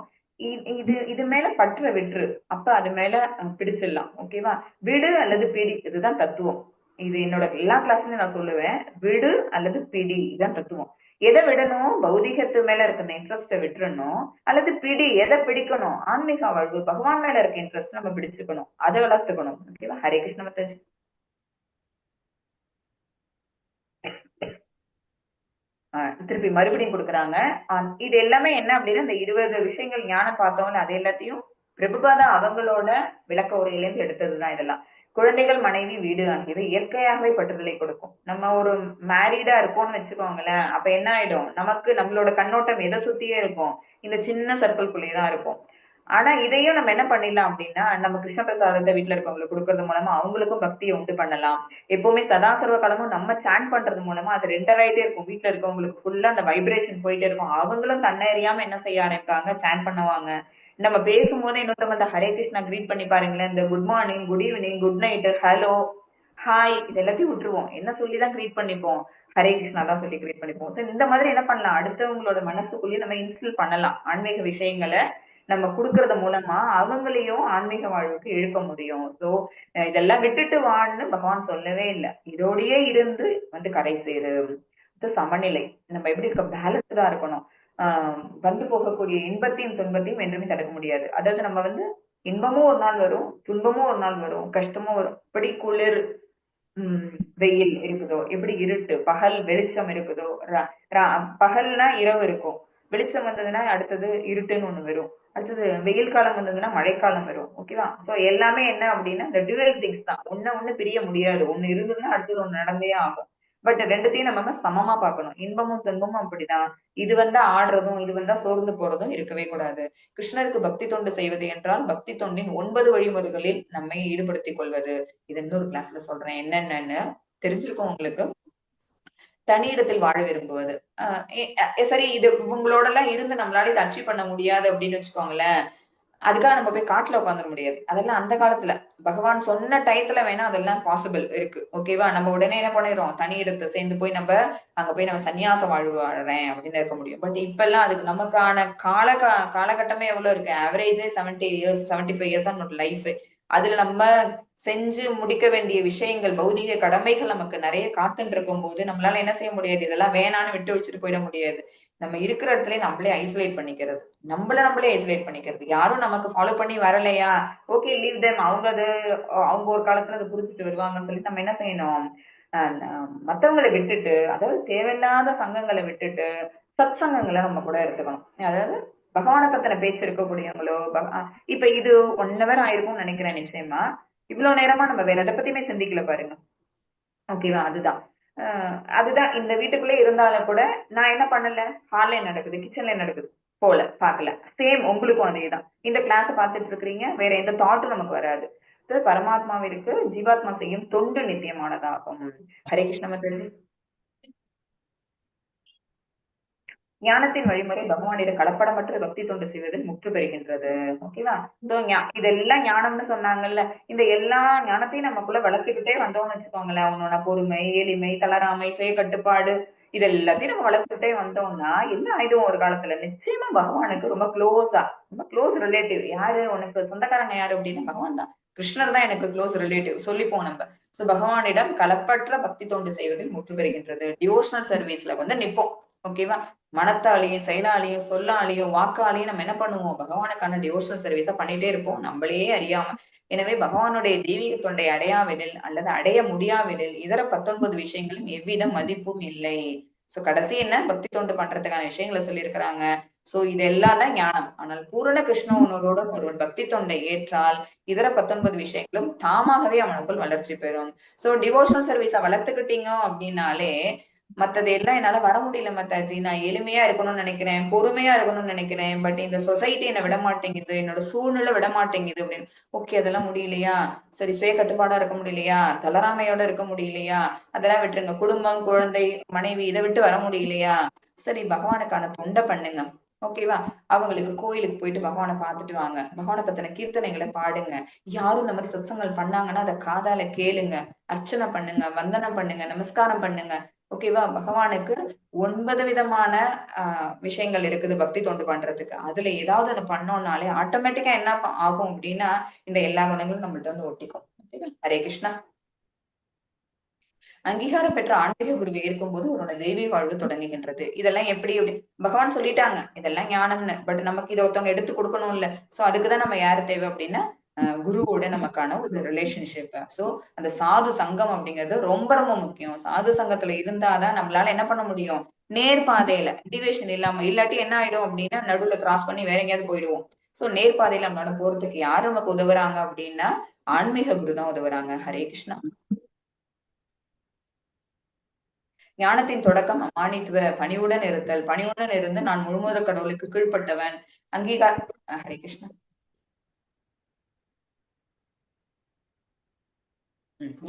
இது மேல பற்ற விட்டுரு, அப்ப அது மேல பிடிச்சிடலாம். ஓகேவா? விடு அல்லது பிடி, இதுதான் தத்துவம். இது என்னோட எல்லா கிளாஸ்லயும் நான் சொல்லுவேன். விடு அல்லது பிடி, இதுதான் தத்துவம். எதை விடணும்? பௌதிகத்து மேல இருக்கிற இன்ட்ரெஸ்ட விட்டுறணும். அல்லது பிடி, எதை பிடிக்கணும்? ஆன்மீக வாழ்வு, பகவான் மேல இருக்க இன்ட்ரெஸ்ட் நம்ம பிடிச்சுக்கணும், அதை வளர்த்துக்கணும். ஓகேவா? ஹரே கிருஷ்ண மத்தாஜி. திருப்பி மறுபடியும் கொடுக்குறாங்க. இது எல்லாமே என்ன அப்படின்னா, இந்த 20 விஷயங்கள் ஞானம் பார்த்தோம்ல, அது எல்லாத்தையும் பிரபுபாதா அவங்களோட விளக்க உரையில இருந்து எடுத்ததுதான் இதெல்லாம். குழந்தைகள், மனைவி, வீடு ஆகியவை இயற்கையாகவே பற்றுதலை கொடுக்கும். நம்ம ஒரு மேரீடா இருக்கோம்னு வச்சுக்கோங்களேன், அப்ப என்ன ஆயிடும்? நமக்கு நம்மளோட கண்ணோட்டம் எதை சுத்தியே இருக்கும்? இந்த சின்ன சர்க்கிள்குள்ளேயேதான் இருக்கும். ஆனா இதையும் நம்ம என்ன பண்ணிடலாம் அப்படின்னா, நம்ம கிருஷ்ண பிரசாதத்தை வீட்டுல இருக்கவங்களுக்கு கொடுக்கறது மூலமா அவங்களுக்கும் பக்தியை உண்டு பண்ணலாம். எப்பவுமே சதா சர்வ காலமும் நம்ம சாண்ட் பண்றது மூலமா அது ரெண்டராயிட்டே இருக்கும். வீட்டுல இருக்கவங்களுக்கு ஃபுல்லா அந்த வைப்ரேஷன் போயிட்டே இருக்கும். அவங்களும் தன்னை அறியாம என்ன செய்ய ஆரம்பிப்பாங்க? சாண்ட் பண்ணுவாங்க. நம்ம பேசும்போது இன்னொருத்தவங்க அந்த ஹரே கிருஷ்ணா கிரீட் பண்ணி பாருங்களேன். இந்த good morning, good evening, good night, hello, hi, இது எல்லாத்தையும் விட்டுருவோம். என்ன சொல்லிதான் கிரீட் பண்ணிப்போம்? ஹரே கிருஷ்ணா தான் சொல்லி கிரீட் பண்ணிப்போம். இந்த மாதிரி என்ன பண்ணலாம்? அடுத்தவங்களோட மனசுக்குள்ளேயே நம்ம இன்ஸ்டில் பண்ணலாம். ஆன்மீக விஷயங்களை நம்ம கொடுக்கறது மூலமா அவங்களையும் ஆன்மீக வாழ்வுக்கு இழுக்க முடியும். சோ இதெல்லாம் விட்டுட்டு வாழ்ன்னு பகவான் சொல்லவே இல்லை. இதோடயே இருந்து கரை சேரு. சமநிலை. நம்ம எப்படி இருக்க? பேலன்ஸ்டா இருக்கணும். வந்து போகக்கூடிய இன்பத்தையும் துன்பத்தையும் என்றுமே தடுக்க முடியாது. அதாவது நம்ம இன்பமும் ஒரு நாள் வரும், துன்பமும் ஒரு நாள் வரும், கஷ்டமும் வரும். இப்படி குளிர் வெயில் இருக்குதோ, எப்படி இருட்டு பகல் வெளிச்சம் இருக்குதோ, பகல்னா இரவு இருக்கும், வெளிச்சம் வந்ததுன்னா அடுத்தது இருட்டுன்னு ஒண்ணு வரும், அடுத்தது வெயில் காலம் வந்ததுன்னா மழைக்காலம் வரும். ஓகேவா? சோ எல்லாமே என்ன அப்படின்னா இந்த டியூவல் திங்ஸ் தான். ஒண்ணு பிரிய முடியாது. ஒண்ணு இருந்ததுன்னா அடுத்தது ஒண்ணு நடந்தே ஆகும். பட் ரெண்டுத்தையும் நம்ம சமமா பார்க்கணும். இன்பமும் துன்பமும் அப்படிதான். இது ஆடுறதும் இது சோர்ந்து போறதும் இருக்கவே கூடாது. கிருஷ்ணருக்கு பக்தி தொண்டு செய்வது என்றால் பக்தி தொண்டின் 9 வழிமுறைகளில் நம்மை ஈடுபடுத்திக் கொள்வது. இது இன்னொரு கிளாஸ்ல சொல்றேன் என்னென்னு தெரிஞ்சிருக்கும் உங்களுக்கு. தனி இடத்தில் வாழ விரும்புவது. சரி, இது உங்களோட எல்லாம் இருந்து நம்மளால இதை அச்சீவ் பண்ண முடியாது அப்படின்னு வச்சுக்கோங்களேன். அதுக்காக நம்ம போய் காட்டுல உட்காந்துட முடியாது. அதெல்லாம் அந்த காலத்துல பகவான் சொன்ன டயத்துல வேணா அதெல்லாம் பாசிபிள் இருக்கு. ஓகேவா? நம்ம உடனே என்ன பண்ணிடுறோம்? தனி இடத்தை சேர்ந்து போய் அங்க போய் நம்ம சன்னியாச வாழ்வு வாழறேன் அப்படின்னு இருக்க முடியும். பட் இப்ப எல்லாம் அதுக்கு நமக்கான காலகட்டமே எவ்வளவு இருக்கு? ஆவரேஜே 70 இயர்ஸ் 75 இயர்ஸ் நம்மளோட லைஃப். அதுல நம்ம செஞ்சு முடிக்க வேண்டிய விஷயங்கள், பௌதிக கடமைகள் நமக்கு நிறைய காத்துட்டு இருக்கும் போது நம்மளால என்ன செய்ய முடியாது? இதெல்லாம் வேணான்னு விட்டு வச்சுட்டு போயிட முடியாது. நம்ம இருக்கிற இடத்துல நம்மளே ஐசோலேட் பண்ணிக்கிறது, நம்மளே ஐசோலேட் பண்ணிக்கிறது. யாரும் நமக்கு ஃபாலோ பண்ணி வரலையா, ஓகே லீவ் தேம், அவங்க ஒரு காலத்துல அதை புரிஞ்சுட்டு வருவாங்கன்னு சொல்லி நம்ம என்ன செய்யணும்? மத்தவங்களை விட்டுட்டு, அதாவது தேவையில்லாத சங்கங்களை விட்டுட்டு சத் சங்கங்களை நம்ம கூட எடுத்துக்கணும். அதாவது பகவானை பத்தின பேச்சு இருக்கக்கூடியவங்களோ, இப்ப இது 1 hour ஆயிருக்கும்னு நினைக்கிறேன். நிச்சயமா இவ்வளவு நேரமா நம்ம வேற எதை பத்தியுமே சிந்திக்கல பாருங்க. ஓகேவா? அதுதான் அதுதான் இந்த வீட்டுக்குள்ளே இருந்தாலும் கூட நான் என்ன பண்ணல, ஹால்ல நடக்குது, கிச்சன்ல நடக்குது போல பார்க்கல. சேம் உங்களுக்கும் அதேதான். இந்த கிளாஸ் பார்த்துட்டு இருக்கிறீங்க, வேற எந்த தாட்டும் நமக்கு வராது. பரமாத்மாவிற்கு ஜீவாத்மா செய்யும் தொண்டு நித்தியமானதாகும். ஹரே கிருஷ்ண மதன். ஞானத்தின் வழிமுறை பகவானிடம் கலப்படமற்ற பக்தி தொண்டு செய்வதில் முற்று பெறுகின்றது. ஓகேவா? இதெல்லாம் ஞானம்னு சொன்னாங்கல்ல, இந்த எல்லா ஞானத்தையும் நமக்குள்ள வளர்த்துக்கிட்டே வந்தோம்னு வச்சுக்கோங்களேன். அவனோட பொறுமை, எளிமை, தளராமை, சுய கட்டுப்பாடு, இது எல்லாத்தையும் நம்ம வளர்த்துக்கிட்டே வந்தோம்னா என்ன ஆயிடும் ஒரு காலத்துல, நிச்சயமா பகவானுக்கு ரொம்ப க்ளோஸ் ரிலேட்டிவ். யாரு உனக்கு சொந்தக்காரங்க யாரு அப்படின்னா பகவான் தான். கிருஷ்ணர் தான் எனக்கு க்ளோஸ் ரிலேட்டிவ் சொல்லிப்போம் நம்ம. சோ பகவானிடம் களப்பற்ற பக்தி தொண்டு செய்வதில் முற்று பெறுகின்றது. டிவோஷனல் சர்வீஸ்ல நிப்போம். ஓகேவா? மனத்தாலையும், செயலாலையும், சொல்லாலையும், வாக்காலையும் நம்ம என்ன பண்ணுவோம், பகவானுக்கான டிவோஷனல் சர்வீஸா பண்ணிட்டே இருப்போம் நம்மளே அறியாம. எனவே பகவானுடைய தெய்வீக தொண்டை அடையாவிடில் அல்லது அடைய முடியாவிடில் இதர 19 விஷயங்களும் எவ்வித மதிப்பும் இல்லை. சோ கடைசி என்ன, பக்தி தொண்டு பண்றதுக்கான விஷயங்களை சொல்லியிருக்கிறாங்க. சோ இதெல்லாம் தான் ஞானம். ஆனால் பூரண கிருஷ்ண உணர்வோட ஒருவன் பக்தி தொண்டை ஏற்றால் இதர 19 விஷயங்களும் தாமாகவே அவனுக்குள் வளர்ச்சி பெறும். சோ டிவோஷனல் சர்வீஸை வளர்த்துக்கிட்டீங்க அப்படின்னாலே மத்தது எல்லாம் என்னால வர முடியல மத்தாஜி, நான் எளிமையா இருக்கணும்னு நினைக்கிறேன், பொறுமையா இருக்கணும்னு நினைக்கிறேன், பட் இந்த சொசைட்டி என்ன விட மாட்டேங்குது, என்னோட சூழ்நிலை விட மாட்டேங்குது அப்படின்னு. ஓகே, அதெல்லாம் முடியலையா? சரி, சுய கட்டுப்பாடா இருக்க முடியலையா? தளராமையோட இருக்க முடியலையா? அதெல்லாம் விட்டுருங்க. குடும்பம், குழந்தை, மனைவி இதை விட்டு வர முடியலையா? சரி, பகவானுக்கான தொண்டை பண்ணுங்க. ஓகேவா? அவங்களுக்கு கோயிலுக்கு போயிட்டு பகவானை பார்த்துட்டு வாங்க, பகவானை பத்தின கீர்த்தனைகளை பாடுங்க. யாரும் இந்த மாதிரி சத்சங்கள் பண்ணாங்கன்னா அதை காதால கேளுங்க, அர்ச்சனை பண்ணுங்க, வந்தனம் பண்ணுங்க, நமஸ்காரம் பண்ணுங்க. ஓகேவா? பகவானுக்கு 9 விதமான விஷயங்கள் இருக்குது பக்தி தொண்டு பண்றதுக்கு. அதுல ஏதாவது ஒண்ணு பண்ணோம்னாலே ஆட்டோமேட்டிக்கா என்ன ஆகும் அப்படின்னா இந்த எல்லா குணங்களும் நம்மள்ட்ட ஒட்டிக்கும். ஓகேவா? ஹரே கிருஷ்ணா. அங்கீகாரம் பெற்ற ஆன்மீக குருவை இருக்கும்போது உன்னோட தெய்வீக வாழ்வு தொடங்குகின்றது. இதெல்லாம் எப்படி பகவான் சொல்லிட்டாங்க, இதெல்லாம் ஞானம்னு. பட் நமக்கு இதை ஒருத்தவங்க எடுத்து கொடுக்கணும் இல்ல. சோ அதுக்குதான் நம்ம யாரு தேவை அப்படின்னா குருவோட நமக்கான ஒரு ரிலேஷன்ஷிப். சோ அந்த சாது சங்கம் அப்படிங்கிறது ரொம்ப ரொம்ப முக்கியம். சாது சங்கத்துல இருந்தாதான் நம்மளால என்ன பண்ண முடியும், நேர்பாதையில டிவியேஷன் இல்லாம. இல்லாட்டி என்ன ஆயிடும் அப்படின்னா நடுவுல கிராஸ் பண்ணி வேற எங்கேயாவது போயிடுவோம். சோ நேர்பாதையில நம்மளால போறதுக்கு யாரு நமக்கு உதவுறாங்க அப்படின்னா ஆன்மீக குரு தான் உதவுறாங்க. ஹரே கிருஷ்ணா. ஞானத்தின் தொடக்கம் அமானித்துவ பணிவுடன் இருத்தல். பணிவுடன் இருந்து நான் முழுமுதற் கடவுளுக்கு கீழ்ப்பட்டவன். அங்கீகார ஹரே கிருஷ்ணா.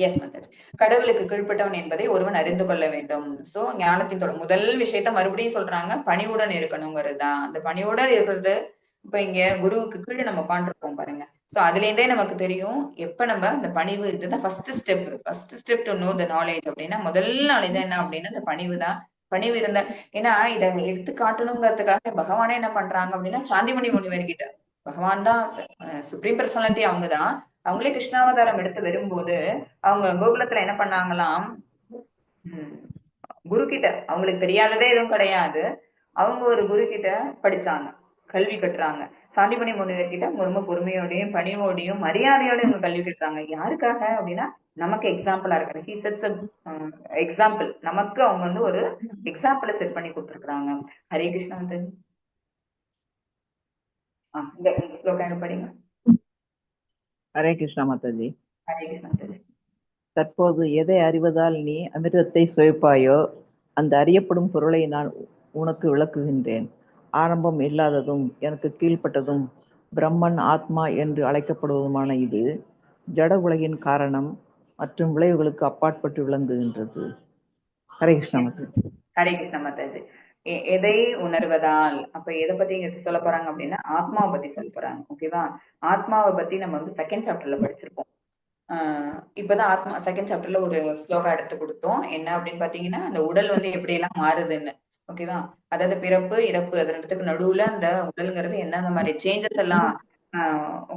S mother. கடவுளுக்கு கீழ்ப்பட்டவன் என்பதை ஒருவன் அறிந்து கொள்ள வேண்டும். சோ ஞானத்தின் முதல் விஷயத்த மறுபடியும் சொல்றாங்க, பணிவுடன் இருக்கணுங்கிறது தான். அந்த பணிவுடன் இருக்கிறது இப்ப இங்க குருவுக்கு கீழே நம்ம உட்காந்துருக்கோம் பாருங்க. சோ அதுல இருந்தே நமக்கு தெரியும் எப்ப நம்ம அந்த பணிவு, இதுதான் first step to know the knowledge அப்படின்னா முதல் நாலேஜ் என்ன அப்படின்னா இந்த பணிவு தான். பணிவு இருந்தா, ஏன்னா இதை எடுத்து காட்டணுங்கிறதுக்காக பகவானே என்ன பண்றாங்க அப்படின்னா சாந்திமணி முனிவர்கிட்ட, பகவான் தான் சுப்ரீம் பர்சனாலிட்டி, அவங்கதான். அவங்களே கிருஷ்ணாவதாரம் எடுத்து வரும்போது அவங்க கோகுலத்துல என்ன பண்ணாங்களாம், குரு கிட்ட அவங்களுக்கு தெரியாததே எதுவும் கிடையாது. அவங்க ஒரு குரு கிட்ட படிச்சாங்க, கல்வி கட்டுறாங்க. சாந்திமணி முனிவர் கிட்ட ரொம்ப பொறுமையோடையும் பணிவோடையும் மரியாதையோட இவங்க கல்வி கட்டுறாங்க. யாருக்காக அப்படின்னா நமக்கு எக்ஸாம்பிளா இருக்காங்க. எக்ஸாம்பிள் நமக்கு அவங்க ஒரு எக்ஸாம்பிளை செட் பண்ணி கொடுத்துருக்காங்க. ஹரே கிருஷ்ணா. இந்த ஸ்லோகம் படிங்க. ஹரே கிருஷ்ணா மாதாஜி. ஹரே கிருஷ்ணா. தற்போது எதை அறிவதால் நீ அமிர்தத்தை சுவைப்பாயோ அந்த அறியப்படும் பொருளை நான் உனக்கு விளக்குகின்றேன். ஆரம்பம் இல்லாததும் எனக்கு கீழ்ப்பட்டதும் பிரம்மன் ஆத்மா என்று அழைக்கப்படுவதுமான இது ஜட உலகின் காரணம் மற்றும் விளைவுகளுக்கு அப்பாற்பட்டு விளங்குகின்றது. ஹரே கிருஷ்ணா மாதாஜி. ஹரே கிருஷ்ணா மாதாஜி. எதை உணர்வதால், அப்ப எதை பத்தி இங்க சொல்ல போறாங்க அப்படின்னா ஆத்மாவை பத்தி சொல்ல போறாங்க. ஓகேவா? ஆத்மாவை பத்தி நம்ம செகண்ட் சாப்டர்ல படிச்சிருப்போம். இப்பதான் ஆத்மா செகண்ட் சாப்டர்ல ஒரு ஸ்லோகா எடுத்து கொடுத்தோம். என்ன அப்படின்னு பாத்தீங்கன்னா அந்த உடல் எப்படி எல்லாம் மாறுதுன்னு. ஓகேவா? அதாவது பிறப்பு இறப்பு அது ரெண்டுத்துக்கு நடுவுல அந்த உடல்ங்கிறது என்ன மாதிரி சேஞ்சஸ் எல்லாம்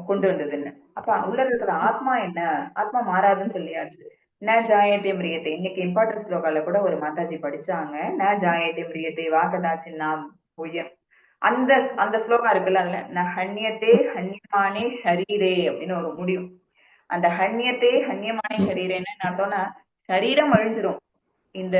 கொண்டு வந்ததுன்னு. அப்ப உள்ள இருக்கிற ஆத்மா என்ன, ஆத்மா மாறாதுன்னு சொல்லியாச்சு. ந ஜாயத்தே மிரியத்தை, இன்னைக்கு இம்பார்ட்டன்ஸ் ஸ்லோகால கூட ஒரு மாதாஜி படிச்சாங்க. ந ஜாயத்தே மிரியத்தை வாக்கதாச்சு நாம் பொய்யம். அந்த அந்த ஸ்லோகா இருக்குல்ல, அதுல ந ஹன்யத்தே ஹன்யமானே ஷரீரே அப்படின்னு ஒரு முடியும். அந்த ஹன்யத்தே ஹன்யமானே ஷரீரேன்னு என்ன அர்த்தம்னா சரீரம் அழிஞ்சிரும், இந்த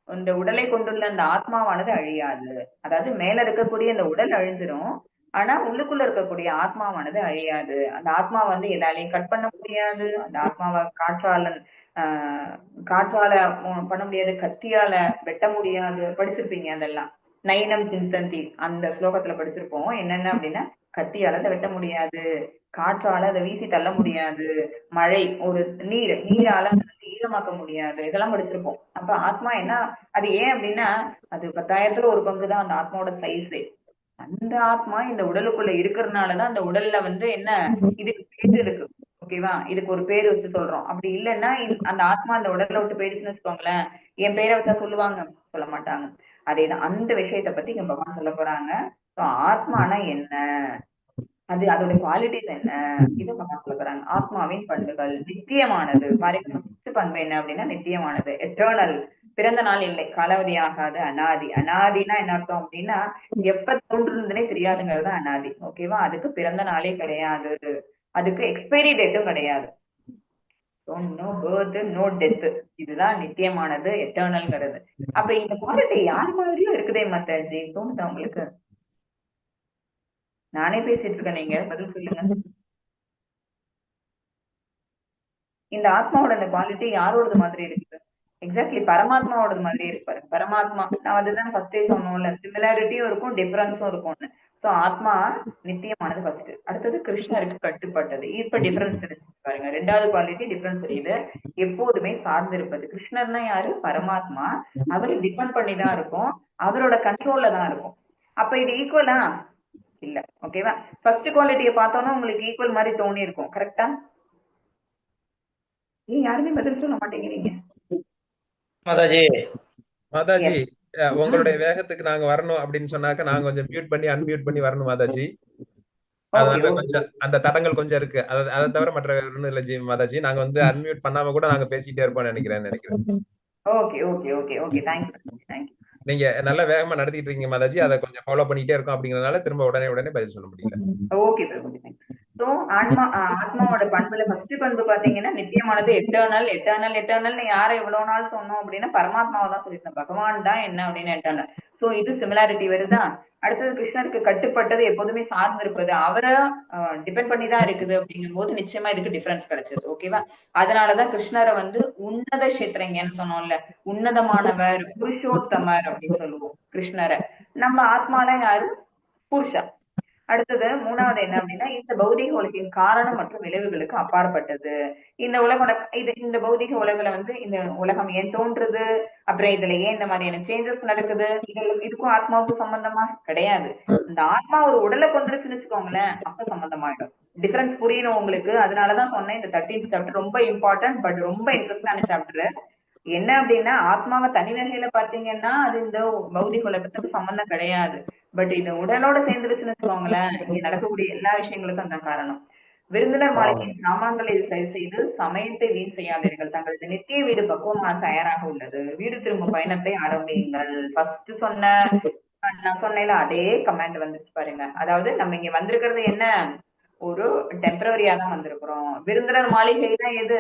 இந்த உடலை கொண்டுள்ள அந்த ஆத்மாவானது அழியாது. அதாவது மேல இருக்கக்கூடிய இந்த உடல் அழிஞ்சிரும், ஆனா உள்ளுக்குள்ள இருக்கக்கூடிய ஆத்மாவானது அழியாது. அந்த ஆத்மா எதாலையும் கட் பண்ண முடியாது. அந்த ஆத்மாவை காற்றால காற்றால பண்ண முடியாது, கத்தியால வெட்ட முடியாது, படிச்சிருப்பீங்க அதெல்லாம். நைனம் சிந்தந்தி அந்த ஸ்லோகத்துல படிச்சிருப்போம். என்னென்ன அப்படின்னா, கத்தியால அதை வெட்ட முடியாது, காற்றால அதை வீசி தள்ள முடியாது, மழை ஒரு நீரால அதை வந்து ஈரமாக்க முடியாது, இதெல்லாம் படிச்சிருப்போம். அப்ப ஆத்மா என்ன, அது ஏன் அப்படின்னா அது 10,000த்துல ஒரு பங்குதான் அந்த ஆத்மாவோட சைஸே. அந்த ஆத்மா இந்த உடலுக்குள்ள இருக்கிறதுனாலதான் அந்த உடல்ல வந்து என்ன, இதுக்கு பேரு இருக்கு. ஓகேவா, இதுக்கு ஒரு பேரு வச்சு சொல்றோம். அப்படி இல்லைன்னா அந்த ஆத்மா அந்த உடல்ல விட்டு போயிடுச்சுன்னு வச்சுக்கோங்களேன், என் பேரை வச்சா சொல்லுவாங்க, சொல்ல மாட்டாங்க. அதேதான் அந்த விஷயத்த பத்தி இங்க பகவான் சொல்ல போறாங்க. ஆத்மானா என்ன, அது அதோட குவாலிட்டிஸ் என்ன, இதை பகவான் சொல்ல போறாங்க. ஆத்மாவின் பண்புகள் நித்தியமானது. பாருங்க, பண்பு என்ன அப்படின்னா நித்தியமானது, எட்டர்னல், பிறந்த நாள் இல்லை, காலாவதி ஆகாது, அனாதி. அனாதினா என்ன அர்த்தம் அப்படின்னா எப்ப தோன்றுனதுனே தெரியாதுங்கிறது அனாதி. ஓகேவா, அதுக்கு பிறந்த நாளே கிடையாது, அதுக்கு எக்ஸ்பைரி டேட்டும் கிடையாது. நோ பர்த் நோ டெத், இதுதான் நித்தியமானது, எட்டர்னல்ங்கிறது. அப்ப இந்த குவாலிட்டி யார் மாதிரியும் இருக்குதே மாதாஜி, தோணுதா உங்களுக்கு? நானே பேசிட்டு இருக்கேன், நீங்க பதில் சொல்லுங்க. இந்த ஆத்மாவோட அந்த குவாலிட்டி யாரோடது மாதிரி இருக்குது? எக்ஸாக்ட்லி பரமாத்மாவோட மாதிரி இருப்பாரு. பரமாத்மா, நான் அதுதான் ஃபர்ஸ்டே சொன்னோம்ல, சிமிலாரிட்டியும் இருக்கும் டிஃபரன்ஸும் இருக்கும்னு. சோ ஆத்மா நித்தியமானது ஃபர்ஸ்ட். அடுத்தது கிருஷ்ணருக்கு கட்டுப்பட்டது. இப்ப டிஃபரன்ஸ் தெரிஞ்சு பாருங்க, ரெண்டாவது குவாலிட்டி டிஃபரன்ஸ் தெரியுது. எப்போதுமே சார்ந்து இருப்பது. கிருஷ்ணர்னா யாரு? பரமாத்மா. அவரு டிபெண்ட் பண்ணி தான் இருக்கும், அவரோட கண்ட்ரோல்ல தான் இருக்கும். அப்ப இது ஈக்குவலா இல்ல. ஓகேவா, ஃபர்ஸ்ட் குவாலிட்டியை பார்த்தோம்னா உங்களுக்கு ஈக்குவல் மாதிரி தோணி இருக்கும், கரெக்டா? நீ யாருமே பதில் சொல்ல மாட்டேங்கிறீங்க மாதாஜி. மாதாஜி, உங்களுடைய வேகத்துக்கு நாங்க வரணும் அப்படின்னு சொன்னாக்க நாங்க கொஞ்சம் மியூட் பண்ணி அன்மியூட் பண்ணி வரணும் மாதாஜி. அதனால கொஞ்சம் அந்த தடங்கள் கொஞ்சம் இருக்கு. அதை தவிர மற்ற ஒண்ணும் இல்ல ஜி மாதாஜி. நாங்க வந்து அன்மியூட் பண்ணாம கூட நாங்க பேசிட்டே இருப்போம்னு நினைக்கிறேன். Okay okay okay okay, thank you. நீங்க நல்ல வேகமா நடத்திட்டு இருக்கீங்க மாதாஜி. அதை கொஞ்சம் ஃபாலோ பண்ணிட்டே இருக்கோம், அப்படிங்கறதுனால திரும்ப உடனே பதில் சொல்ல முடியல. Okay okay. சோ ஆத்மாவோட பண்புல ஃபர்ஸ்ட் பண்பு பாத்தீங்கன்னா நித்தியமானது, எட்டர்னல். எட்டர்னல்னு யாரை எவ்வளவு நாள் சொன்னோம் அப்படின்னா பரமாத்மாவை தான் சொல்லியிருந்தோம். பகவான் தான் என்ன அப்படின்னு எட்டர்னல். சோ இது சிமிலாரிட்டி வருதா. அடுத்தது கிருஷ்ணருக்கு கட்டுப்பட்டது, எப்போதுமே சார்ந்து இருப்பது, அவரை டிபெண்ட் பண்ணி தான் இருக்குது. அப்படிங்கும் போது நிச்சயமா இதுக்கு டிஃபரன்ஸ் கிடைச்சது. ஓகேவா, அதனாலதான் கிருஷ்ணரை வந்து உன்னத கஷேத்திரங்கன்னு சொன்னோம்ல, உன்னதமானவர், புருஷோத்தமர் அப்படின்னு சொல்லுவோம் கிருஷ்ணரை. நம்ம ஆத்மால யாரு? புருஷா. அடுத்தது மூணாவது என்ன அப்படின்னா, இந்த பௌதிக உலகின் காரணம் மற்றும் விளைவுகளுக்கு அப்பாற்பட்டது. இந்த உலகோட இந்த பௌதிக உலகில வந்து இந்த உலகம் ஏன் தோன்றுது, அப்புறம் இதுல ஏன் இந்த மாதிரியான சேஞ்சஸ் நடக்குது, இதுக்கும் ஆத்மாவுக்கும் சம்பந்தமா கிடையாது. இந்த ஆத்மா ஒரு உடலை கொண்டுருச்சுன்னு வச்சுக்கோங்களேன், அப்ப சம்பந்தமாயிடும். டிஃபரன்ஸ் புரியணும் உங்களுக்கு. அதனாலதான் சொன்னேன் இந்த 13th சாப்டர் ரொம்ப இம்பார்ட்டன்ட், பட் ரொம்ப இன்ட்ரெஸ்டான சாப்டர். என்ன அப்படின்னா ஆத்மாவை தனி நிலையில பாத்தீங்கன்னா அது இந்த பௌதிக உலகத்துக்கு சம்பந்தம் கிடையாது. பட் இந்த உடலோட சேர்ந்துருச்சுன்னு வச்சுக்கோங்களேன், இங்க நடக்கக்கூடிய எல்லா விஷயங்களுக்கும் அந்த காரணம். விருந்தினர் மாளிகையின் சாமான்களை சரி செய்து சமயத்தை வீண் செய்யாதீர்கள், தங்களது நித்திய வீடு பக்குவமாக தயாராக உள்ளது, வீடு திரும்ப பயணத்தை ஆரம்பியுங்கள். ஃபர்ஸ்ட் நான் சொன்னேன்ல அதே கமாண்ட் வந்துச்சு பாருங்க. அதாவது நம்ம இங்க வந்திருக்கிறது என்ன, ஒரு டெம்பரரியா தான் வந்திருக்கிறோம். விருந்தினர் மாளிகை தான் எது,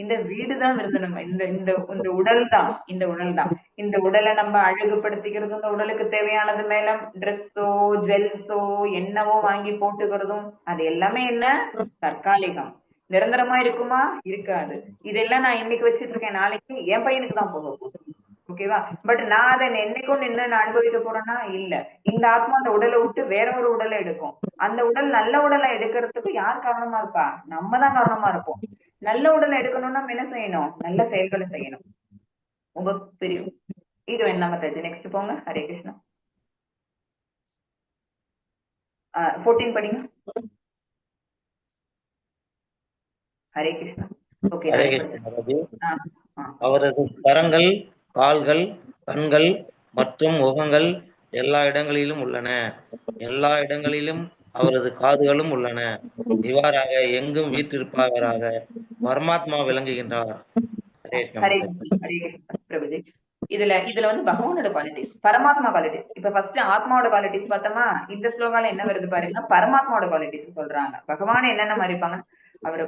இந்த வீடுதான் விருந்தினர், இந்த உடல் தான், இந்த உடலை நம்ம அழகுபடுத்திக்கிறது, இந்த உடலுக்கு தேவையானது மேல ட்ரெஸ்ஸோ ஜுவல்ஸோ என்னவோ வாங்கி போட்டுக்கிறதும், அது எல்லாமே என்ன, தற்காலிகம். நிரந்தரமா இருக்குமா? இருக்காது. இதெல்லாம் நான் இன்னைக்கு வச்சிட்டு இருக்கேன், நாளைக்கு என் பையனுக்கு தான் போகும். ஓகேவா, பட் நான் அதை என்னைக்கும் நின்று நான் அனுபவிக்க போறேன்னா இல்ல. இந்த ஆத்மா அந்த உடலை விட்டு வேற ஒரு உடலை எடுக்கும். அந்த உடல் நல்ல உடலை எடுக்கிறதுக்கு யார் காரணமா இருப்பா? நம்ம தான் காரணமா இருப்போம். நல்ல உடலை எடுக்கணும்னா என்ன செய்யணும்? நல்ல செயல்களை செய்யணும். ரொம்ப பெரிய இது என்ன மாதாஜி. நெக்ஸ்ட் போங்க. ஹரே கிருஷ்ணா. 14 படிங்க. ஹரே கிருஷ்ணா. ஓகே, அவரது கரங்கள், கால்கள், கண்கள் மற்றும் முகங்கள் எல்லா இடங்களிலும் உள்ளன. எல்லா இடங்களிலும் அவரது காதுகளும் உள்ளன. இவ்வாறாக எங்கும் வீற்றிருப்பவராக பரமாத்மா விளங்குகின்றார். பிரபுஜி, இதுல வந்து பகவானோட குவாலிட்டிஸ், பரமாத்மா குவாலிட்டிஸ். இப்ப ஃபர்ஸ்ட் ஆத்மாவோட குவாலிட்டிஸ் பார்த்தோமா, இந்த ஸ்லோகால என்ன வருது பாருங்க, பரமாத்மாவோட குவாலிட்டிஸ் சொல்றாங்க. பகவான் என்னென்ன மாதிரி இருப்பாங்க, அவரு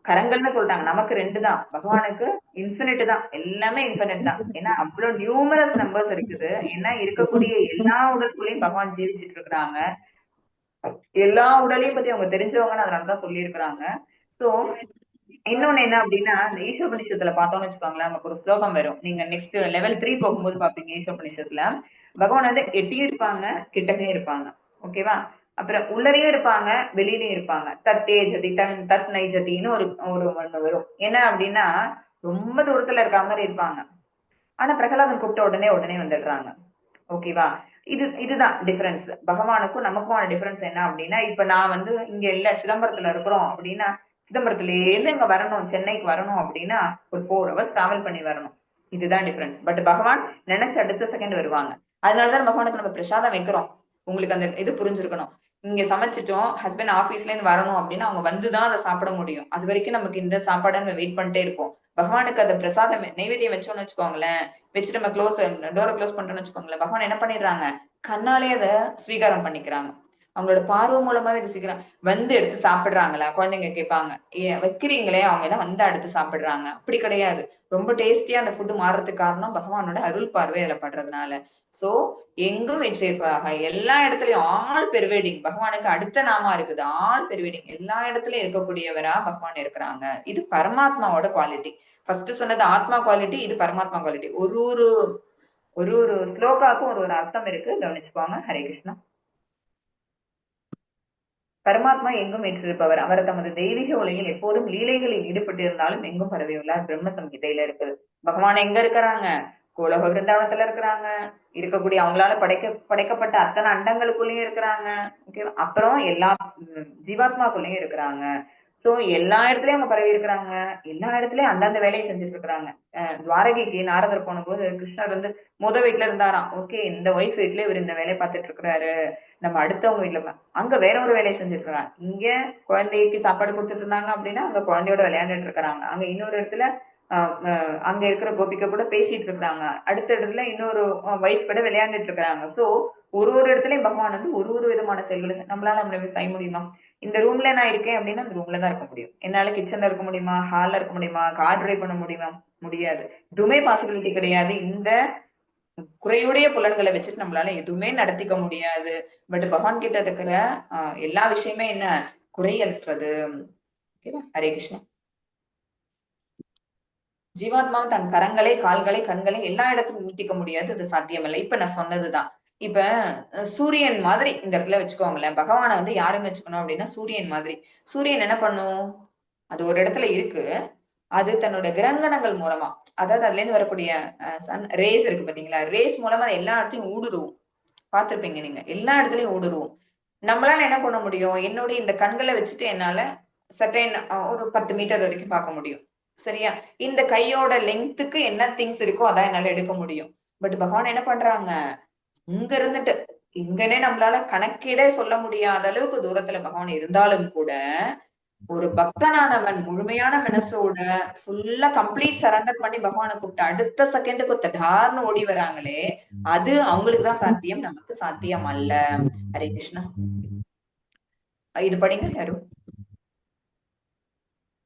கரங்கள்னு சொல்றாங்க. நமக்கு 2 தான், பகவானுக்கு இன்ஃபினிட் தான், எல்லாமே இன்ஃபினிட் தான். ஏன்னா அவ்வளவு நியூமரஸ் நம்பர்ஸ் இருக்குது. ஏன்னா இருக்கக்கூடிய எல்லா உடலுக்குள்ளயும் பகவான் ஜீவிச்சுட்டு இருக்கிறாங்க. எல்லா உடலையும் பத்தி அவங்க தெரிஞ்சவங்கன்னு அதனாலதான் சொல்லி இருக்கிறாங்க. சோ இன்னொன்னு என்ன அப்படின்னா, இந்த ஈஷோபனிஷத்துல பார்த்தோம்னு வச்சுக்கோங்களேன், நமக்கு ஒரு ஸ்லோகம் வரும். நீங்க நெக்ஸ்ட் லெவல் 3 போகும்போது பாப்பீங்க ஈஷோபனிஷத்துல. பகவான் வந்து எட்டியும் இருப்பாங்க, கிட்டவே இருப்பாங்க. ஓகேவா? அப்புறம் உள்ளரையும் இருப்பாங்க, வெளியிலயும் இருப்பாங்க. தத்தே ஜதி தத் நைஜதின்னு ஒரு ஒரு ஒண்ணு வரும். என்ன அப்படின்னா, ரொம்ப தூரத்துல இருக்க மாதிரி இருப்பாங்க. ஆனா பிரகலாதன் கூப்பிட்ட உடனே வந்துடுறாங்க. ஓகேவா? இதுதான் டிஃபரன்ஸ். பகவானுக்கும் நமக்குமான டிஃபரன்ஸ் என்ன அப்படின்னா, இப்ப நான் வந்து இங்க இல்ல சிதம்பரத்துல இருக்கிறோம் அப்படின்னா, சிதம்பரத்துல இருந்து இங்க வரணும், சென்னைக்கு வரணும் அப்படின்னா ஒரு 4 ஹவர்ஸ் டிராவல் பண்ணி வரணும். இதுதான் டிஃபரன்ஸ். பட் பகவான் நினைச்ச அடுத்த செகண்ட் வருவாங்க. அதனாலதான் பகவானுக்கு நம்ம பிரசாதம் வைக்கிறோம். உங்களுக்கு அந்த இது புரிஞ்சிருக்கணும். இங்க சமைச்சிட்டோம், ஹஸ்பண்ட் ஆபீஸ்ல இருந்து வரணும் அப்படின்னா அவங்க வந்துதான் அதை சாப்பிட முடியும். அது வரைக்கும் நமக்கு இந்த சாப்பாடை நம்ம வெயிட் பண்ணிட்டே இருப்போம். பகவானுக்கு அந்த பிரசாதம் நைவேத்தியம் வச்சோம்னு வச்சுக்கோங்களேன், வச்சுட்டு நம்ம டோரை க்ளோஸ் பண்ணிட்டோம்னு வச்சுக்கோங்களேன், பகவான் என்ன பண்ணிடுறாங்க, கண்ணாலே அதை ஸ்வீகாரம் பண்ணிக்கிறாங்க. அவங்களோட பார்வை மூலமாவே இது சீக்கிரம் வந்து எடுத்து சாப்பிடுறாங்களா, குழந்தைங்க கேட்பாங்க, ஏன் வைக்கிறீங்களே, அவங்க என்ன வந்து எடுத்து சாப்பிடுறாங்க. அப்படி கிடையாது. ரொம்ப டேஸ்டியா அந்த ஃபுட்டு மாறுறதுக்கு காரணம் பகவானோட அருள் பார்வை அதுல படுறதுனால. சோ எங்கும் வெற்றிருப்பாக, எல்லா இடத்துலயும் ஆல் பெர்வேடிங், பகவானுக்கு அடுத்த நாமா இருக்குது ஆல் பெர்வேடிங், எல்லா இடத்துலயும் இருக்கக்கூடியவரா பகவான் இருக்கிறாங்க. இது பரமாத்மாவோட குவாலிட்டி. ஃபர்ஸ்ட் சொன்னது ஆத்மா குவாலிட்டி, இது பரமாத்மா குவாலிட்டி. ஒரு ஒரு ஒரு ஒரு ஸ்லோகாக்கும் ஒரு ஒரு அர்த்தம் இருக்கு, கவனிச்சுக்கோங்க. ஹரே கிருஷ்ணா. பரமாத்மா எங்கும் வீற்றிருப்பவர். அவர் தமது தெய்வீக உலகில் எப்போதும் லீலைகளில் ஈடுபட்டிருந்தாலும் எங்கும் பரவியுள்ளார். பிரம்ம சம்ஹிதையில இருக்குது. பகவான் எங்க இருக்கிறாங்க, கோலோக விருந்தாவனத்துல இருக்கிறாங்க, இருக்கக்கூடிய அவங்களால படைக்கப்பட்ட அத்தனை அண்டங்களுக்குள்ளயும் இருக்கிறாங்க. ஓகேவா? அப்புறம் எல்லா ஜீவாத்மாக்குள்ளயும் இருக்கிறாங்க. சோ எல்லா இடத்துலயும் அவங்க பரவி இருக்கிறாங்க. எல்லா இடத்துலயும் அந்தந்த வேலையை செஞ்சுட்டு இருக்கிறாங்க. துவாரகைக்கு நாரதர் போன போது கிருஷ்ணர் வந்து வீட்டுல இருந்தாராம். ஓகே, இந்த ஒய்ஃப் வீட்ல இவர் இந்த வேலையை பார்த்துட்டு இருக்கிறாரு, நம்ம அடுத்தவங்க வீட்டுல அங்க வேற ஒரு வேலையை செஞ்சுட்டு இருக்காங்க. இங்க குழந்தைக்கு சாப்பாடு கொடுத்துட்டு இருந்தாங்க அப்படின்னா அங்க குழந்தையோட விளையாண்டுட்டு இருக்கிறாங்க. அங்க இன்னொரு இடத்துல அங்க இருக்கிற கோபிக்க கூட பேசிட்டு இருக்காங்க. அடுத்த இடத்துல இன்னொரு ஒய்ஃப் கூட விளையாண்டுட்டு இருக்கிறாங்க. சோ ஒரு ஒரு இடத்துலயும் பகவான் வந்து ஒரு ஒரு விதமான செயல்களை நம்மளால செய்ய முடியுமா? இந்த ரூம்ல நான் இருக்கேன் அப்படின்னா அந்த ரூம்ல தான் இருக்க முடியும். என்னால கிச்சன்ல இருக்க முடியுமா, ஹால்ல இருக்க முடியுமா, கார் டிரைவ் பண்ண முடியுமா? முடியாது. எதுவுமே பாசிபிலிட்டி கிடையாது. இந்த குறையுடைய புலன்களை வச்சுட்டு நம்மளால எதுவுமே நடத்திக்க முடியாது. பட் பகவான் கிட்ட இருக்கிற எல்லா விஷயமே என்ன, குறையற்றது. ஓகேவா? ஹரே கிருஷ்ணா. ஜீவாத்மாவும் தன் கரங்களை, கால்களை, கண்களை எல்லா இடத்துக்கும் நீட்டிக்க முடியாது, அது சாத்தியமில்லை. இப்ப நான் சொன்னதுதான். இப்ப சூரியன் மாதிரி இந்த இடத்துல வச்சுக்கோங்களேன், பகவானை வந்து யாருன்னு வச்சுக்கணும் அப்படின்னா சூரியன் மாதிரி. சூரியன் என்ன பண்ணும், அது ஒரு இடத்துல இருக்கு, அது தன்னோட கிரகணங்கள் மூலமா, அதாவது அதுல இருந்து வரக்கூடிய சன் ரேஸ் இருக்கு பாத்தீங்களா, ரேஸ் மூலமா அதை எல்லா இடத்தையும் ஊடுருவும். பார்த்திருப்பீங்க நீங்க, எல்லா இடத்துலயும் ஊடுருவும். நம்மளால என்ன பண்ண முடியும், என்னுடைய இந்த கண்களை வச்சுட்டு என்னால சர்டைன் ஒரு 10 மீட்டர் வரைக்கும் பார்க்க முடியும். சரியா? இந்த கையோட லெங்க்த்துக்கு என்ன திங்ஸ் இருக்கோ அதான் என்னால எடுக்க முடியும். பட் பகவான் என்ன பண்றாங்க, இங்க இருந்துட்டு இங்கனே நம்மளால கணக்கிட சொல்ல முடியாத அளவுக்கு தூரத்துல பகவான் இருந்தாலும் கூட ஒரு பக்தனானவன் முழுமையான மனசோட ஃபுல்லா கம்ப்ளீட் சரண்டர் பண்ணி பகவானை கூப்பிட்டு அடுத்த செகண்டுக்கு தடார்னு ஓடி வராங்களே, அது அவங்களுக்கு தான் சாத்தியம், நமக்கு சாத்தியம் அல்ல. ஹரே கிருஷ்ணா. இது படிங்க யாரும்.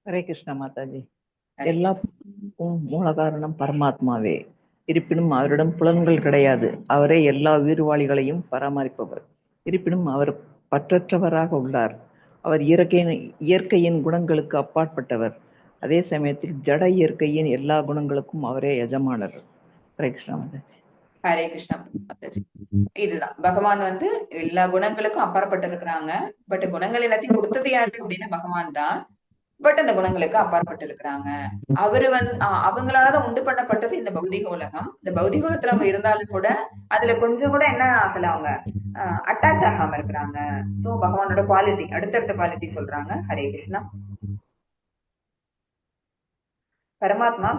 ஹரே கிருஷ்ணா மாதாஜி. எல்லா மூல காரணம் பரமாத்மாவே. இருப்பினும் அவரிடம் புலன்கள் கிடையாது. அவரே எல்லா உயிர்வாளிகளையும் பராமரிப்பவர். இருப்பினும் அவர் பற்றற்றவராக உள்ளார். அவர் இயற்கையின் குணங்களுக்கு அப்பாற்பட்டவர். அதே சமயத்தில் ஜட இயற்கையின் எல்லா குணங்களுக்கும் அவரே எஜமானர். ஹரே கிருஷ்ணா மாதாஜி. ஹரே கிருஷ்ணா மாதாஜி. இதுதான் பகவான் வந்து எல்லா குணங்களுக்கும் அப்பாற்பட்டு இருக்கிறாங்க. பட் குணங்கள் எல்லாத்தையும் கொடுத்தது யாரு அப்படின்னா பகவான் தான். பட் அந்த குணங்களுக்கு அப்பாற்பட்டு இருக்கிறாங்க. அவரு வந்து அவங்களாலதான் உண்டு பண்ணப்பட்டது இந்த பௌதிக உலகம். இந்த பௌதிக உலகத்துல அவங்க இருந்தாலும் கூட அதுல கொஞ்சம் கூட என்ன ஆகல, அவங்க அட்டாச் ஆகாம இருக்கிறாங்க. சோ பகவானோட குவாலிட்டி, அடுத்தடுத்த குவாலிட்டி சொல்றாங்க. ஹரே கிருஷ்ணா. பரமாத்மா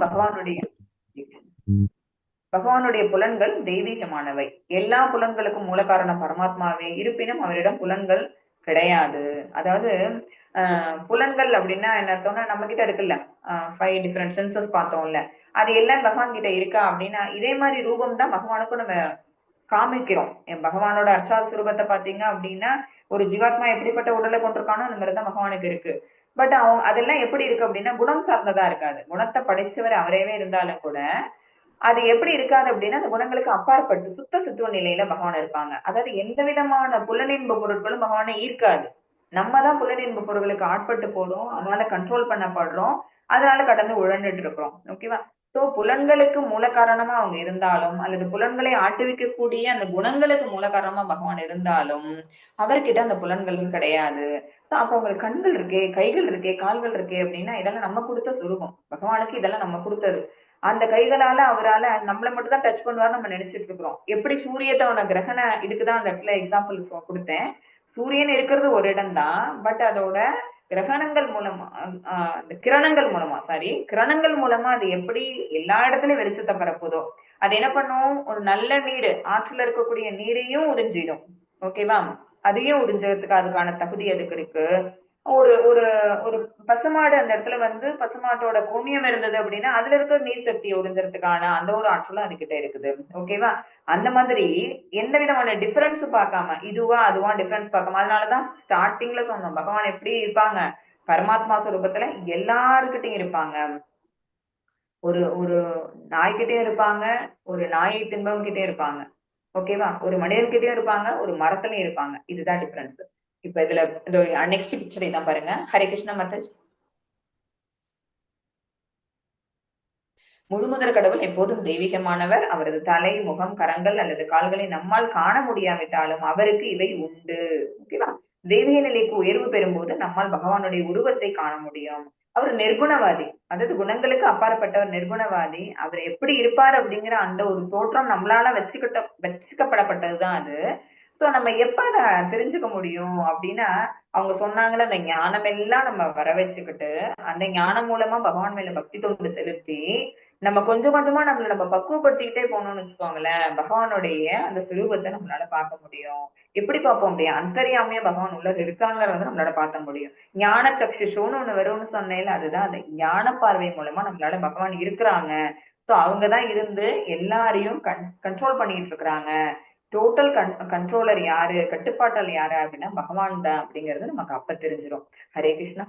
பகவானுடைய புலன்கள் தெய்வீகமானவை. எல்லா புலன்களுக்கும் மூல காரணம் பரமாத்மாவே. இருப்பினும் அவரிடம் புலன்கள் கிடையாது. அதாவது புலன்கள் அப்படின்னா என்ன அர்த்தம்னா, நம்ம கிட்ட இருக்குல்ல 5 டிஃபரெண்ட் சென்சஸ் பார்த்தோம்ல, அது எல்லாம் பகவான் கிட்ட இருக்கா அப்படின்னா இதே மாதிரி ரூபம் தான் பகவானுக்கும் நம்ம காமிக்கிறோம். பகவானோட அர்ச்சாத சுரூபத்தை பாத்தீங்க அப்படின்னா ஒரு ஜீவாத்மா எப்படிப்பட்ட உடலை கொண்டிருக்கானோ அந்த மாதிரிதான் பகவானுக்கு இருக்கு. பட் அதெல்லாம் எப்படி இருக்கு அப்படின்னா குணம் சார்ந்ததா இருக்காது. குணத்தை படைச்சவர் அவரேவே இருந்தாலும் கூட அது எப்படி இருக்காது அப்படின்னா அந்த குணங்களுக்கு அப்பாற்பட்டு சுத்த சுத்துவ நிலையில பகவான் இருப்பாங்க. அதாவது எந்த விதமான புலனின்ப பொருட்களும் பகவானை ஈர்க்காது. நம்ம தான் புலனின்ப பொருட்களுக்கு ஆட்பட்டு போறோம், அதனால கண்ட்ரோல் பண்ணப்படுறோம், அதனால கடந்து உழண்டுட்டு இருக்கிறோம். ஓகேவா? சோ புலன்களுக்கு மூல காரணமா அவங்க இருந்தாலும், அல்லது புலன்களை ஆட்டுவிக்கக்கூடிய அந்த குணங்களுக்கு மூல காரணமா பகவான் இருந்தாலும், அவர்கிட்ட அந்த புலன்கள் கிடையாது. அப்ப உங்களுக்கு கண்கள் இருக்கே, கைகள் இருக்கே, கால்கள் இருக்கே அப்படின்னா இதெல்லாம் நம்ம கொடுத்த சுரூபம். பகவானுக்கு இதெல்லாம் நம்ம கொடுத்தது. அந்த கைகளால அவரால நம்மள மட்டும் தான் டச் பண்ணுவார்னு நம்ம நினைச்சிட்டு இருக்கிறோம். எப்படி சூரியத்தோட கிரகண இதுக்குதான் அந்த இடத்துல எக்ஸாம்பிள் கொடுத்தேன். சூரியன் இருக்கிறது ஒரு இடம் தான், பட் அதோட கிரகணங்கள் மூலமா அந்த கிரணங்கள் மூலமா கிரணங்கள் மூலமா அது எப்படி எல்லா இடத்துலயும் வெளிச்சத்தை பரப்புதோ, அது என்ன பண்ணும், ஒரு நல்ல நீர் ஆற்றுல இருக்கக்கூடிய நீரையும் உறிஞ்சிடும். ஓகேவா? அதையும் உறிஞ்சதுக்கு அதுக்கான தகுதி அதுக்கு இருக்கு. ஒரு ஒரு ஒரு பசுமாடு அந்த இடத்துல வந்து பசுமாட்டோட கோமியம் இருந்தது அப்படின்னா அதுல இருக்கிற நீர் சக்தியை உறிஞ்சறதுக்கான அந்த ஒரு ஆற்றலும் அதுகிட்ட இருக்குது. ஓகேவா? அந்த மாதிரி எந்த விதமான டிஃபரன்ஸ் பார்க்காம, இதுவா அதுவா டிஃபரன்ஸ் பார்க்காம, அதனாலதான் ஸ்டார்டிங்ல சொன்னோம் பகவான் எப்படி இருப்பாங்க, பரமாத்மா சுரூபத்துல எல்லாருக்கிட்டையும் இருப்பாங்க. ஒரு ஒரு நாய்கிட்டயும் இருப்பாங்க, ஒரு நாயை தின்பவங்கிட்டயும் இருப்பாங்க. ஓகேவா? ஒரு மனிதன்கிட்டயும் இருப்பாங்க, ஒரு மரத்துலயும் இருப்பாங்க. இதுதான் டிஃபரன்ஸ். இப்ப இதுல நெக்ஸ்ட் பிக்சர் இதான் பாருங்க. ஹரே கிருஷ்ணா மத்தஜ். முழுமுதற் கடவுள் எப்போதும் தெய்வீகமானவர். அவரது தலை, முகம், கரங்கள் அல்லது கால்களை நம்மால் காண முடியாவிட்டாலும் அவருக்கு இவை உண்டு. ஓகேவா? தெய்வீக நிலைக்கு உயர்வு பெறும்போது நம்மால் பகவானுடைய உருவத்தை காண முடியும். அவர் நிர்குணவாதி, அதாவது குணங்களுக்கு அப்பாற்பட்டவர், நிர்குணவாதி. அவர் எப்படி இருப்பார் அப்படிங்கிற அந்த ஒரு தோற்றம் நம்மளால வச்சுக்கப்படப்பட்டதுதான் அது. சோ நம்ம எப்ப அதை தெரிஞ்சுக்க முடியும் அப்படின்னா, அவங்க சொன்னாங்கல்ல அந்த ஞானம் எல்லாம் நம்ம வர வச்சுக்கிட்டு அந்த ஞானம் மூலமா பகவான் மேல பக்தி தொண்டு செலுத்தி நம்ம கொஞ்சம் கொஞ்சமா நம்மள நம்ம பக்குவப்படுத்திக்கிட்டே போனோம்னு வச்சுக்கோங்களேன், பகவானுடைய அந்த சுரூபத்தை நம்மளால பார்க்க முடியும். எப்படி பார்ப்போம் அப்படியே, அந்தரியாமையா பகவான் உள்ள இருக்காங்கிறத நம்மளால பார்க்க முடியும். ஞான சக்ஷுஷோன்னு ஒண்ணு வரும்னு சொன்னேன்ல, அதுதான் அந்த ஞான பார்வை மூலமா நம்மளால பகவான் இருக்கிறாங்க. சோ அவங்கதான் இருந்து எல்லாரையும் கண்ட்ரோல் பண்ணிட்டு இருக்கிறாங்க. டோட்டல் கண்ட்ரோலர் யாரு, கட்டுப்பாட்டாளர் யாரு அப்படின்னா பகவான் தான் அப்படிங்கிறது நமக்கு அப்ப தெரிஞ்சிடும். ஹரே கிருஷ்ணா.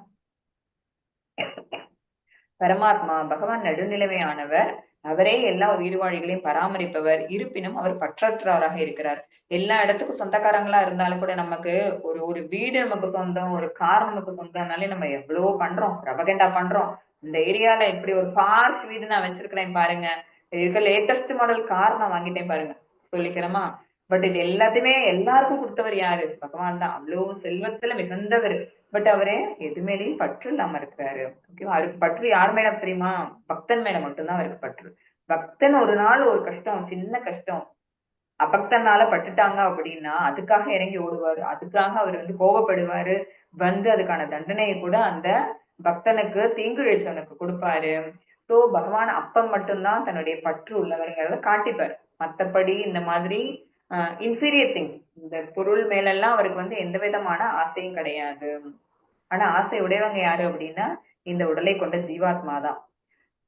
பரமாத்மா பகவான் நடுநிலைமையானவர். அவரே எல்லா உயிர்வாழிகளையும் பராமரிப்பவர். இருப்பினும் அவர் பற்றற்றவராக இருக்கிறார். எல்லா இடத்துக்கும் சொந்தக்காரங்களா இருந்தாலும் கூட நமக்கு ஒரு ஒரு வீடு நமக்கு சொந்தம், ஒரு கார் நமக்கு சொந்தம்னாலே நம்ம எவ்வளவோ பண்றோம், பிரபகண்டா பண்றோம். இந்த ஏரியால இப்படி ஒரு பார்க் வீடு நான் வச்சிருக்கிறேன் பாருங்க, இருக்க லேட்டஸ்ட் மாடல் கார் நான் வாங்கிட்டேன் பாருங்க, சொல்லிக்கிறேமா. பட் இது எல்லாத்தையுமே எல்லாருக்கும் கொடுத்தவர் யாரு? பகவான் தான். அவ்வளவு செல்வத்துல மிகுந்தவர். பட் அவரே எது மேலேயும் பற்று இல்லாம இருக்கிறாரு. ஓகேவா? அவருக்கு பற்று யார் மேல தெரியுமா? பக்தன் மேல மட்டும்தான் அவருக்கு பற்று. பக்தன் ஒரு நாள் ஒரு கஷ்டம், சின்ன கஷ்டம் அபக்தனால பட்டுட்டாங்க அப்படின்னா அதுக்காக இறங்கி ஓடுவாரு, அதுக்காக அவர் வந்து கோபப்படுவாரு, வந்து அதுக்கான தண்டனையை கூட அந்த பக்தனுக்கு தீங்கு இழைச்சவனுக்கு கொடுப்பாரு. சோ பகவான் அப்ப மட்டும்தான் தன்னுடைய பற்று உள்ளவருங்கிறத காட்டிப்பாரு. மத்தபடி இந்த மாதிரி இன்ஃபீரியர் திங், இந்த பொருள் மேலெல்லாம் அவருக்கு வந்து எந்த விதமான ஆசையும் கிடையாது. ஆனா ஆசை உடையவங்க யாரு அப்படின்னா இந்த உடலை கொண்ட ஜீவாத்மா தான்.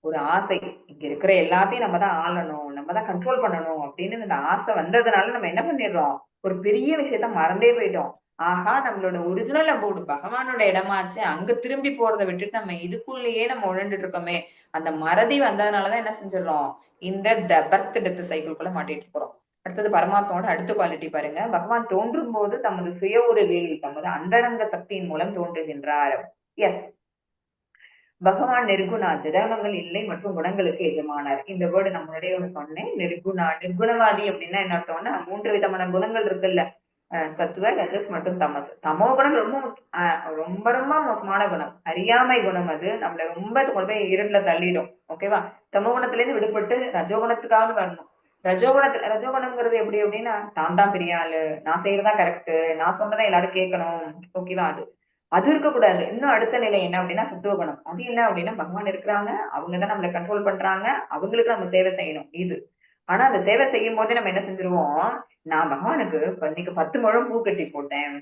ஒரு ஆசை, இங்க இருக்கிற எல்லாத்தையும் நம்ம தான் ஆளணும், நம்ம தான் கண்ட்ரோல் பண்ணணும் அப்படின்னு இந்த ஆசை வந்ததுனால நம்ம என்ன பண்ணிடுறோம், ஒரு பெரிய விஷயத்த மறந்தே போயிட்டோம். ஆஹா, நம்மளோட ஒரிஜினல் அபோர்டு பகவானோட இடமாச்சு, அங்க திரும்பி போறதை விட்டுட்டு நம்ம இதுக்குள்ளேயே நம்ம உழண்டுட்டு இருக்கோமே, அந்த மறதி வந்ததுனாலதான் என்ன செஞ்சிடறோம், இந்த பர்த் டெத் சைக்கிள்குள்ள மாட்டிட்டு போறோம். அடுத்தது பரமாத்மாவோட அடுத்த குவாலிட்டி பாருங்க. பகவான் தோன்றும் போது தமது சுய உருவில் தமது அந்தரங்க சக்தியின் மூலம் தோன்றுகின்றார். எஸ், பகவான் நிர்குணா, திரவங்கள் இல்லை மற்றும் குணங்களுக்கு எஜமானார். இந்த வேர்டு நான் முன்னாடியே சொன்னேன். நிர்குணா, நிர்குணவாதி அப்படின்னா என்ன அர்த்தம்னா 3 விதமான குணங்கள் இருக்குல்ல, சத்துவ, ரஜஸ் மற்றும் தமஸ். தமோ குணம் ரொம்ப ரொம்ப ரொம்ப மோசமான குணம், அறியாமை குணம். அது நம்மள ரொம்ப கொண்டு போய் இருட்டுல தள்ளிடும். ஓகேவா? தமோ குணத்துல இருந்து விடுபட்டு ரஜோகுணத்துக்காக வரணும். ரஜோகுணம்ங்கிறது எப்படி அப்படின்னா, நான் தான் பெரிய ஆளு, நான் செய்யறதா கரெக்ட், நான் சொன்னதை எல்லாரும் கேட்கணும். ஓகேவா? அது இருக்கக்கூடாது. இன்னும் அடுத்த நிலை என்ன அப்படின்னா சத்துவகுணம். அது என்ன அப்படின்னா பகவான் இருக்கிறாங்க, அவங்கதான் நம்மளை கண்ட்ரோல் பண்றாங்க, அவங்களுக்கு நம்ம சேவை செய்யணும் இது. ஆனா அந்த சேவை செய்யும் போதே நம்ம என்ன செஞ்சிருவோம், நான் பகவானுக்கு இன்னைக்கு 10 முழம் பூ கட்டி போட்டேன்.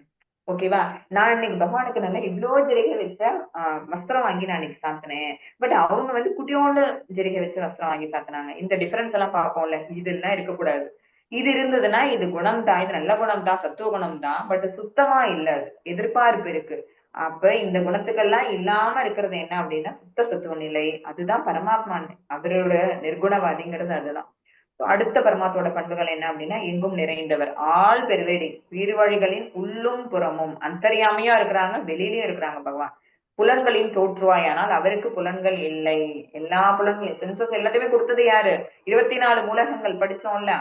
ஓகேவா? நான் இன்னைக்கு பகவானுக்கு நல்லா இவ்வளவு ஜெரிகை வச்ச வஸ்திரம் வாங்கி நான் இன்னைக்கு சாத்தினேன். பட் அவங்க வந்து குட்டியோண்டு ஜெரிகை வச்ச வஸ்திரம் வாங்கி சாத்தினாங்க. இந்த டிஃபரன்ஸ் எல்லாம் பார்ப்போம்ல, இதெல்லாம் இருக்கக்கூடாது. இது இருந்ததுன்னா இது குணம் தான், இது நல்ல குணம் தான், சத்துவ குணம் தான், பட் சுத்தமா இல்ல, எதிர்பார்ப்பு இருக்கு. அப்ப இந்த குணத்துக்கெல்லாம் இல்லாம இருக்கிறது என்ன அப்படின்னா சுத்த சத்துவ நிலை. அதுதான் பரமாத்மா, அவரோட நிர்குணவாதிங்கிறது அதுதான். அடுத்த பரமாத்மாவோட பண்புகள் என்ன அப்படின்னா எங்கும் நிறைந்தவர், ஆள் பெருவேடி, வீடுவழிகளின் உள்ளும் புறமும் அந்தரியாமையா இருக்கிறாங்க, வெளியிலயும் இருக்கிறாங்க பகவான். புலன்களின் தோற்றுவாய், ஆனால் அவருக்கு புலன்கள் இல்லை. எல்லா புலன்களையும் சென்சஸ் எல்லாத்தையுமே கொடுத்தது யாரு? 24 மூலகங்கள் படிச்சோம்ல,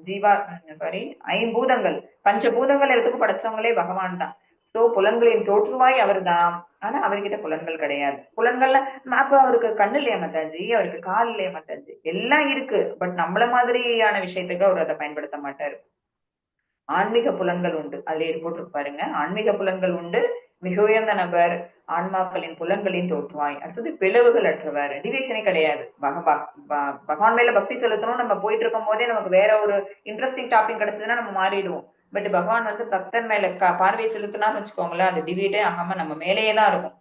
ஜீவா சாரி ஐம்பூதங்கள், பஞ்சபூதங்கள் இடத்துக்கு படைச்சவங்களே பகவான் தான். சோ புலன்களின் தோற்றுவாய் அவர் தான். ஆனா அவர்கிட்ட புலன்கள் கிடையாது. புலன்கள்ல அப்ப அவருக்கு கண்ணு இல்லையா மாதாஜி, அவருக்கு கால் இல்லையா மாதாஜி? எல்லாம் இருக்கு, பட் நம்மள மாதிரியான விஷயத்துக்கு அவர் அதை பயன்படுத்த மாட்டாரு. ஆன்மீக புலன்கள் உண்டு, அதுல போட்டு பாருங்க. ஆன்மீக புலன்கள் உண்டு, மிக உயர்ந்த நபர், ஆன்மாக்களின் புலன்களின் தோற்றுவாய். அடுத்தது பிளவுகள் அற்றவர், டிவிஷனே கிடையாது. பகவான் மேல பக்தி செலுத்தணும், நம்ம போயிட்டு இருக்கும் போதே நமக்கு வேற ஒரு இன்ட்ரெஸ்டிங் டாபிக் கிடைச்சதுன்னா நம்ம மாறிடுவோம். பட் பகவான் வந்து பக்தன் மேல பார்வை செலுத்தினான்னு வச்சுக்கோங்களேன், அது டிவியேட்டே ஆகாம நம்ம மேலேயே தான் இருக்கும்.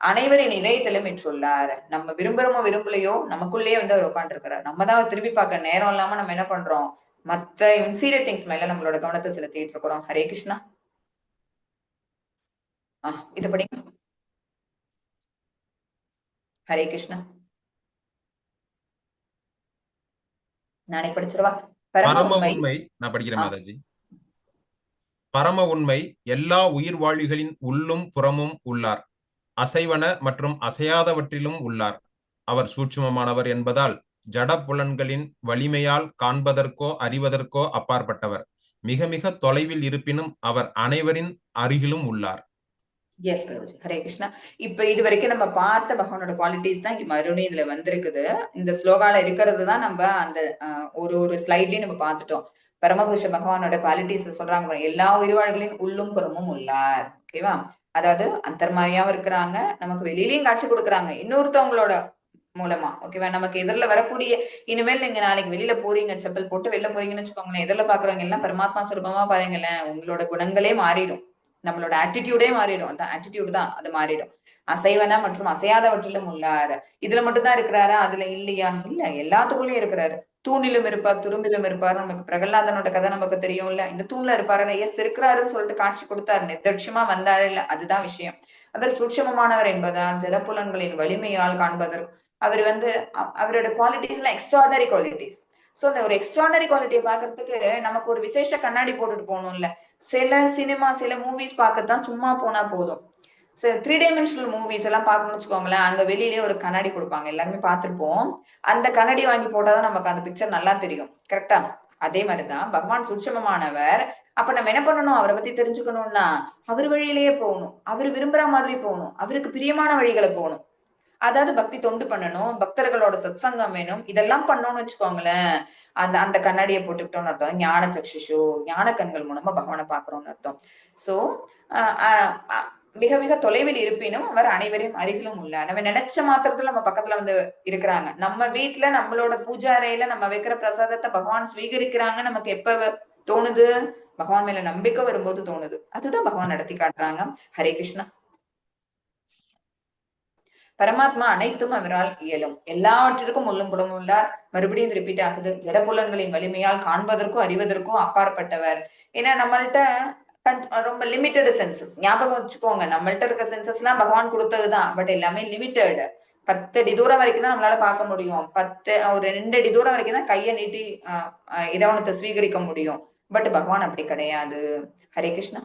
அனைவரின் இதயத்திலும் இன்றுள்ளார். நம்ம விரும்புறோமோ விரும்பலையோ நமக்குள்ளேயே வந்து அவர் உட்காந்துருக்கிறார். நம்ம தான் திரும்பி பார்க்க நேரம் இல்லாம நம்ம என்ன பண்றோம், மத்த இன்ஃபீரியர் திங்ஸ் மேல நம்மளோட கவனத்தை செலுத்திட்டு இருக்கிறோம். ஹரே கிருஷ்ணா. இது படி. ஹரே கிருஷ்ணா. நானே படிச்சிருவா. பரம உண்மை நான் படிக்கிறேன் மாதாஜி. பரம உண்மை எல்லா உயிர் வாழிகளின் உள்ளும் புறமும் உள்ளார், அசைவன மற்றும் அசையாதவற்றிலும் உள்ளார். அவர் சூட்சுமமானவர் என்பதால் ஜட புலன்களின் வலிமையால் காண்பதற்கோ அறிவதற்கோ அப்பாற்பட்டவர். மிக மிக தொலைவில் இருப்பினும் அவர் அனைவரின் அருகிலும் உள்ளார். எஸ் பிரபுஜி, ஹரே கிருஷ்ணா. இப்ப இது வரைக்கும் நம்ம பார்த்த பகவானோட குவாலிட்டிஸ் தான் மறுபடியும் இதுல வந்திருக்குது. இந்த ஸ்லோகால இருக்கிறது தான் நம்ம அந்த ஒரு ஸ்லைட்லயும் நம்ம பார்த்துட்டோம். பரமபுருஷ பகவானோட குவாலிட்டிஸ் சொல்றாங்க, எல்லா உயிர்வாழ்களின் உள்ளும் புறமும் உள்ளார். ஓகேவா? அதாவது அந்தர்மாயாவும் இருக்கிறாங்க, நமக்கு வெளியிலயும் காட்சி கொடுக்குறாங்க இன்னொருத்தவங்களோட மூலமா. ஓகேவா? நமக்கு எதிரில வரக்கூடிய, இனிமேல் நீங்க நாளைக்கு வெளியில போறீங்க, செப்பல் போட்டு வெளில போறீங்கன்னு வச்சுக்கோங்களேன், எதிரில பாக்குறவங்க எல்லாம் பரமாத்மா சுரூபமா பாருங்களேன், உங்களோட குணங்களே மாறிடும், நம்மளோட ஆட்டிடியூடே மாறிடும். அந்த ஆட்டிடியூட் தான் அது மாறிடும். அசைவன மற்றும் அசையாதவற்றிலும் உள்ளாரு. இதுல மட்டும்தான் இருக்கிறாரா, அதுல இல்லையா? இல்ல, எல்லாத்துக்குள்ளயும் இருக்கிறாரு. தூணிலும் இருப்பார், துரும்பிலும் இருப்பார். நமக்கு பிரகலாதனோட கதை நமக்கு தெரியும் இல்ல, இந்த தூண்ல இருப்பாரு, எஸ் இருக்கிறாருன்னு சொல்லிட்டு காட்சி கொடுத்தாரு, நிர்தட்சமா வந்தாரு இல்ல, அதுதான் விஷயம். அவர் சூட்சமமானவர் என்பதால் ஜலப்புலன்களின் வலிமையால் காண்பதற்கு அவர் வந்து அவரோட குவாலிட்டிஸ் எல்லாம் எக்ஸ்ட்ராடனரி குவாலிட்டிஸ். சோ அந்த ஒரு எக்ஸ்ட்ராடனரி குவாலிட்டியை பாக்குறதுக்கு நமக்கு ஒரு விசேஷ கண்ணாடி போட்டுட்டு போகணும்ல. சில சினிமா, சில மூவிஸ் பார்க்கத்தான் சும்மா போனா போதும். 3 dimensional மூவிஸ் எல்லாம் பார்க்கணும்னு வச்சுக்கோங்களேன், அங்க வெளியிலேயே ஒரு கண்ணாடி கொடுப்பாங்க, எல்லாருமே பார்த்திருப்போம். அந்த கண்ணாடி வாங்கி போட்டாதான் நமக்கு அந்த பிக்சர் நல்லா தெரியும். கரெக்டா? அதே மாதிரிதான் பகவான் சூட்சமமானவர். அப்ப நம்ம என்ன பண்ணணும், அவரை பத்தி தெரிஞ்சுக்கணும்னா அவர் வழியிலேயே போகணும், அவர் விரும்புற மாதிரி போகணும், அவருக்கு பிரியமான வழிகளை போகணும். அதாவது பக்தி தொண்டு பண்ணணும், பக்தர்களோட சத்சங்கம் வேணும், இதெல்லாம் பண்ணோம்னு வச்சுக்கோங்களேன், அந்த கண்ணாடியை போட்டுக்கிட்டோம்னு அர்த்தம். ஞான சக்ஷுஷோ, ஞான கண்கள் மூலமா பகவானை பாக்குறோம்னு அர்த்தம். சோ மிக மிக தொலைவில் இருப்பினும் அவர் அனைவரையும் அருகிலும் உள்ளார். நம்ம நினைச்ச மாத்திரத்துல நம்ம பக்கத்துல வந்து இருக்கிறாங்க. நம்ம வீட்டுல நம்மளோட பூஜா அறையில நம்ம வைக்கிற பிரசாதத்தை பகவான் ஸ்வீகரிக்கிறாங்க நமக்கு எப்ப தோணுது, பகவான் மேல நம்பிக்கை வரும்போது தோணுது. அதுதான் பகவான் நடத்தி காட்டுறாங்க. ஹரே கிருஷ்ணா. பரமாத்மா அனைத்தும் அவரால் இயலும், எல்லாவற்றிற்கும் உள்ளும் புலமும் உள்ளார். மறுபடியும் ரிப்பீட் ஆகுது, ஜடப்புலன்களின் வலிமையால் காண்பதற்கோ அறிவதற்கோ அப்பாற்பட்டவர். ஏன்னா நம்மள்ட்ட ரொம்ப லிமிட்டட் சென்சஸ். ஞாபகம் வச்சுக்கோங்க, நம்மள்ட்ட இருக்க சென்சஸ் எல்லாம் பகவான் கொடுத்ததுதான், பட் எல்லாமே லிமிட்டட். 10 அடி தூரம் வரைக்கும் தான் நம்மளால பார்க்க முடியும். ஒரு 2 அடி தூரம் வரைக்கும் தான் கையை நீட்டி இதவனத்தை ஸ்வீகரிக்க முடியும். பட் பகவான் அப்படி கிடையாது. ஹரே கிருஷ்ணா.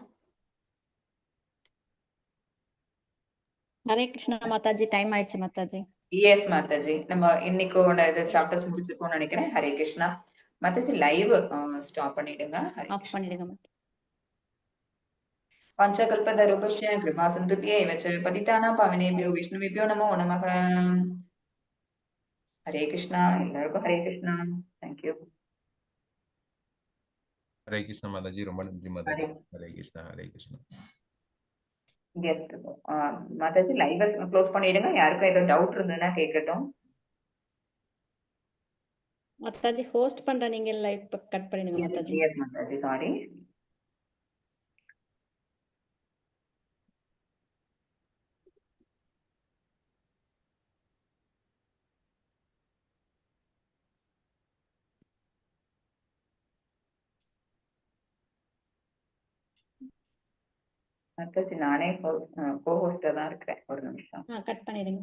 ஹரே கிருஷ்ணா மாதாஜி, டைம் ஆயிடுச்சு மாதாஜி. எஸ் மாதாஜி, நம்ம இன்னைக்கோட இது சாப்டர்ஸ் முடிச்சிருக்கோம்னு நினைக்கிறேன். ஹரே கிருஷ்ணா. மாதாஜி லைவ் ஸ்டாப் பண்ணிடுங்க. ஆஃப் பண்ணிடுங்க மாதாஜி. பஞ்சகல்பதருபஸ்ய கிருபா சிந்துப்யைவ ச பதிதானாம் பாவனேபியோ விஷ்ணுவேபியோ நமோ நமः. ஹரே கிருஷ்ணா. எல்லாருக்கும் ஹரே கிருஷ்ணா. தேங்க்யூ. ஹரே கிருஷ்ணா மாதாஜி, ரொம்ப நன்றி மாதாஜி. ஹரே கிருஷ்ணா. ஹரே கிருஷ்ணா. எஸ் மாதாஜி, லைவ் க்ளோஸ் பண்ணிடுங்க. யாருக்கும் ஏதோ டவுட் இருந்ததுன்னா கேட்கட்டும். மாதாஜி ஹோஸ்ட் பண்ற, நீங்க லைவ் கட் பண்ணிடுங்க மாதாஜி. Yes Mataji, sorry. மாதாஜி, நானே கோ-ஹோஸ்டா தான் இருக்கிறேன். ஒரு நிமிஷம். கட் பண்ணிடுங்க.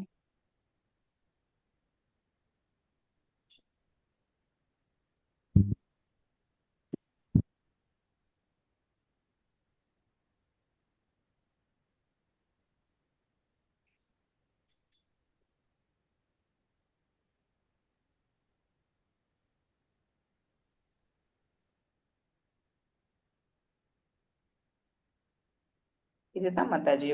இதுதான் மத்தாஜி